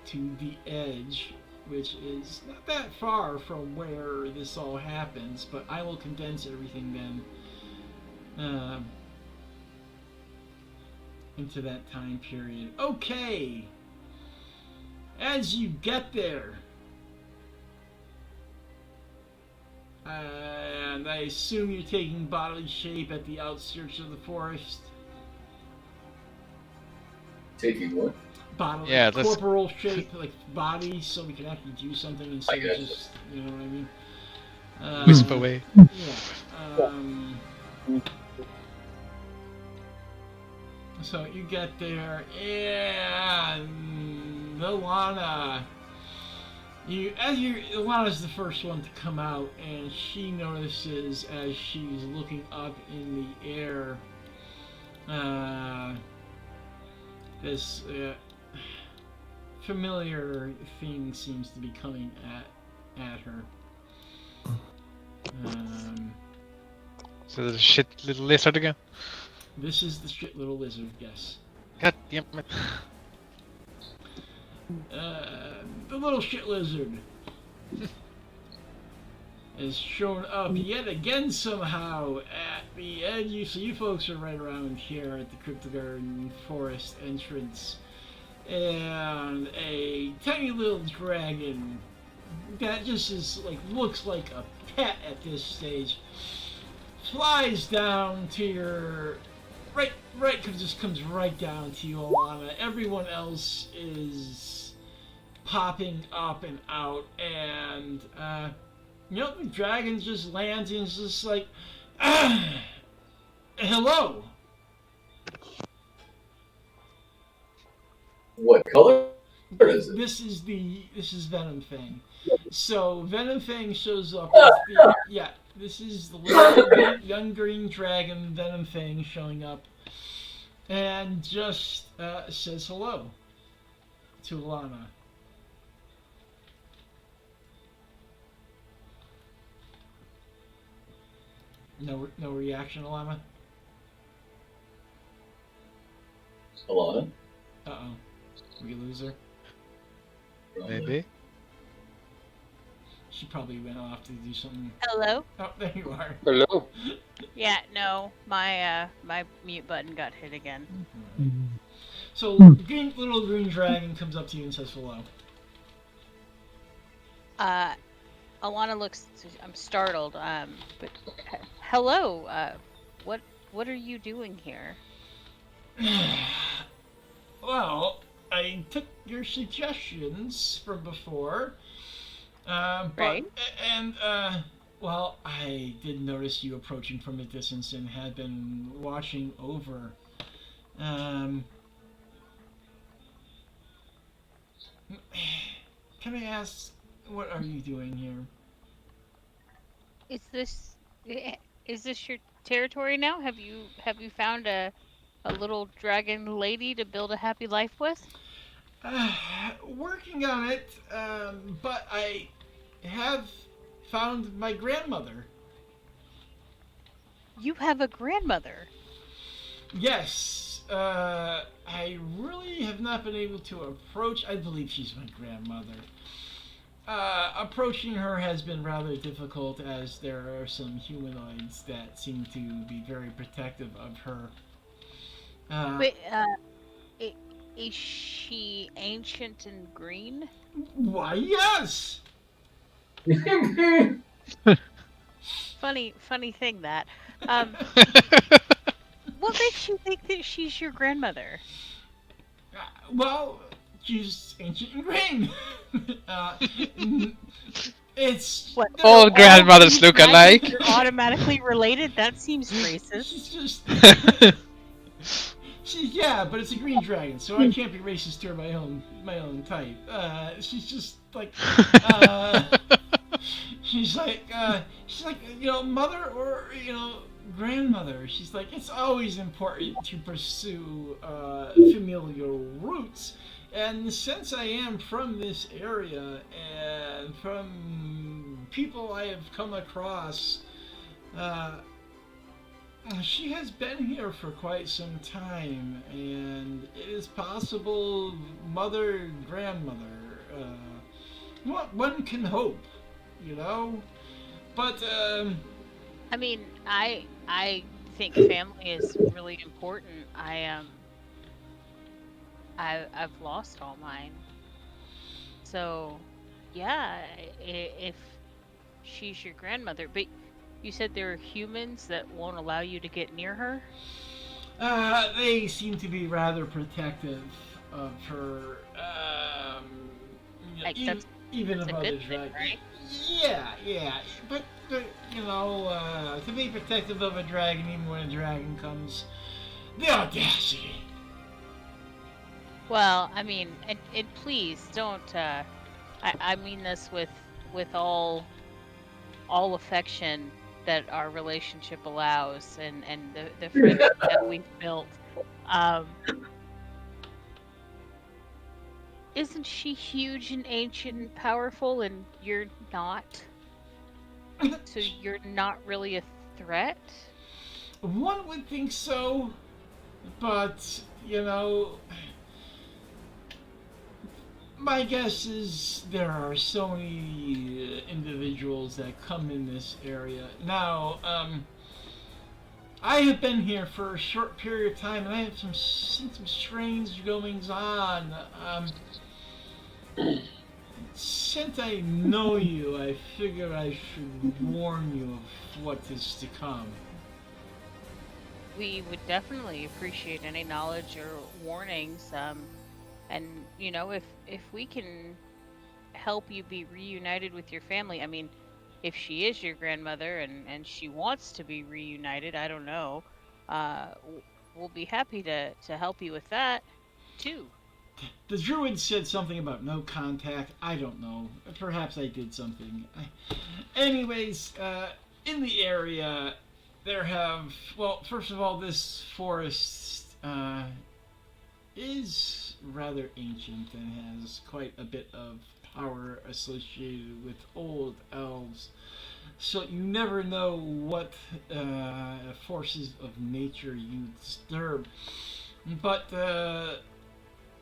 to the edge, which is not that far from where this all happens, but I will condense everything then into that time period. Okay! As you get there, and I assume you're taking bodily shape at the outskirts of the forest. Taking what? Bodily, yeah, corporal shape, like body, so we can actually do something instead of just, you know what I mean? Wisp away. Yeah. So you get there, and Alana, Alana's the first one to come out, and she notices as she's looking up in the air, this familiar thing seems to be coming at her. So the shit little lizard again. This is the shit little lizard, yes. God damn it. The little shit lizard has shown up yet again somehow at the edge. So you folks are right around here at the Cryptogarden Forest entrance. And a tiny little dragon that just is looks like a pet at this stage flies down to your right just comes right down to you, Alana. Everyone else is popping up and out, and the dragon just lands and is just like, hello. What color is it? This is Venom Fang. So Venom Fang shows up. This is the little young green dragon Venom Fang showing up, and just says hello to Alana. No reaction, Alana. Alana? Uh-oh. We lose her. Maybe. She probably went off to do something. Hello? Oh, there you are. Hello. Yeah, no, my mute button got hit again. So, little green dragon comes up to you and says hello. Alana looks. I'm startled. But hello. What are you doing here? Well, I took your suggestions from before. Right. Well, I did notice you approaching from a distance and had been watching over. Can I ask, what are you doing here? Is this your territory now? Have you found a little dragon lady to build a happy life with? Working on it, but I have found my grandmother. You have a grandmother? Yes. I really have not been able to approach. I believe she's my grandmother. Approaching her has been rather difficult, as there are some humanoids that seem to be very protective of her. Wait, is she ancient and green? Why, yes! Funny thing that. What makes you think that she's your grandmother? Well, she's ancient and green. It's what? All grandmothers look alike. You're automatically related? That seems racist. She's just. Yeah, but it's a green dragon, so I can't be racist to her my own type. She's just like. She's like mother or grandmother. She's like, it's always important to pursue familial roots. And since I am from this area and from people I have come across, she has been here for quite some time, and it is possible mother, grandmother. One can hope, But I mean, I think family is really important. I've lost all mine. So, yeah, if she's your grandmother, but you said there are humans that won't allow you to get near her? They seem to be rather protective of her. Even of other dragons. Right? Yeah. But to be protective of a dragon, even when a dragon comes, the audacity. Well, I mean, and please don't. I mean this with all affection that our relationship allows, and the friendship that we've built. Um, isn't she huge and ancient and powerful, and you're not? So you're not really a threat? One would think so, but you know, my guess is there are so many individuals that come in this area. Now, I have been here for a short period of time, and I have seen some strange goings on. Since I know you, I figure I should warn you of what is to come. We would definitely appreciate any knowledge or warnings. And you know, if we can help you be reunited with your family, I mean, if she is your grandmother and she wants to be reunited, I don't know. We'll be happy to help you with that too. The druid said something about no contact. I don't know. Perhaps I did something. Anyways, in the area, there have. Well, first of all, this forest is rather ancient and has quite a bit of power associated with old elves. So you never know what forces of nature you disturb. But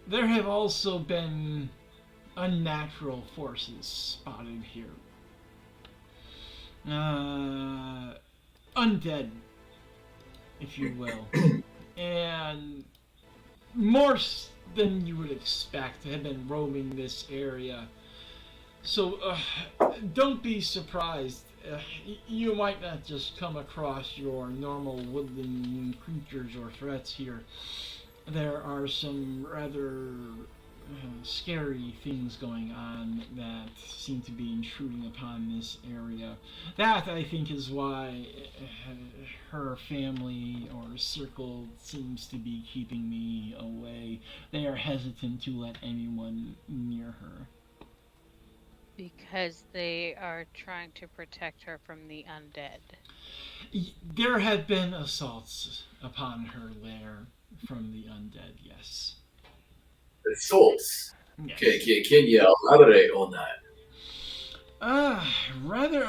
there have also been unnatural forces spotted here. Undead, if you will. And more than you would expect have been roaming this area. So don't be surprised. You might not just come across your normal woodland creatures or threats here. There are some rather scary things going on that seem to be intruding upon this area. That, I think, is why her family or circle seems to be keeping me away. They are hesitant to let anyone near her. Because they are trying to protect her from the undead. There have been assaults upon her lair from the undead, yes. Assaults? Yes. Can you elaborate on that? Rather,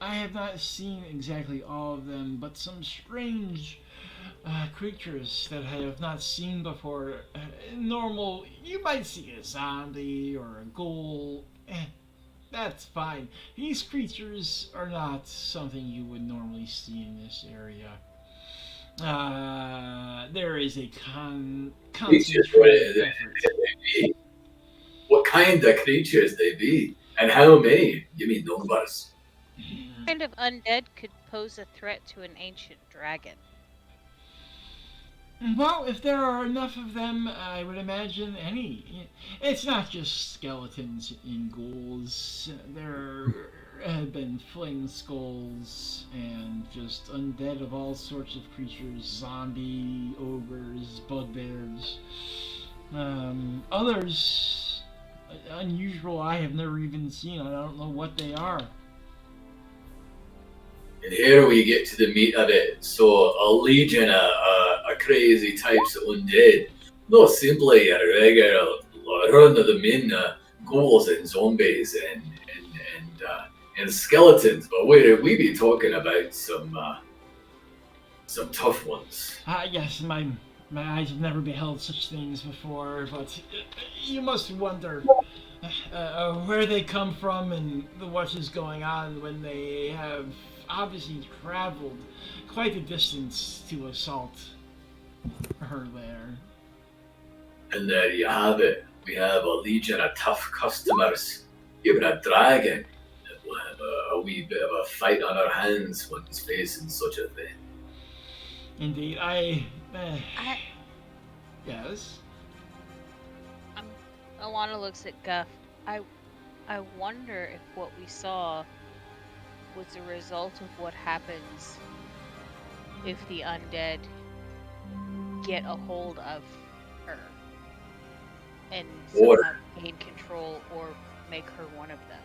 I have not seen exactly all of them, but some strange creatures that I have not seen before. Normal, you might see a zombie or a ghoul. That's fine. These creatures are not something you would normally see in this area. There is a concentrated effort. What kind of creatures they be? And how many? Give me numbers. What kind of undead could pose a threat to an ancient dragon? Well, if there are enough of them, I would imagine any. It's not just skeletons and ghouls. There have been fling skulls and just undead of all sorts of creatures, zombie, ogres, bugbears. Others unusual I have never even seen. I don't know what they are. And here we get to the meat of it. So a legion of crazy types of undead. Not simply a regular run of the min ghouls and zombies and skeletons, but we be talking about some tough ones. Yes, my eyes have never beheld such things before, but you must wonder where they come from and what is going on when they have obviously traveled quite a distance to assault her lair. And there you have it. We have a legion of tough customers. Even a dragon. We'll have a wee bit of a fight on our hands when he's facing such a thing. Indeed, yes. Alana looks at Guff. I wonder if what we saw was a result of what happens if the undead get a hold of her. and Or- somehow gain control or make her one of them.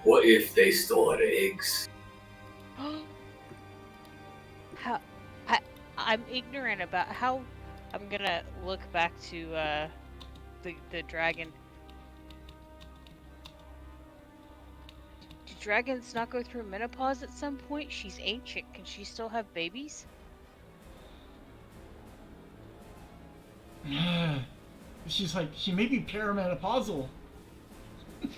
What if they stole her eggs? How? I'm ignorant about how. I'm gonna look back to the dragon. Do dragons not go through menopause at some point? She's ancient. Can she still have babies? She's like, she may be perimenopausal.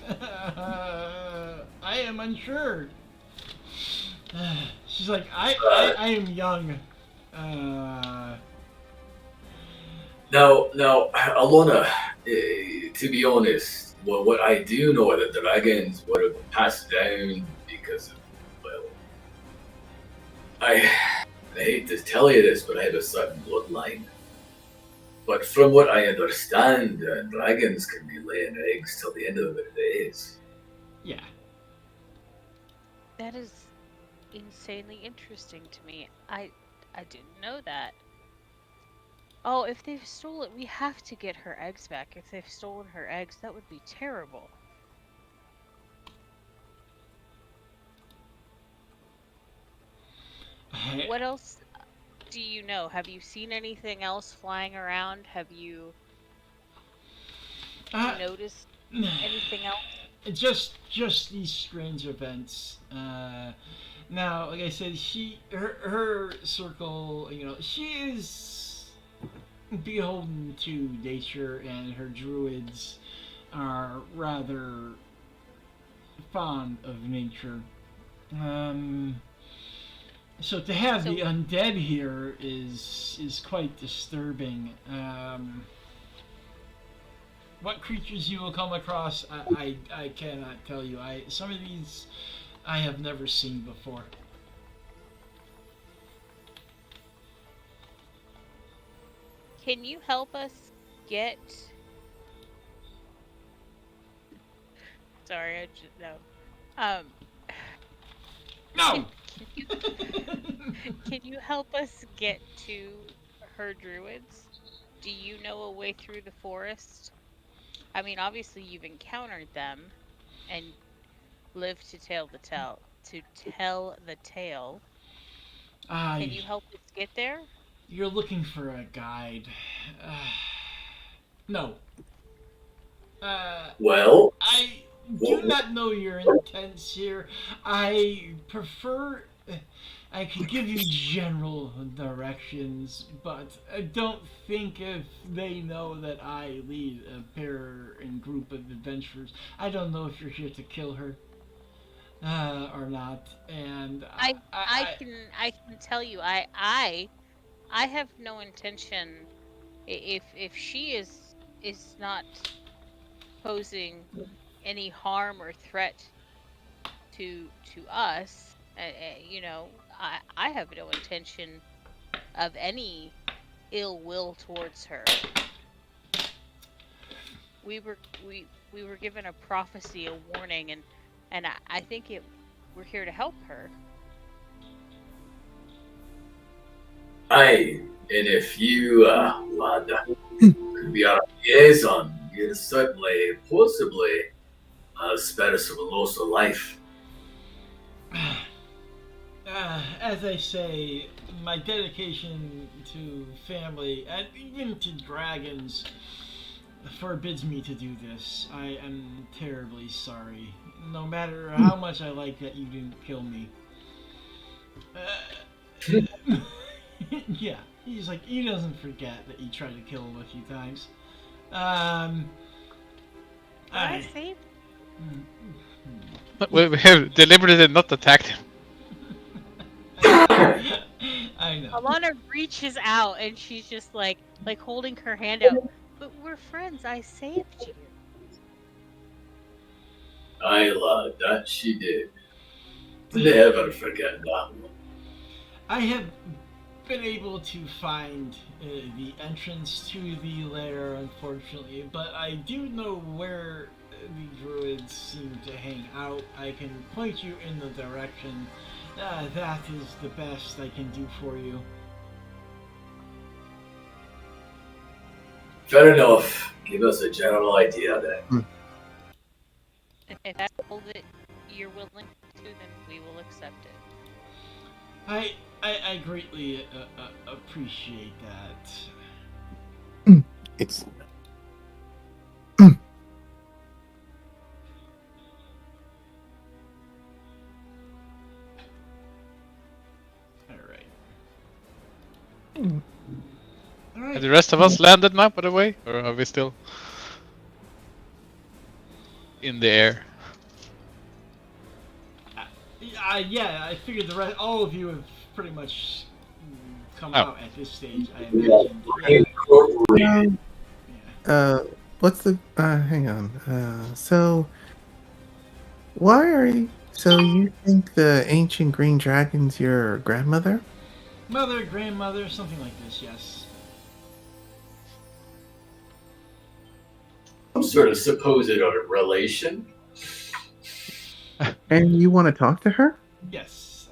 I am unsure. She's like, I am young. Now, Alona, to be honest, what I do know are that the dragons would have passed down because of, well, I hate to tell you this, but I have a certain bloodline. But from what I understand, dragons can be laying eggs till the end of their days. Yeah. That is insanely interesting to me. I didn't know that. Oh, if they've stolen, we have to get her eggs back. If they've stolen her eggs, that would be terrible. What else do you know? Have you seen anything else flying around? Have you noticed anything else? Just these strange events. Now, like I said, her circle, she is beholden to nature, and her druids are rather fond of nature. So to have the undead here is quite disturbing. What creatures you will come across, I cannot tell you. Some of these I have never seen before. Can you help us get? Sorry, I just no. No. Can you help us get to her druids? Do you know a way through the forest? I mean, obviously you've encountered them and lived to tell the tale. Can you help us get there? You're looking for a guide. No. Well, I do not know your intents here. I prefer. I can give you general directions, but I don't think if they know that I lead a pair and group of adventurers, I don't know if you're here to kill her or not. And I can tell you, I have no intention. If she is not posing any harm or threat to us, I have no intention of any ill will towards her. We were given a prophecy, a warning, and I think we're here to help her. aye, and if you, lad, could be our liaison, you'd certainly, possibly, spare us from a loss of life. As I say, my dedication to family and even to dragons forbids me to do this. I am terribly sorry. No matter how much I like that you didn't kill me. Yeah, he's like, he doesn't forget that you tried to kill him a few times. I saved. We have deliberately not attacked him. I know. Alana reaches out and she's just like holding her hand out. But we're friends. I saved you. Aye, lad, that she did. Never forget that one. I have been able to find the entrance to the lair, unfortunately, but I do know where the druids seem to hang out. I can point you in the direction. That is the best I can do for you. Fair enough. give us a general idea then. If that's all that you're willing to, then we will accept it. I greatly appreciate that. It's All right. Have the rest of us landed now, by the way? Or are we still in the air? Yeah, I figured all of you have pretty much come Oh. out at this stage. I imagine. what's the hang on. So why are you so you think the ancient green dragon's your grandmother? Mother, grandmother, something like this. Yes. Some sort of supposed relation. And you want to talk to her? Yes.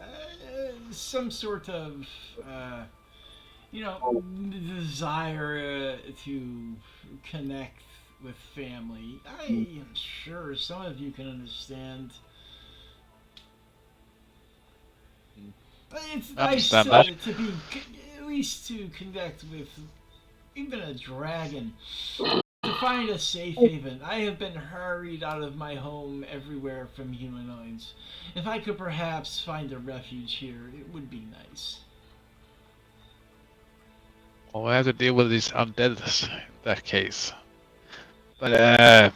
Some sort of desire to connect with family. I am sure some of you can understand. But it's nice to be, at least to connect with even a dragon. To find a safe haven. I have been hurried out of my home everywhere from humanoids. If I could perhaps find a refuge here, it would be nice. Well, we have to deal with these undead in that case. But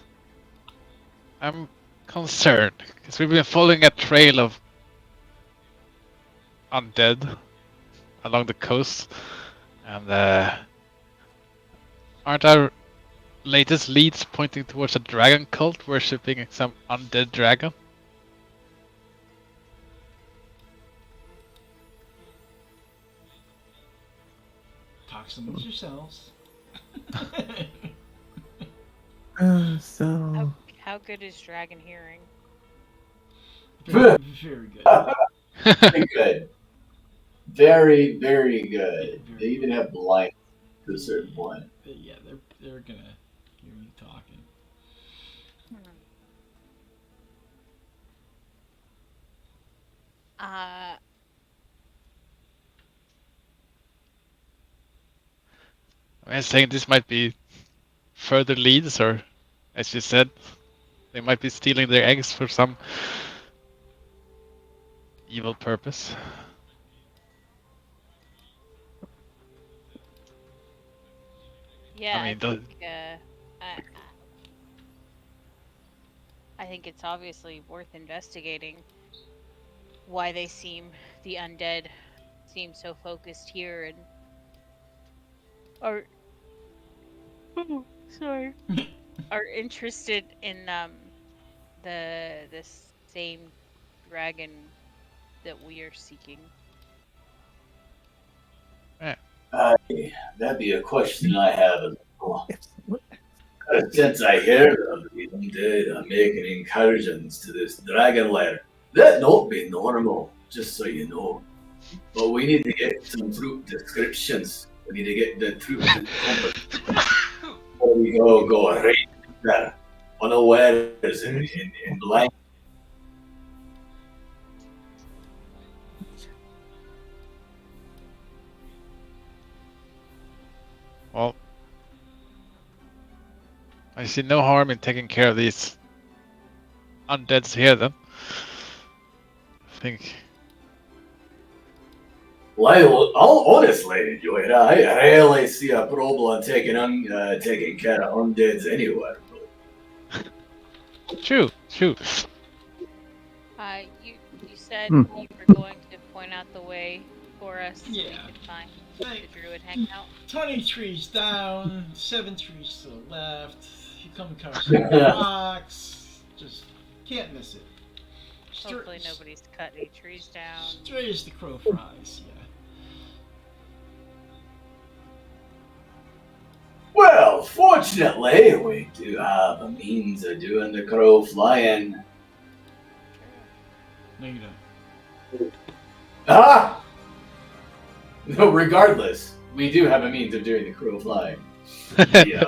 I'm concerned because we've been following a trail of undead along the coast, and aren't our latest leads pointing towards a dragon cult worshipping some undead dragon? Talk amongst yourselves. So How good is dragon hearing? Very, very good. Very good. Very, very good. They even have blind to a certain point. Yeah, they're gonna hear you talking. I'm saying this might be further leads, or as you said, they might be stealing their eggs for some evil purpose. Yeah, I mean, I think it's obviously worth investigating why the undead seem so focused here and are interested in the same dragon that we are seeking. That'd be a question I have as well. Since I heard of the undead are making incursions to this dragon lair, that not be normal, just so you know. But we need to get some troop descriptions. We need to get the troop before we go right there. Unawares in blind. Well, I see no harm in taking care of these undeads here then. I think. Leilon, honestly, Joy, I rarely see a problem taking care of undeads anywhere. True. You said you were going to point out the way for us so we could find the druid hangout. 20 trees down, 7 trees to the left. You come across some rocks. Just can't miss it. Hopefully nobody's cut any trees down. Straight as the crow flies, yeah. Well, fortunately, we do have a means of doing the crow flying. No, you don't. Ah! No, regardless, we do have a means of doing the crow flying. Yeah.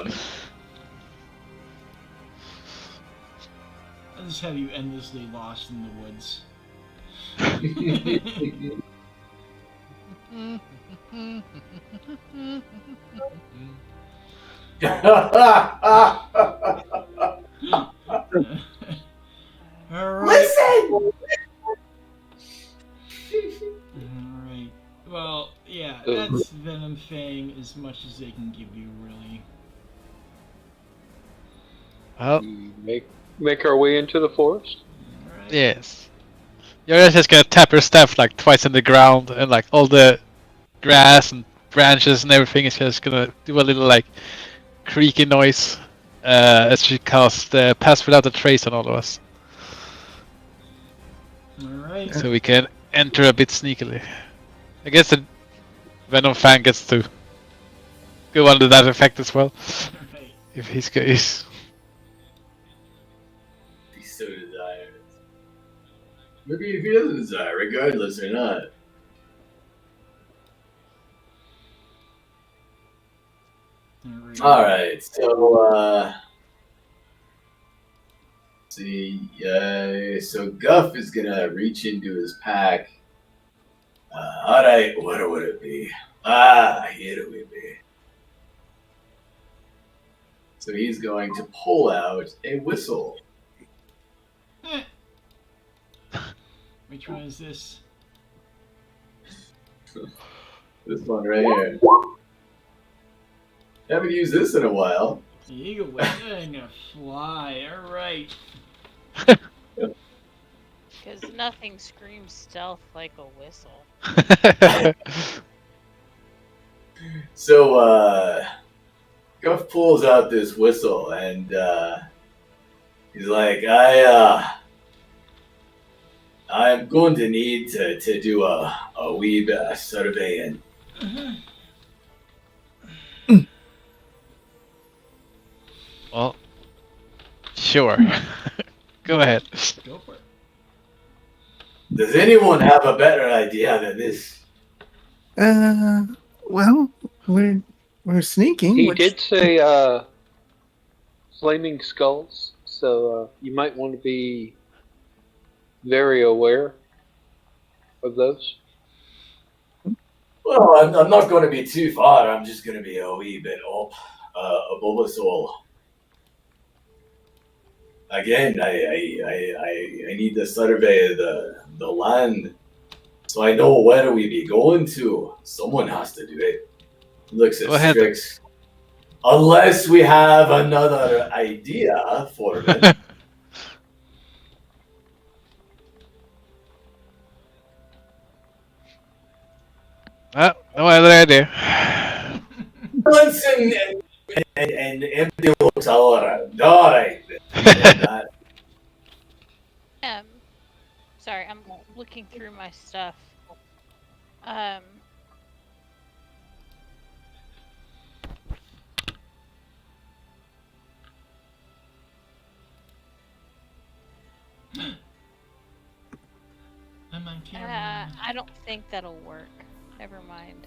just have you endlessly lost in the woods. All right. Listen! Alright. Well, yeah, Ooh. that's Venom Fang as much as they can give you, really. Well, Make our way into the forest. Alright. yes. You're just gonna tap your staff like twice in the ground, and like all the grass and branches and everything is just gonna do a little like creaky noise as she cast Pass Without a Trace on all of us. Alright. So we can enter a bit sneakily. I guess the Venom Fang gets to go under that effect as well. Alright. If he's he's He so desires. Maybe if he doesn't desire, regardless or not. Alright, so, see, so Guff is gonna reach into his pack. Alright, what would it be? Here it would be. So he's going to pull out a whistle. Which one is this? This one right here. Haven't used this in a while. The eagle wing a fly. Alright. Because nothing screams stealth like a whistle. So, Guff pulls out this whistle and, he's like, I'm going to need to do a wee bit of surveying. well, sure. Go ahead. Go for it. Does anyone have a better idea than this? Well, we're sneaking. He which- did say flaming skulls, so you might want to be very aware of those. Well, I'm not going to be too far. I'm just going to be a wee bit up above us all. Again, I need to survey the land so I know where we be going to. Someone has to do it. Looks at Go ahead. Strix. Unless we have another idea for it. No other idea. Listen and empty looks all around. All right. Sorry, I'm looking through my stuff. I'm on camera. I don't think that'll work. Never mind.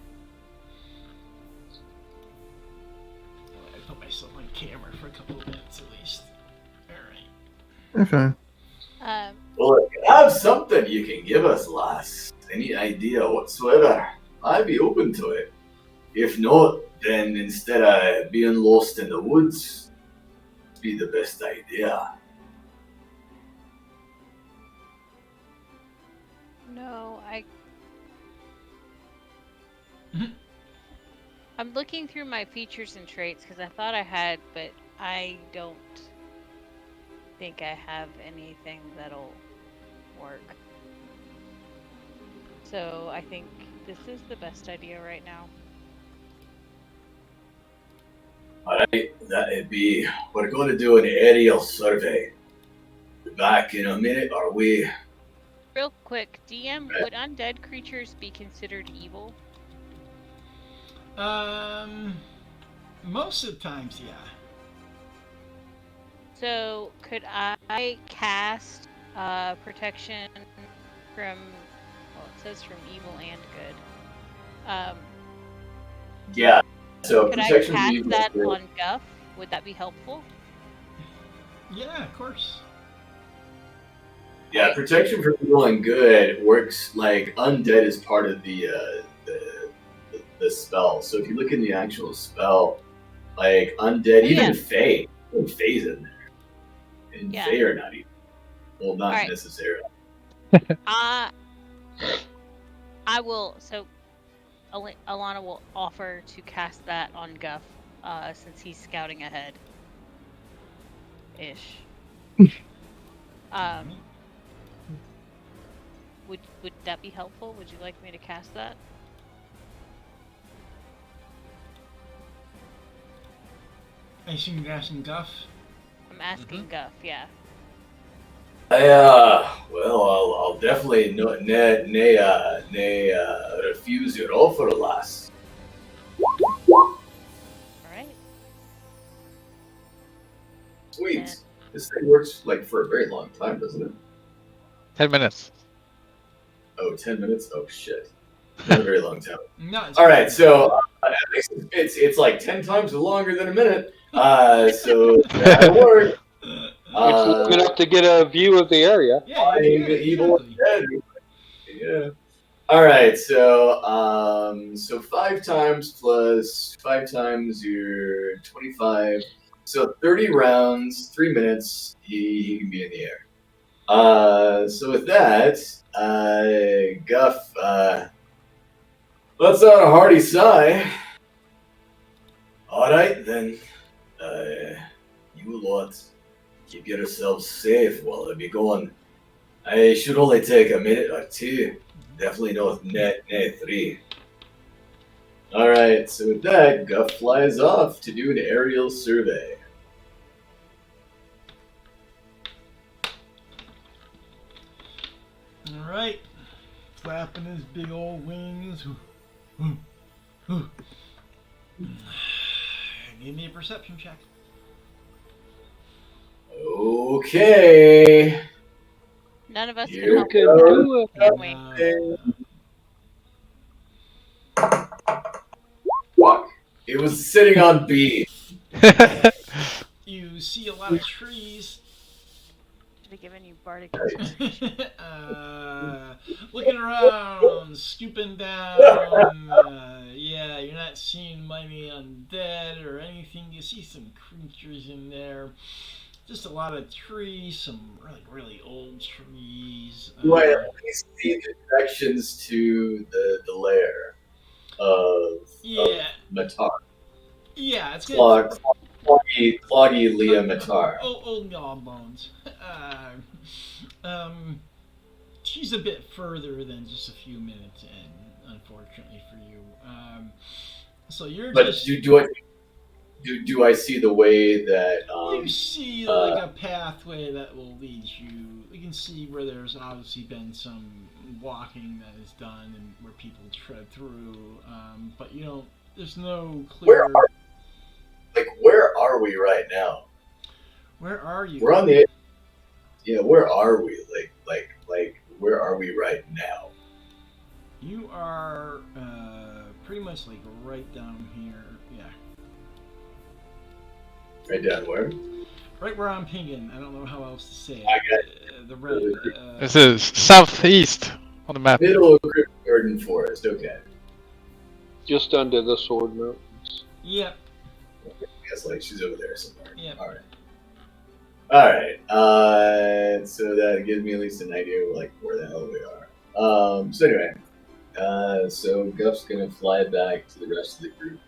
I put myself on camera for a couple of minutes at least. Alright. Okay. Well, if you have something you can give us, lass, any idea whatsoever, I'd be open to it. If not, then instead of being lost in the woods, be the best idea. No, I'm looking through my features and traits because I thought I had, but I don't think I have anything that'll work. So I think this is the best idea right now. Alright, that'd be, we're going to do an aerial survey. Back in a minute, are we? Real quick, DM, would undead creatures be considered evil? Most of the times, yeah. So, could I cast protection from, well, it says from evil and good. Yeah. So Could I protection cast from that evil. on Guff? Would that be helpful? Yeah, of course. Yeah, protection from evil and good works like undead is part of the spell. So if you look in the actual spell, like undead, even Fae, Fae's in there. And Fae are not even. Well, not necessarily. I will. So Alana will offer to cast that on Guff, since he's scouting ahead. Ish. Would that be helpful? Would you like me to cast that? I assume you're asking Guff? I'm asking Guff, yeah. Well, I'll definitely refuse your offer, lass. Alright. Sweet. Yeah. This thing works like for a very long time, doesn't it? 10 minutes. Oh, 10 minutes? Oh, shit. Not a very long time. No, all right, so it's like 10 times longer than a minute. So that'll work. It's long enough to get a view of the area. Yeah, evil dead. Yeah. All right, so 5 times plus 5 times your 25. So 30 rounds, 3 minutes. He can be in the air. So with that, Guff lets out a hearty sigh. All right then, you lot, keep yourselves safe while I be gone. I should only take a minute or 2. Definitely not net 3. All right, so with that, Guff flies off to do an aerial survey. Alright. Flapping his big old wings. Give me a perception check. Okay. None of us Here can help goes. with that. Fuck. It was sitting on B. You see a lot of trees. Should have given you bardic. Looking around, scooping down. Yeah, you're not seeing many undead or anything. You see some creatures in there. Just a lot of trees, some really old trees. Do I at least see the directions to the lair of Matar? Yeah, it's good. Cloggy Leah Matar. Old Goblins. She's a bit further than just a few minutes in, unfortunately for you. So you're but just... Do I see the way that you see like a pathway that will lead you. You can see where there's obviously been some walking that is done and where people tread through. But you don't. There's no clear. Where are we right now? Where are you? We're on the. Yeah, where are we? Like, where are we right now? You are pretty much like right down here. Yeah. Right down where? Right where I'm pinging. I don't know how else to say it. I got the red. This is southeast on the map. Middle of Crypt Garden Forest. Okay. Just under the Sword Mountains. Yep. I guess like she's over there somewhere. Yep. All right. So that gives me at least an idea of like where the hell we are. So anyway, so Guff's gonna fly back to the rest of the group.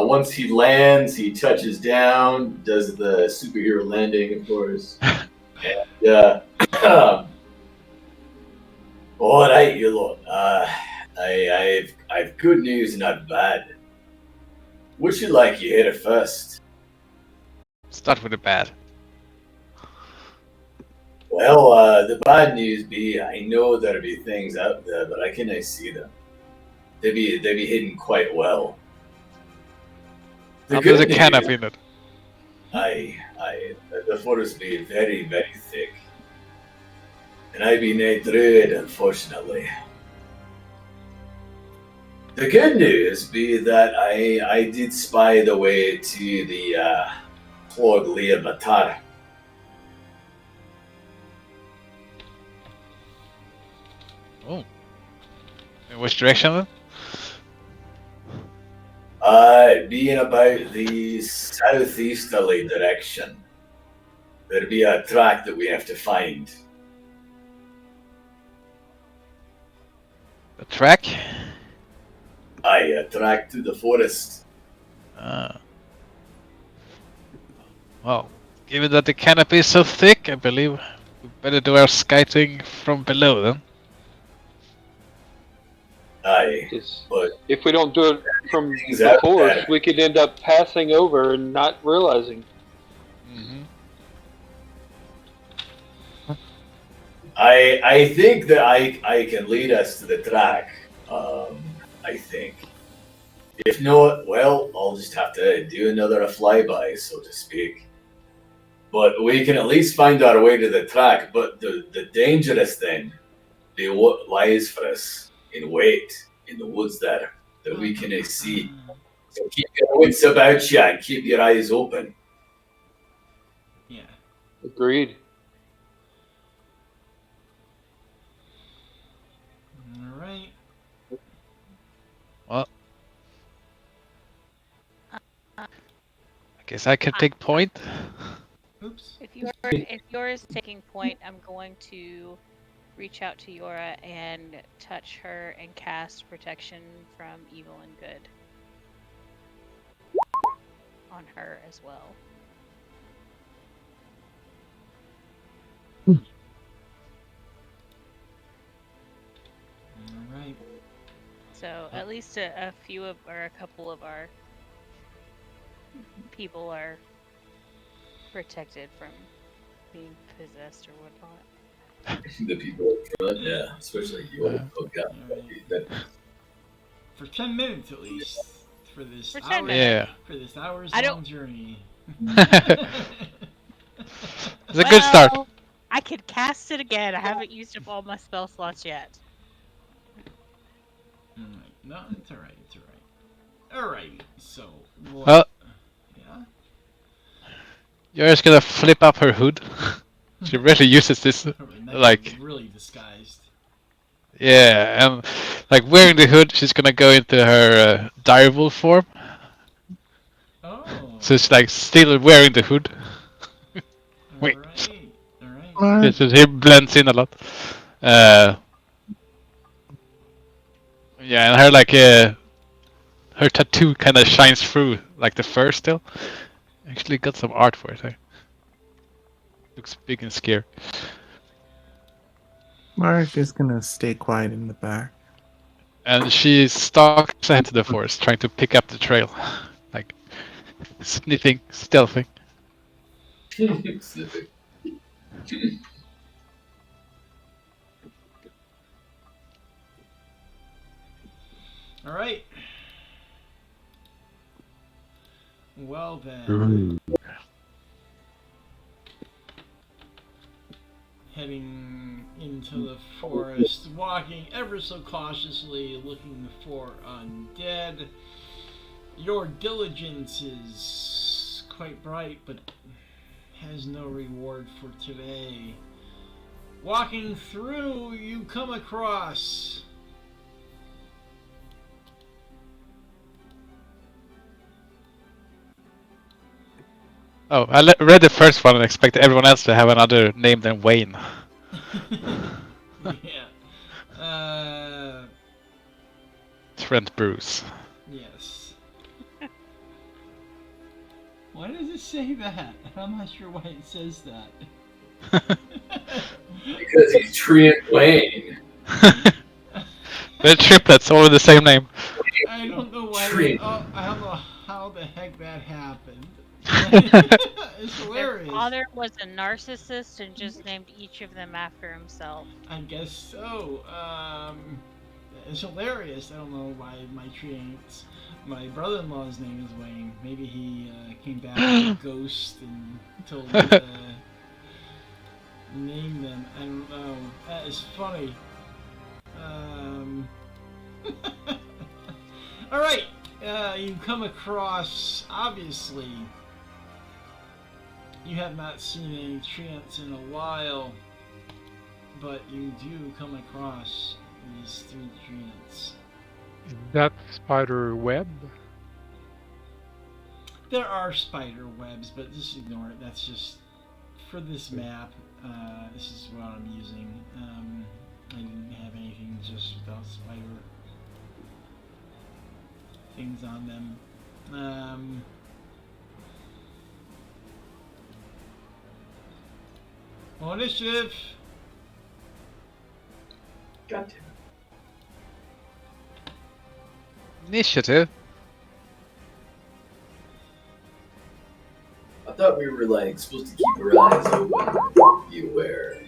Once he lands, he touches down, does the superhero landing, of course. And, all right, you lot. I've good news, not bad. Would you like to hear it first? Start with the bad. Well, the bad news be I know there'll be things out there, but I cannot see them. They be hidden quite well. There's a canop in it. The forest be very, very thick. And I be nae druid, unfortunately. The good news be that I did spy the way to Clog Lear Matar. Oh. In which direction then? Being about the southeasterly direction. There'd be a track that we have to find. The track? Aye, a track to the forest. Well, given that the canopy is so thick, I believe we better do our scouting from below then. Aye, but If we don't do it from things the out forest, there. we could end up passing over and not realizing. Mm-hmm. I think that I can lead us to the track. I think. If not, well, I'll just have to do another flyby, so to speak. But we can at least find our way to the track. But the dangerous thing, what lies for us in wait in the woods there that we can see. So keep your wits about you and keep your eyes open. Yeah. Agreed. All right. Well, I guess I can take point. Oops. If yours taking point, I'm going to reach out to Yora and touch her and cast protection from evil and good on her as well. All right. So at least a few of, or a couple of our people are protected from being possessed or whatnot. The people up front, yeah, especially you. Oh god, that For 10 minutes at least. For this For 10 hour, minutes. Yeah. For this hours I long don't- journey. It's a good start. Well, I could cast it again. I haven't used up all my spell slots yet. Alright. No, it's alright. It's alright. Alright. So. What? Well, Yeah. you're just gonna flip up her hood. She really uses this, like, Really disguised. yeah, and like wearing the hood, she's gonna go into her direwolf form. Oh. So it's like still wearing the hood. Wait. Alright. Alright. What? Yes, he blends in a lot. Yeah, and her like her tattoo kind of shines through, like the fur still. Actually, got some art for it there. Looks big and scary. Mara's just gonna stay quiet in the back. And she stalks ahead to the forest, trying to pick up the trail, like sniffing, stealthing. Sniffing. Alright. Well then. Heading into the forest, walking ever so cautiously, looking for undead. Your diligence is quite bright, but has no reward for today. Walking through, you come across Oh, I read the first one and expected everyone else to have another name than Wayne. yeah. Trent Bruce. Yes. Why does it say that? I'm not sure why it says that. Because he's Trent Wayne. They're triplets, all with the same name. I don't know why. I don't know how the heck that happened. It's hilarious. Their father was a narcissist and just named each of them after himself. I guess so. It's hilarious. I don't know why my tree ain't. My brother-in-law's name is Wayne. Maybe he came back as a ghost and told me to name them. I don't know. That is funny. Alright. You come across, obviously, You have not seen any treants in a while, but you do come across these 3 treants. Is that spider web? There are spider webs, but just ignore it. That's just for this map. This is what I'm using. I didn't have anything just without spider things on them. Well, initiative. God damn it. Initiative. I thought we were like supposed to keep our eyes open, be aware.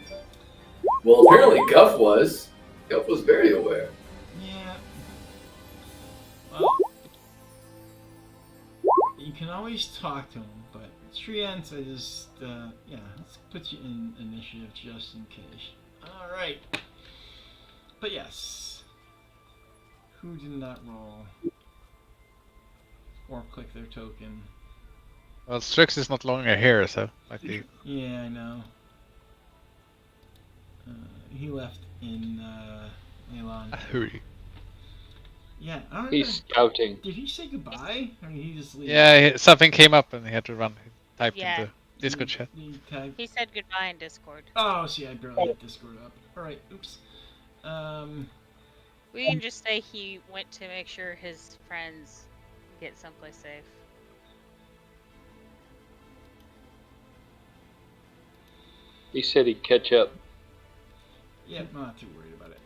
Well, apparently Guff was. Guff was very aware. Yeah. Well, you can always talk to him, but treants, I just yeah, let's put you in initiative just in case. All right. But yes, who did not roll or click their token? Well, Strix is not longer here, so might be. Yeah, I know. He left in Leilon. Hurry. Yeah, I don't know. He's scouting. Did he say goodbye, or did he just leave? Yeah, something came up and he had to run. He typed Yeah. in the Discord chat. He said goodbye in Discord. Oh, see, I barely had Discord up. All right, oops. We can just say he went to make sure his friends get someplace safe. He said he'd catch up. Yeah, I'm not too worried about it.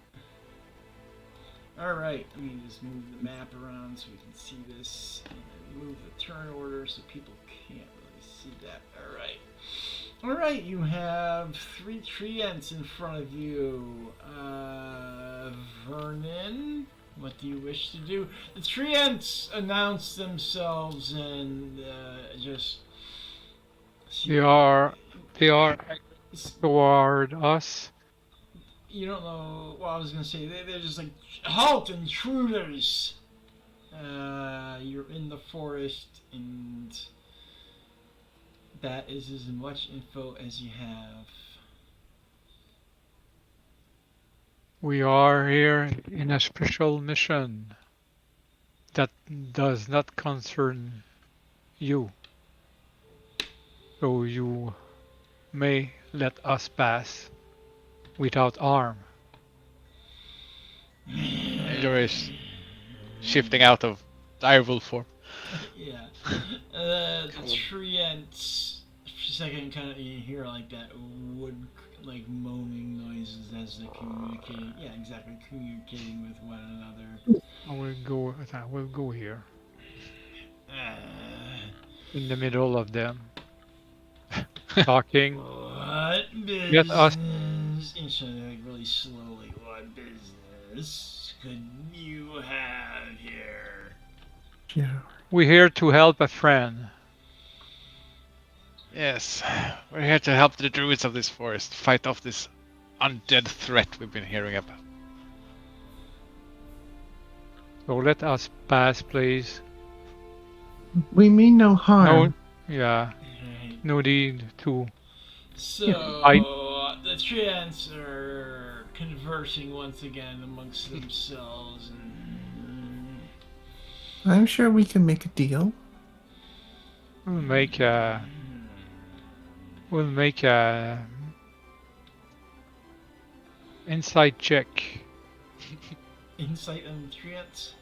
Alright, let me just move the map around so we can see this. And then move the turn order so people can't really see that. Alright. Alright, you have 3 treants in front of you. Vernon, what do you wish to do? The treants announce themselves and just... They are toward us. You don't know what I was gonna say. They're just like, halt, intruders! You're in the forest, and that is as much info as you have. We are here in a special mission that does not concern you. So you may let us pass without harm. You're shifting out of direwolf form. Yeah. The treants, for a second, kind of you hear like that wood, like moaning noises as they're communicating. Yeah, exactly, communicating with one another. I will go here. In the middle of them. Talking. What business? Get us. Like really slowly. What business could you have here? Yeah. We're here to help a friend. Yes, we're here to help the druids of this forest fight off this undead threat we've been hearing about. So let us pass, please. We mean no harm. No, yeah. No need to. So, the treants are conversing once again amongst themselves, and I'm sure we can make a deal. We'll make a insight check. insight on treants.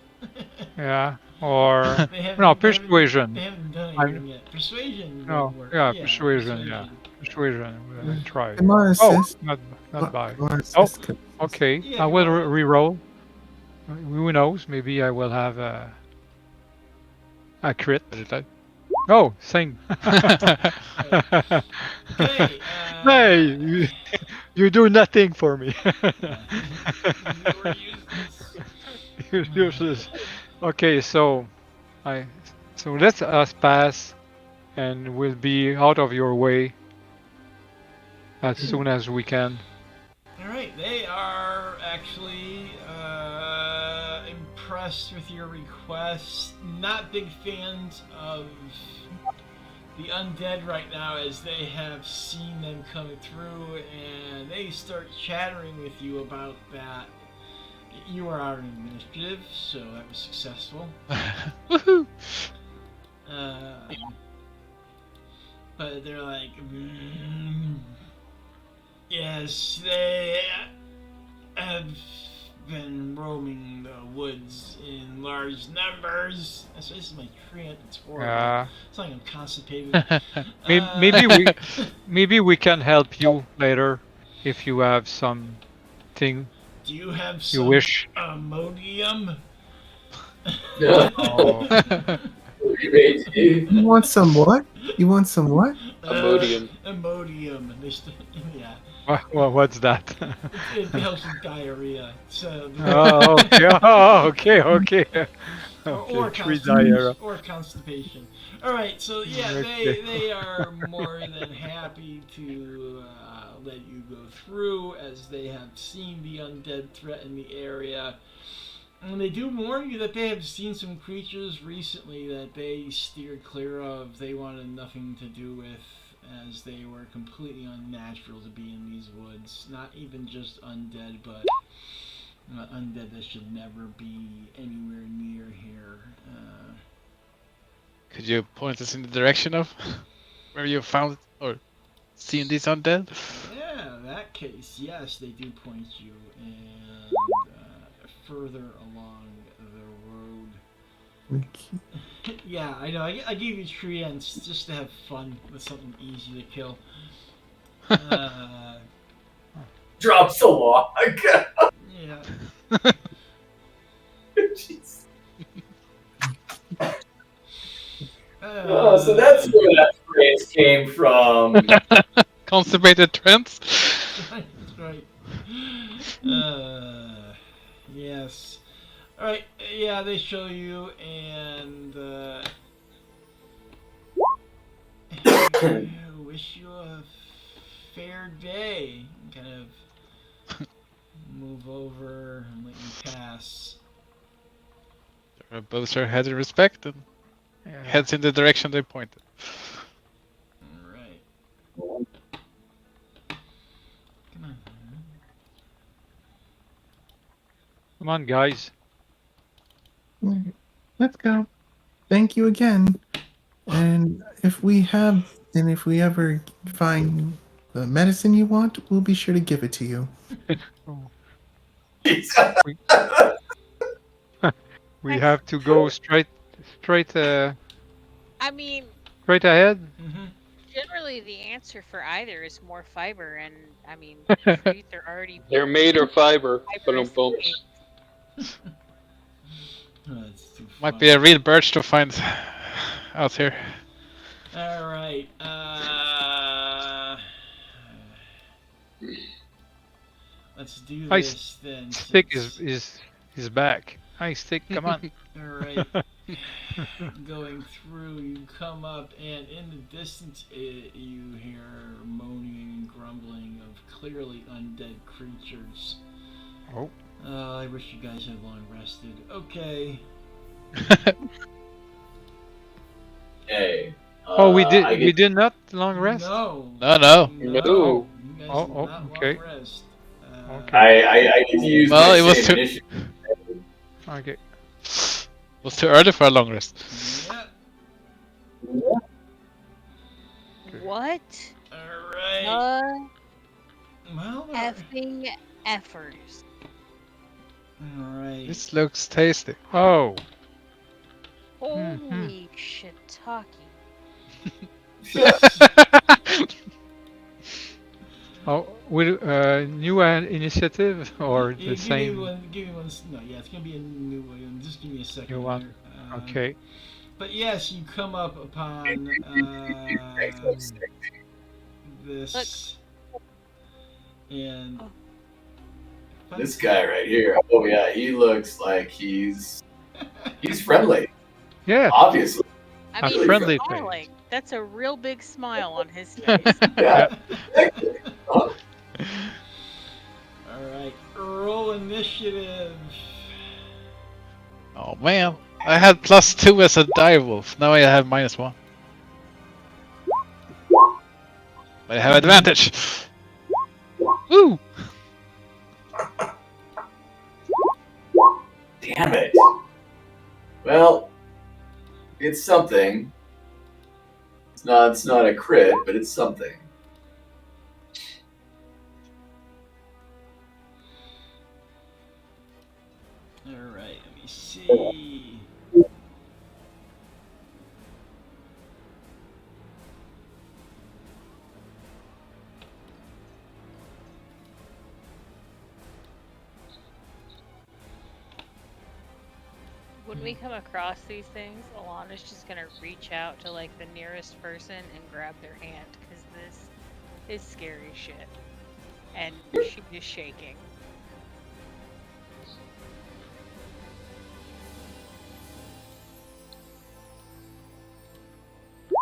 Yeah, or No, persuasion. They haven't done anything yet. Persuasion. No, would work. yeah, persuasion. Yeah, persuasion. We'll try. Come on, Oh, assist. not by. Come on, Oh, assist. okay. Yeah, I will come on. re-roll. Who knows? Maybe I will have a crit. Oh, same. Okay, Hey, you do nothing for me. You're useless. Okay, so let us pass, and we'll be out of your way as soon as we can. Alright, they are actually impressed with your request. Not big fans of the undead right now as they have seen them coming through, and they start chattering with you about that. You are out in initiative, so that was successful. Woohoo! But they're like, yes, they have been roaming the woods in large numbers. This is my treant. It's horrible. It's like I'm constipated. Maybe we can help you later if you have something Do you have you some wish. Imodium? Oh. You want some what? You want some what? Imodium. Imodium. Yeah. What's that? It helps with diarrhea. So Oh, okay. Oh, okay. or Tree diarrhea. or constipation. All right, so yeah, Okay. they are more than happy to let you go through as they have seen the undead threaten the area. And they do warn you that they have seen some creatures recently that they steered clear of. They wanted nothing to do with, as they were completely unnatural to be in these woods. Not even just undead, but undead that should never be anywhere near here. Could you point us in the direction of where you found or seen these undead? Yeah, in that case, yes, they do point you, and further along the road. Yeah, I know. I gave you treants just to have fun with something easy to kill. Drops a log. Yeah. Jeez. So that's where that phrase came from. Constipated trends? That's right. Yes. Alright, yeah, they show you, and I wish you a fair day. Kind of move over and let you pass. Both her head in respect and heads in the direction they pointed. Alright. Come on. Come on, guys. Let's go. Thank you again. And if we ever find the medicine you want, we'll be sure to give it to you. We have to go straight I mean, ahead. Mm-hmm. generally the answer for either is more fiber, and I mean, trees are already. They're made of fiber. Fibrous Boom. things. That's too Might funny. be a real birch to find out here. Alright, let's do Hi, this then. Stick since- is back. Hi, Stick. Come on. Alright. Going through, you come up, and in the distance you hear moaning and grumbling of clearly undead creatures. Oh. I wish you guys had long rested. Okay. Hey. We did not long rest. No. No. You guys Oh, did oh, not okay. long rest. Okay. I get to use Well, my it was same too- initiative. Okay. Was too early for a long rest. Yeah. What? Alright. Well, Effing effers. alright. This looks tasty. Oh. Holy shiitake. Oh, with new initiative or Yeah, the same give me one. No, yeah, it's gonna be a new one. Just give me a second. new one? here. Okay. But yes, you come up upon this, and This guy right here. Oh yeah, he looks like he's friendly. Yeah. Obviously. I A mean, friendly he's face. smiling. That's a real big smile on his face. Yeah. All right, roll initiative. Oh man, I had +2 as a direwolf. Now I have -1. But I have advantage. Woo! Damn it. Well, it's something. It's not a crit, but it's something. Alright, let me see. When we come across these things, Alana's just gonna reach out to like the nearest person and grab their hand because this is scary shit, and she's just shaking.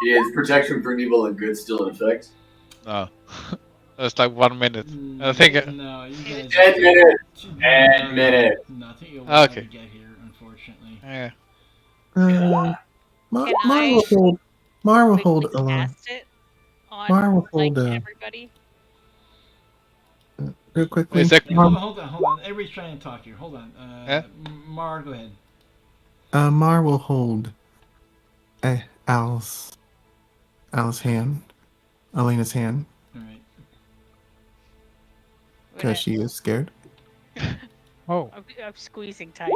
Is protection from evil and good still in effect? No. That's like 1 minute. I think. No, you guys. 10 minutes. 10 minutes. Nothing you'll want Okay. to get here, unfortunately. Yeah. Mar Can Mar I will hold. Mar will quickly hold alone. cast it on Mar will like hold. everybody? Real quickly. Wait a second. Mar, Hold on. Everybody's trying to talk here. Hold on. Yeah? Mar, go ahead. Mar will hold. Al's hand. Elena's hand. Alright. Because she is scared. Oh, I'm squeezing tight.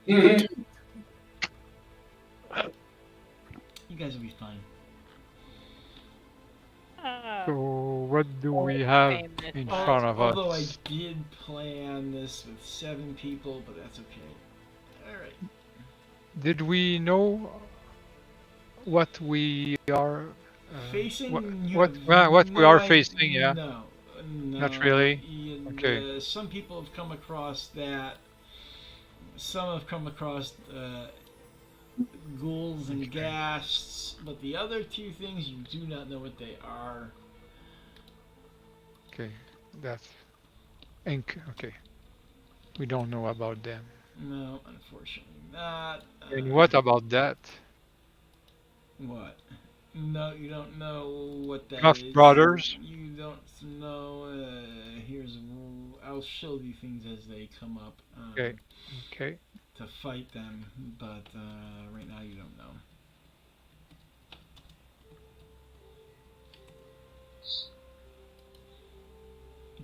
You guys will be fine. so what do we have famous. in front of Although I us? did plan this with 7 people, but that's okay. Alright. Did we know what we are Facing what you what we no are idea- facing? Yeah. No, Not really? Okay. Some people have come across that. Some have come across ghouls and ghasts, but the other 2 things you do not know what they are. Okay, that's ink. Okay, we don't know about them. No, unfortunately not. And what about that? What? No, you don't know what that Bluff is. Brothers? You don't know. I'll show you things as they come up. Okay. Okay. To fight them, but right now you don't know.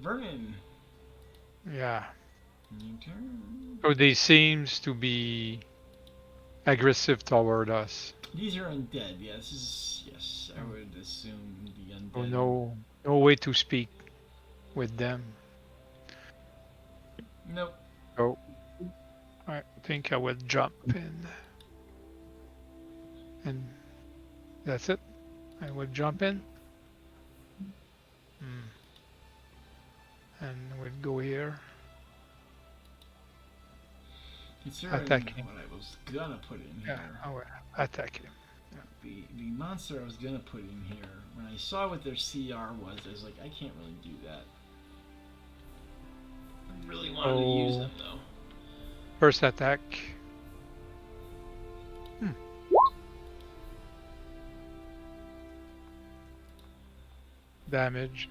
Vernon. Yeah. Your turn. So they seems to be aggressive toward us. These are undead. Yes, I would assume the undead. So no way to speak with them. Nope. So I think I will jump in. And that's it. I will jump in. And we'll go here. Considering Attacking. what I was gonna put in Yeah, here. I will attack him. The monster I was gonna put in here, when I saw what their CR was, I was like, I can't really do that. I really wanted to use them though. First attack. Damage.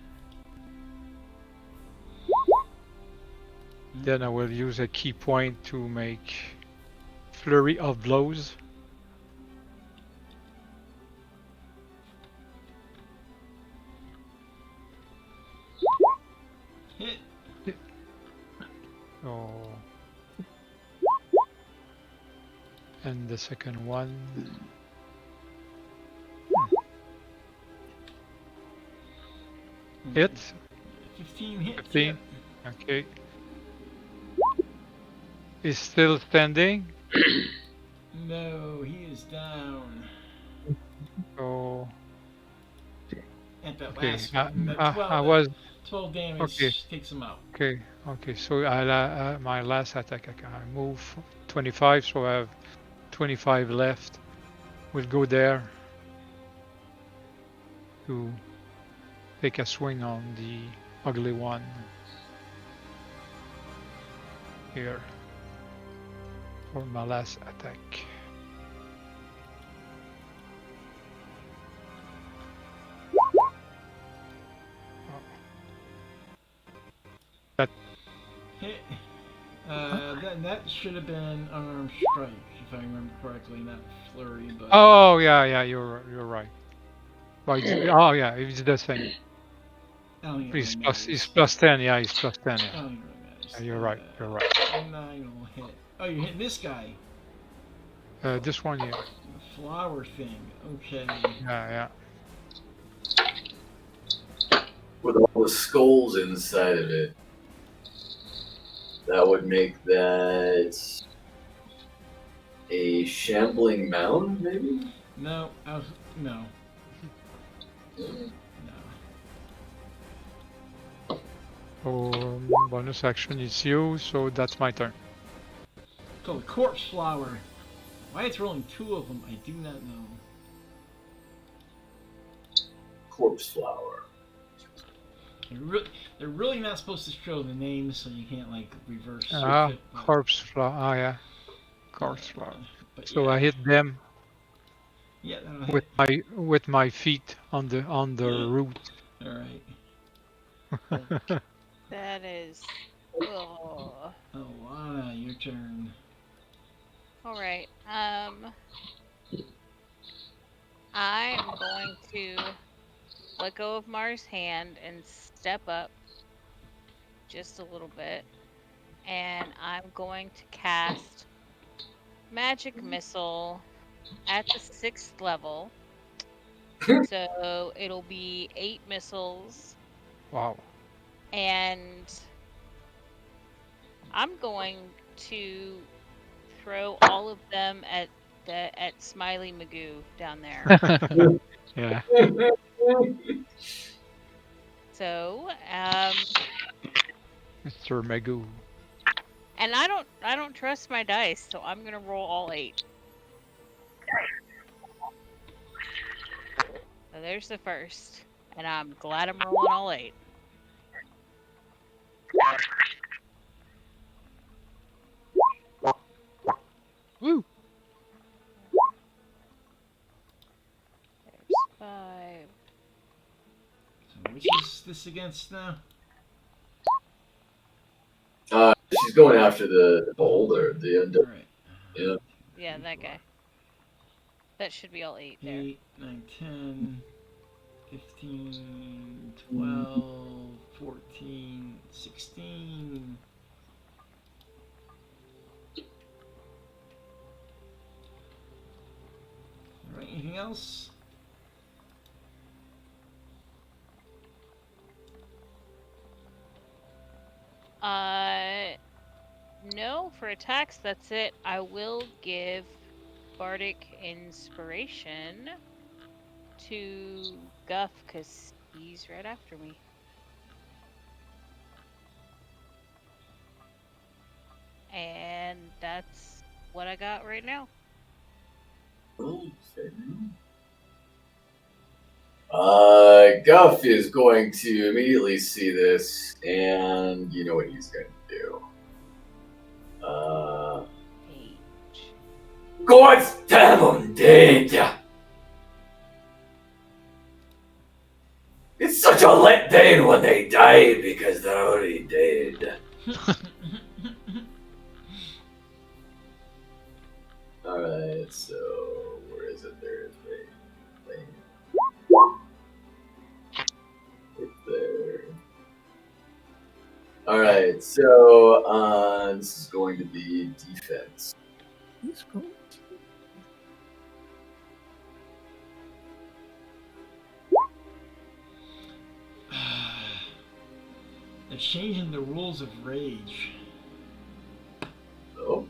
Then I will use a key point to make flurry of blows. Hit. Oh. And the second one. Hit. 15 hits. 15. Okay. Is still standing. No, he is down. So At that okay, last I, one. That I, 12, I was 12 damage okay. takes him out. Okay. Okay. So my last attack, I move 25, so I have 25 left. We'll go there to take a swing on the ugly one here for my last attack. Hit. That should have been unarmed strike, if I remember correctly, not flurry. But Oh yeah, you're right. Well, oh yeah, it's the same. I don't think it He's really plus matters. 10. Yeah, he's plus 10. I Yeah, don't think it really matters. yeah you're right. You're right. 9 will hit. Oh, you're hitting this guy. This one here. The flower thing. Okay. Yeah. With all the skulls inside of it. That would make that a shambling mound, maybe? No. No. Bonus action is you, so that's my turn. So the corpse flower. Why it's rolling 2 of them, I do not know. Corpse flower. They're really not supposed to show the names, so you can't like reverse search it. But, Corpse flower. Ah, yeah. Corpse flower. but So yeah. I hit them Yeah, that'll hit. with my feet on the root. All right. That is. Oh. Alana, your turn. All right. I am going to let go of Mars' hand and step up just a little bit, and I'm going to cast Magic Missile at the 6th level. So it'll be 8 missiles. Wow. And I'm going to throw all of them at Smiley Magoo down there. Yeah. So, Mr. Magoo. and I don't trust my dice, so I'm gonna roll all 8. So there's the first, and I'm glad I'm rolling all 8. Woo! There's 5. So which is this against now? She's going after the boulder, the end. All right. Yeah. Yeah, that guy. That should be all 8 there. 8, 9, 10, 15, 12, 14, 16. All right, anything else? No, for attacks, that's it. I will give Bardic Inspiration to Guff, because he's right after me. And that's what I got right now. Guff is going to immediately see this, and you know what he's going to do. God's damn, I'm dead! It's such a letdown when they die because they're already dead. Alright, so where is it? There is Right there. Alright, so this is going to be defense. He's going to. They're changing the rules of rage. Oh.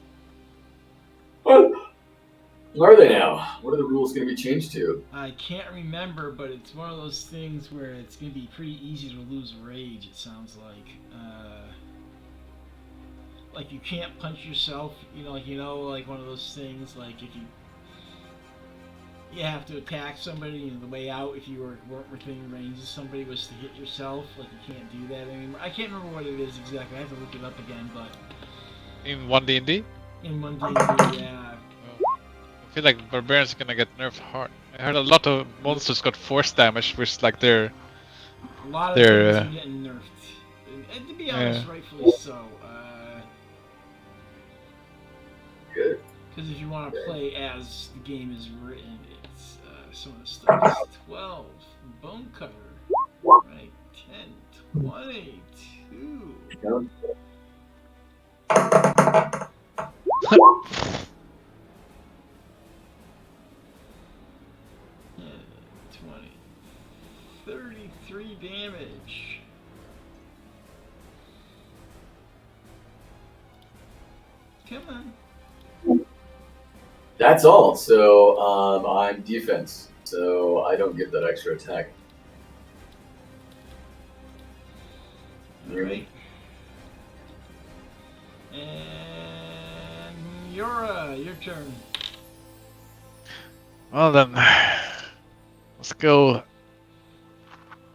What are they now? What are the rules going to be changed to? I can't remember, but it's one of those things where it's going to be pretty easy to lose rage, it sounds like. Like you can't punch yourself, like one of those things, like if you have to attack somebody, and the way out, if you weren't within range of somebody, was to hit yourself. Like you can't do that anymore. I can't remember what it is exactly. I have to look it up again, but In 1D&D? in one D&D, yeah. I feel like barbarians are gonna get nerfed hard. I heard a lot of monsters got force damage, which like they're A lot of They're, things are getting nerfed. And to be honest, rightfully so. Because if you want to play as the game is written, it's some of the stuff is 12. Bone cutter. Right. 10, 22. Yeah, 20. 33 damage. Come on. That's all. So I'm defense, so I don't get that extra attack. Alright. And Yora, your turn. Well then, let's go.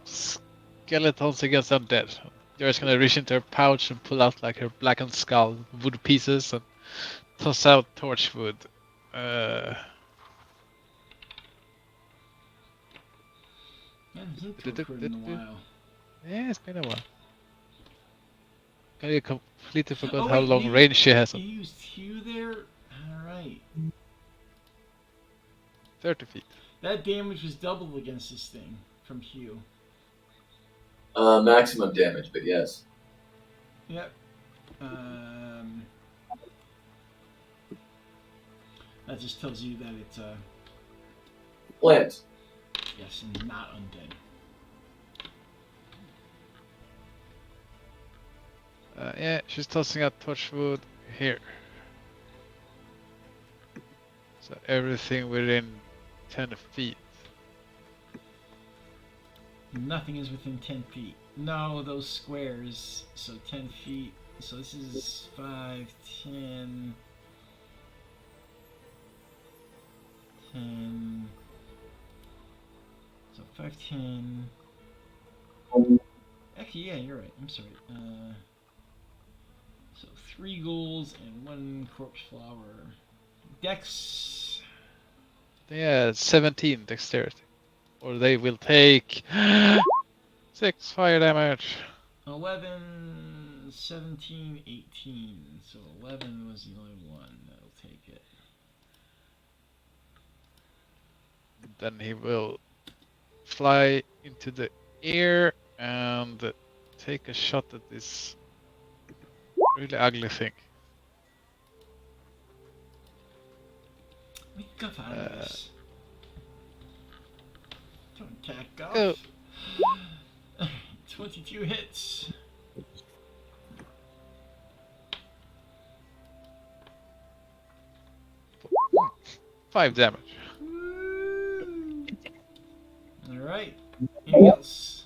Skeletons against undead. Yora's gonna reach into her pouch and pull out like her blackened skull, wood pieces, and toss out torchwood. Haven't seen Torchwood in a while. Yeah, it's been a while. I completely forgot Oh, how wait, long range she has. You used Hugh there? Alright. 30 feet. That damage was doubled against this thing from Hugh. Maximum damage, but yes. Yep. That just tells you that it's Plant. yes, and not undead. Yeah, she's tossing out torchwood here. So everything within 10 feet. Nothing is within 10 feet. No, those squares. So 10 feet. So this is 5, 10, 10. So 5, 10. Actually, yeah, you're right. I'm sorry. So 3 ghouls and 1 corpse flower. Dex. Yeah, 17 dexterity. Or they will take 6 fire damage. 11, 17, 18. So 11 was the only one that'll take it. Then he will fly into the air and take a shot at this really ugly thing. We can go out of this. Don't attack off. Go. 22 hits. Five damage. Alright. Anything else?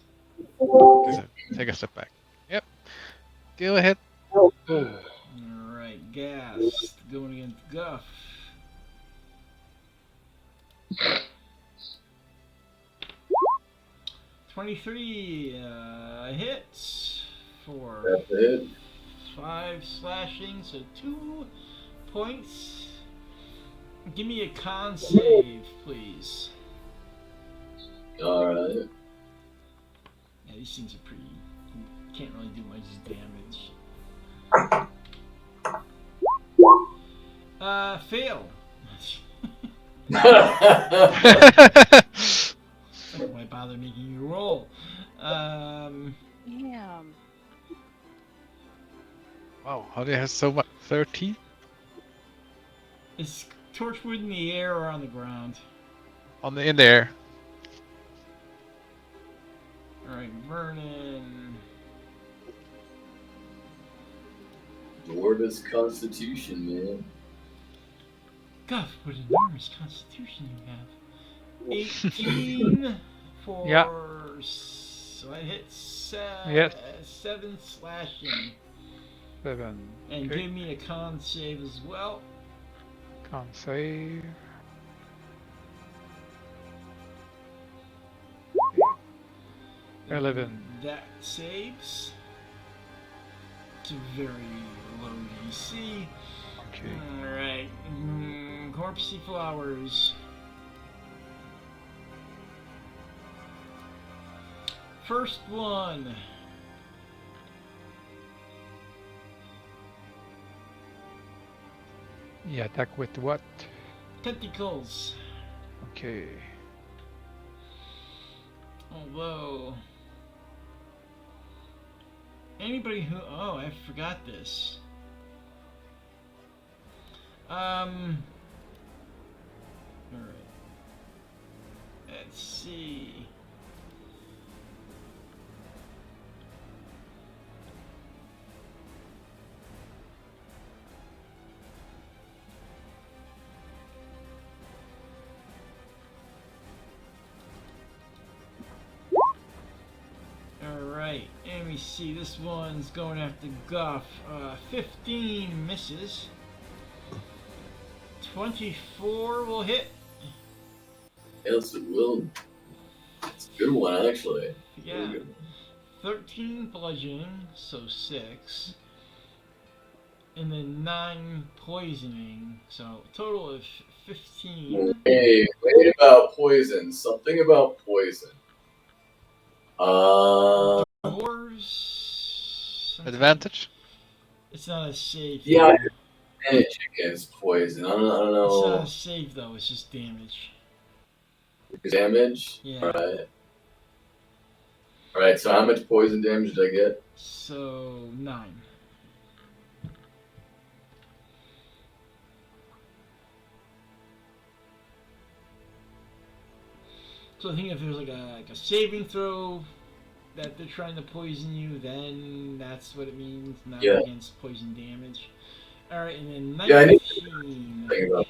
So, take a step back. Yep. Go ahead. Alright, Gast going against Guff. $23 hits for That's it. 5 slashing, so 2 points. Give me a con save, please. Alright. Yeah, these things are pretty. You can't really do much damage. Fail. Why bother making you roll? Damn. Wow, how do you have so much? 13? Is Torchwood in the air or on the ground? In there. Alright, Vernon. Dwarvis constitution, man. Guff, what an enormous constitution you have. 18 for... Yeah. So I hit Yes. 7 slashing. 7. And Okay. give me a con save as well. Con save. And 11. That saves. It's a very low DC. Okay. Alright. Corpsey flowers. First one. He attack with what? Tentacles. Okay. Although anybody who I forgot this. Alright. Let's see. Alright, let me see. This one's going after Guff. 15 misses. 24 will hit. Yes, it will. It's a good one, actually. Yeah. Really good one. 13 bludgeoning, so 6. And then 9 poisoning, so total of 15. Wait about poison. Something about poison. Dwarves. Advantage? It's not a save. Yeah, though. advantage against poison. I don't It's not know. a save though. It's just damage. Damage? Yeah. Alright. Alright, so how much poison damage did I get? So 9. So I think if there's like a saving throw that they're trying to poison you, then that's what it means. Not Yeah. against poison damage. All right, and then 19. Yeah, I need to think about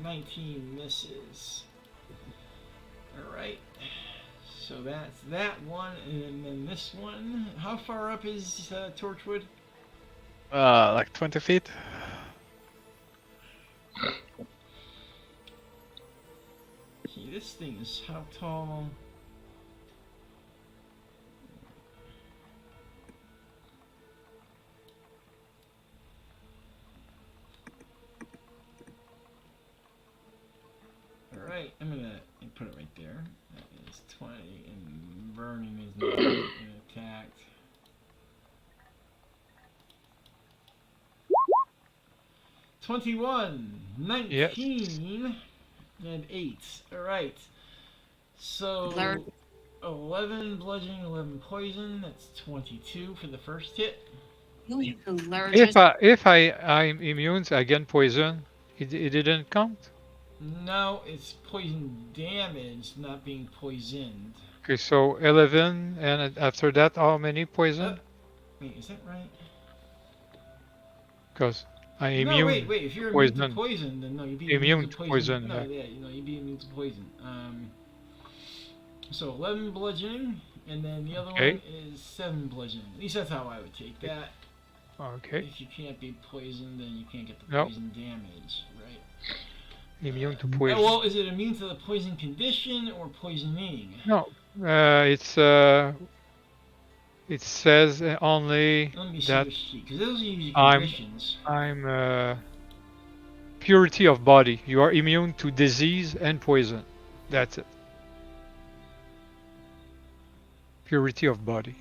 19 misses. All right. So that's that one, and then this one. How far up is Torchwood? Like 20 feet. See, this thing is how tall? Alright, I'm gonna put it right there. That is 20, and burning is not attacked. $21, 19, and 8. Alright. So Large. 11 bludgeoning, 11 poison. That's 22 for the first hit. You the largest. If I'm immune against poison, it didn't count. No, it's poison damage, not being poisoned. Okay, so 11, and after that, how many poison? Wait, is that right? Because I'm immune. No, wait. If you're immune to poison. poison, then no, you'd be Immune to poison, No, yeah. you'd be immune to poison. So 11 bludgeoning, and then the other Okay. one is 7 bludgeoning. At least that's how I would take that. Okay. If you can't be poisoned, then you can't get the Nope. poison damage, right? Immune to poison. Well, is it immune to the poison condition or poisoning? No, it says only Let me see that your sheet, because those are usually I'm conditions. purity of body. You are immune to disease and poison. That's it. Purity of body.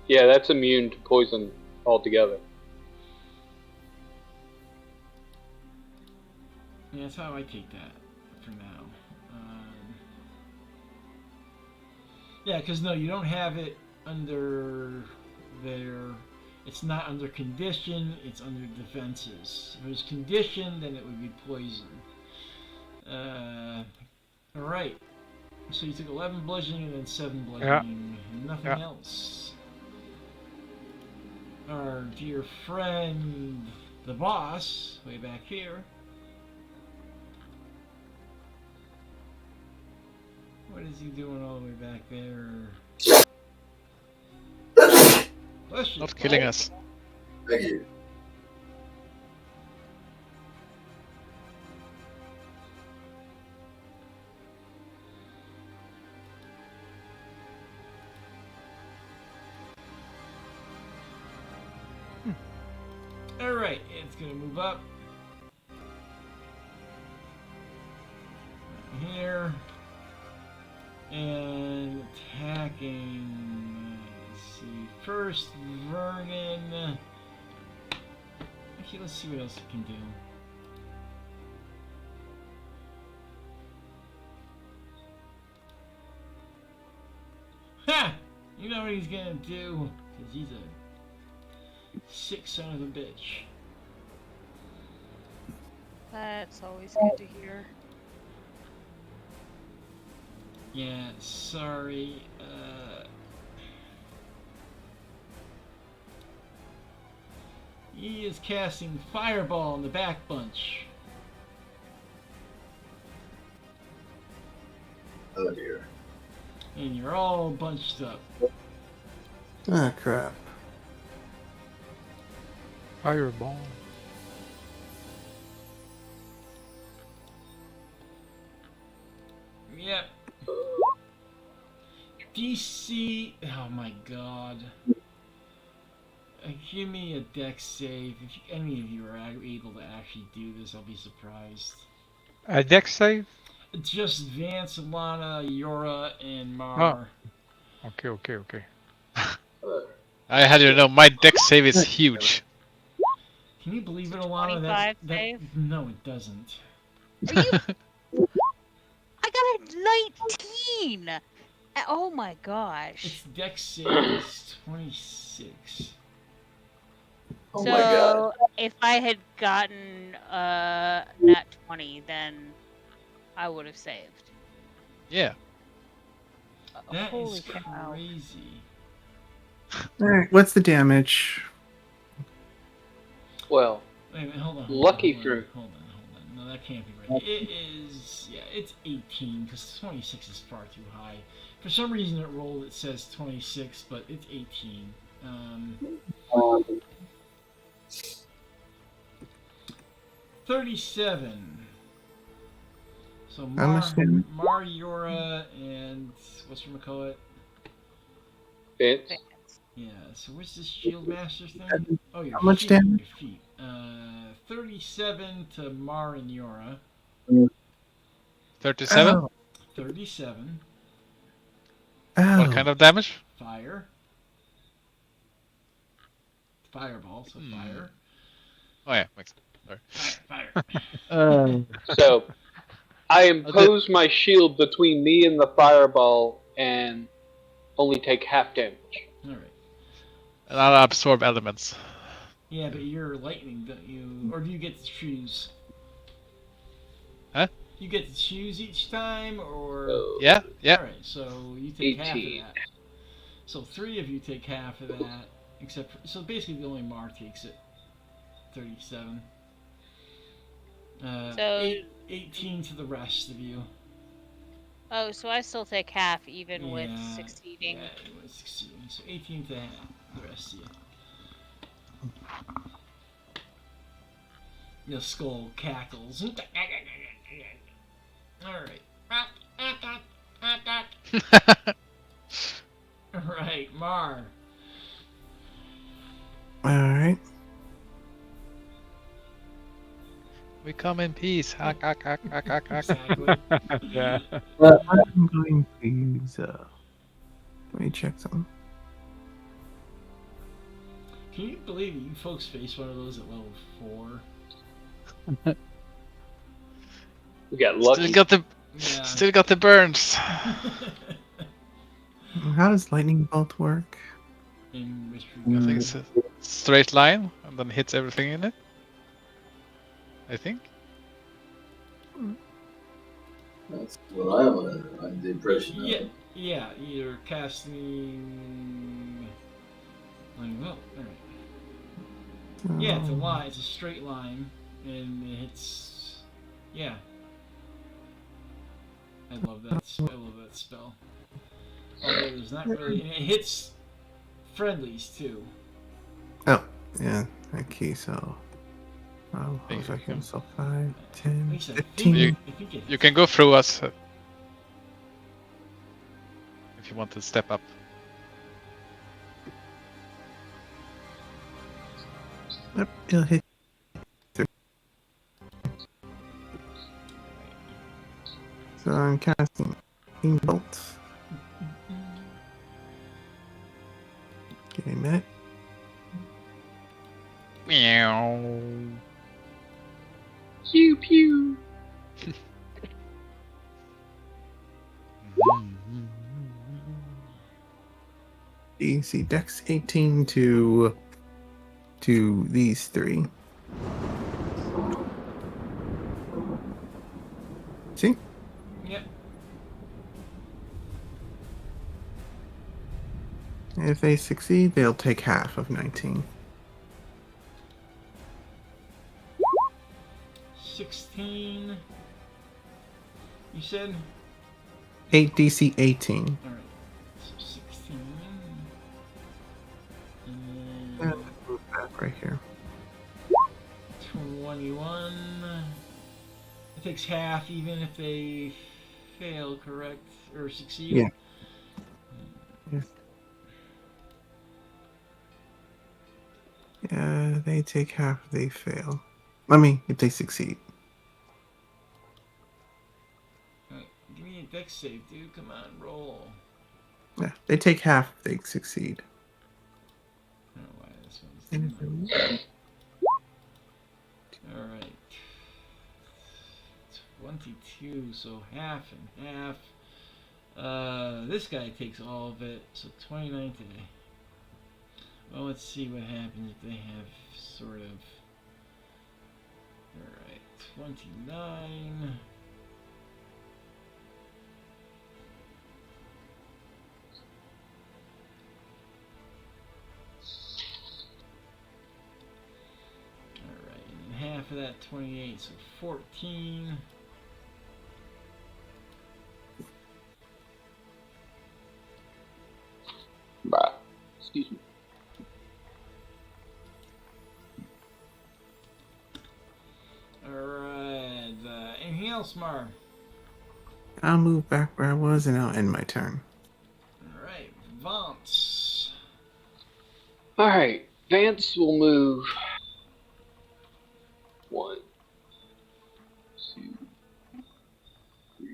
Yeah, that's immune to poison altogether. Yeah, that's how I take that for now. Yeah, because no, you don't have it under there. It's not under condition, it's under defenses. If it was condition, then it would be poison. Alright. So you took 11 bludgeoning and then 7 bludgeoning. Nothing else. Our dear friend, the boss, way back here. What is he doing all the way back there? Bless you. Not killing us. Thank you. Alright, it's gonna move up. Right here. And attacking. Let's see. First, Vernon. Okay, let's see what else it can do. Ha! You know what he's gonna do, because he's a sick son of a bitch. That's always good to hear. Yeah, sorry. He is casting Fireball in the back bunch. Oh dear. And you're all bunched up. Ah, crap. Fireball. Yep. DC. Oh my god. Give me a dex save. If any of you are able to actually do this, I'll be surprised. A dex save? Just Vance, Alana, Yora, and Mar. Okay. I had you know my dex save is huge. Can you believe it, Alana? 25 save? No, it doesn't. Are you? I got a 19! Oh my gosh. Its dex save is 26. Oh So, my god. if I had gotten nat 20, then I would have saved. Yeah. That Holy is cow. crazy. Alright, what's the damage? Well, Wait a minute, hold on. Lucky hold for- on, hold on. No, that can't be right. It is, yeah, it's 18, because 26 is far too high. For some reason it rolled, it says 26, but it's 18. 37. So How much damage? Yora, and what's your McCullough? Vince. Yeah, so where's this Shield Master thing? Oh, your How much feet, damage? your feet. 37 to Mar and Yora. 37. Oh. 37. Oh. What kind of damage? Fire. Fireball, so fire. Oh yeah, makes sense. Sorry. Fire. So, I impose my shield between me and the fireball and only take half damage. Alright. And I'll absorb elements. Yeah, but you're lightning, don't you? Or do you get to choose? Huh? You get to choose each time, or... Yeah. Alright, so you take half of 18. that. So 3 of you take half of that, except for... So basically only Mar takes it. 37. So- 18 to the rest of you. Oh, so I still take half even with Yeah, succeeding. Yeah, you was succeeding. So 18 to the rest of you. The skull cackles. Alright. Alright, Mar. Alright. We come in peace. Hack, hack, hack, hack, hack, hack. Exactly. Yeah. I'm going to use, let me check something. Can you believe you folks faced one of those at level 4? We got lucky. Yeah. Still got the burns. How does lightning bolt work? In Mystery I think Guide. it's a straight line and then hits everything in it. I think. That's what I'm the impression of. Yeah, you're casting... Lightning bolt, alright. Yeah, it's a line. It's a straight line, and it hits. Yeah, I love that. I love that spell. Although there's not really, and it hits friendlies too. Oh, yeah. Okay, so. I'll Thank hold you. so 5, 10, At least I 15. think, I think it You can go through us if you want to step up. Yep, it'll hit. So I'm casting Lightning Bolt. Getting that. Meow. Pew pew. DC Dex 18 to these three. See? Yep. If they succeed, they'll take half of 19. 16. You said? 8 DC 18. Alright. So 16. And Yeah, then move back right here. 21. It takes half even if they fail, correct? Or succeed? Yeah. Yes. Yeah, they take half if they fail. I mean, if they succeed. Alright, give me a dex save, dude. Come on, roll. Yeah, they take half if they succeed. I don't know why this one's doing that. Alright. 22, so half and half. This guy takes all of it, so 29 today. Well, let's see what happens if they have sort of. Alright, 29. Alright, and then half of that 28, so 14. Bah. Excuse me. Alright, anything else, Mar? I'll move back where I was and I'll end my turn. Alright, Vance. Alright, Vance will move 1, 2, 3,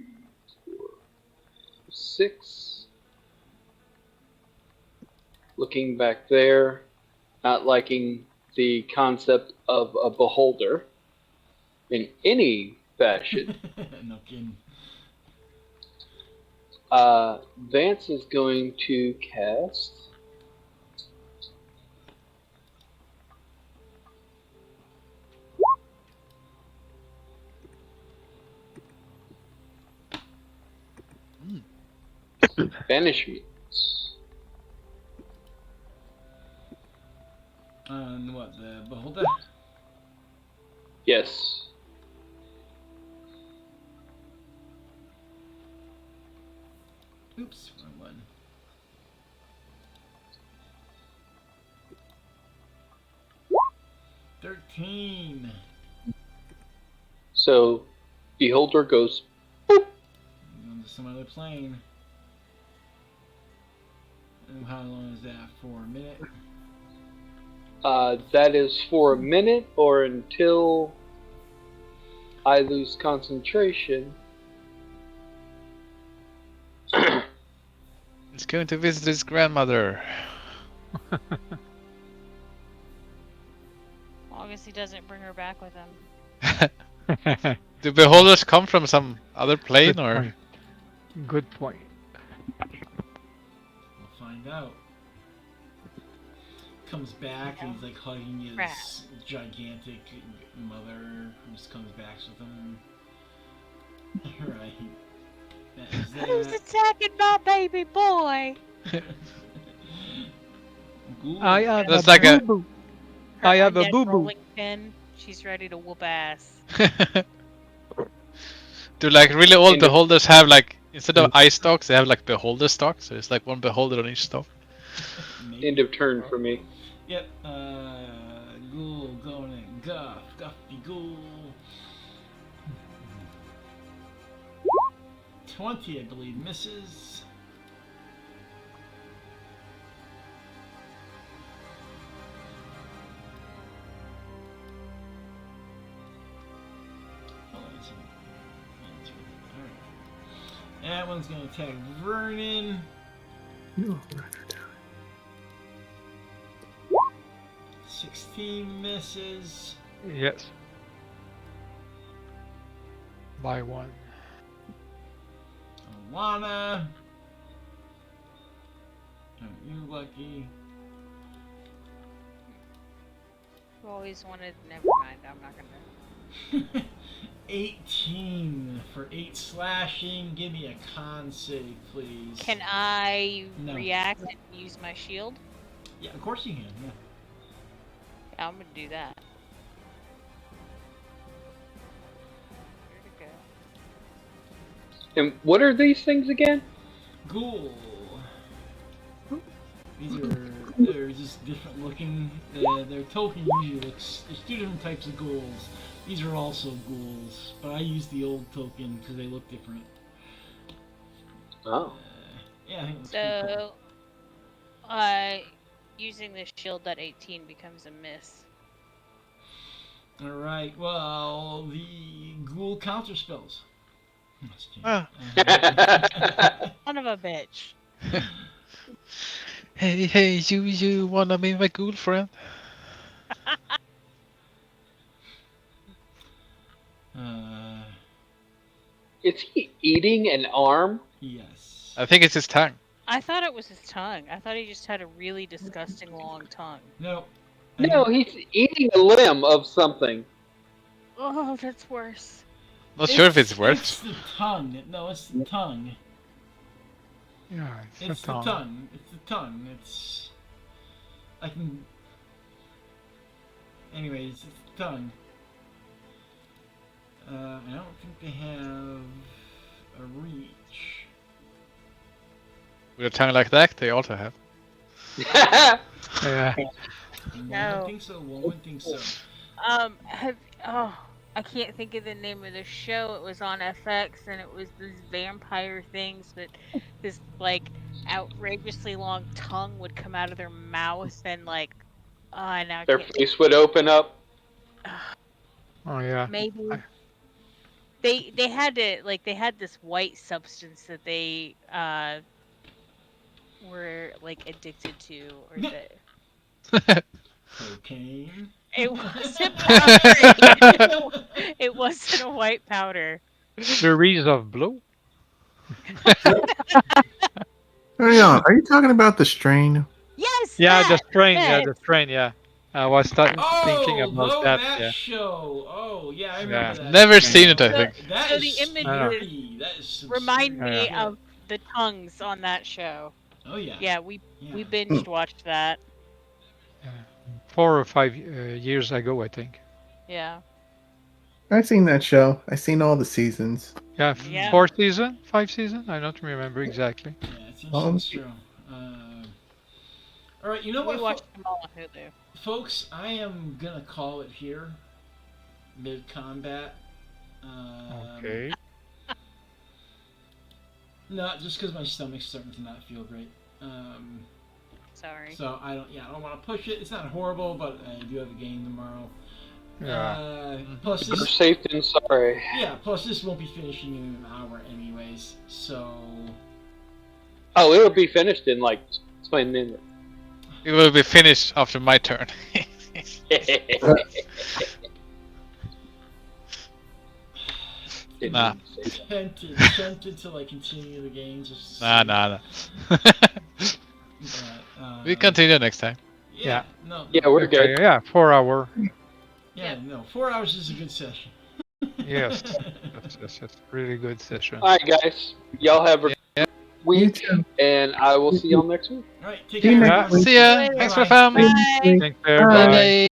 4, 6. Looking back there, not liking the concept of a beholder in any fashion. No kidding. Vance is going to cast Banishment. On what, the beholder? Yes. Oops, wrong one. $13. So, Beholder goes. Onto some other plane. And how long is that? For a minute? That is for a minute or until I lose concentration. He's going to visit his grandmother. As long as he doesn't bring her back with him. Do beholders come from some other plane Good or? point. Good point. We'll find out. Comes back and he's like hugging his Crap. gigantic mother who just comes back with him. Right. That is Who's that. attacking my baby boy? Ghoul. I have That's a like a- boo-boo. Her I have a undead boo-boo. rolling pin. She's ready to whoop ass. Do like really old End of- beholders have like, instead of eye stalks, they have like beholder stalks? So it's like one beholder on each stalk. Maybe. End of turn for me. Yep. Ghoul going in. Guff. Guffy Ghoul. 20, I believe, misses. Oh, that's alright. That one's gonna attack Vernon. No, runner down. 16 misses. Yes. Buy one. Alana. Are you lucky? I've always wanted. Never mind. I'm not gonna. 18 for 8 slashing. Give me a con save, please. Can I No. react and use my shield? Yeah, of course you can. Yeah. Yeah, I'm gonna do that. Where'd it go? And what are these things again? Ghoul. They're just different looking. Their token usually looks. There's 2 different types of ghouls. These are also ghouls, but I use the old token because they look different. Oh. Yeah, I think that's pretty cool. So, using this shield at 18 becomes a miss. Alright, well, the ghoul counter spells. Ah. Son of a bitch. Hey, you wanna be my ghoul friend? Is he eating an arm? Yes. I think it's his tongue. I thought it was his tongue. I thought he just had a really disgusting long tongue. No. No, he's eating a limb of something. Oh, that's worse. Not sure if it's worse. It's the tongue. No, it's the tongue. Yeah, It's the tongue. It's the tongue. It's. I can. Anyways, it's the tongue. I don't think they have a reach. With a tongue like that, they also have. Yeah. One would think so. One would think so. I can't think of the name of the show. It was on FX, and it was these vampire things that this like outrageously long tongue would come out of their mouth, and like, now Their face would open up. Oh yeah. Maybe they had to they had this white substance that they were like addicted to, or that. Cocaine. It wasn't powder. It wasn't a white powder. The Reeds of Blue. Hang on, are you talking about the strain? Yes. Yeah, the that, strain. that. Yeah, the strain. Yeah. I was thinking about that. Yeah. Show. Oh, yeah, I remember that. Never seen it, I think. That So is the image pretty. That is some remind serious me shit. of the tongues on that show. Oh yeah. Yeah, we binged watched that. 4 or 5 years ago, I think. Yeah. I've seen that show. I've seen all the seasons. Yeah, Yeah. 4 season, 5 season. I don't remember exactly. Yeah, it seems true. All right, you know We what, watched them all on Hulu. folks? I am gonna call it here. Mid combat. Okay. No, just because my stomach's starting to not feel great. Sorry. So I don't want to push it. It's not horrible, but I do have a game tomorrow. Yeah. Plus Better this. safe than sorry. Yeah. Plus this won't be finishing in an hour, anyways. So. Oh, it'll be finished in like 20 minutes. It will be finished after my turn. Nah. Tempted to like continue the game just. Nah. But, We continue next time. Yeah. No. Yeah, we're Okay, good. yeah, 4 hour. Yeah. No. 4 hours is a good session. Yes. That's a really good session. Alright, guys. Y'all have a Yeah. week, You too. and I will see y'all next week. All right. Take See you care. next week. See ya. Later. Thanks for the fun. Bye. Take care. Bye. Bye. Bye.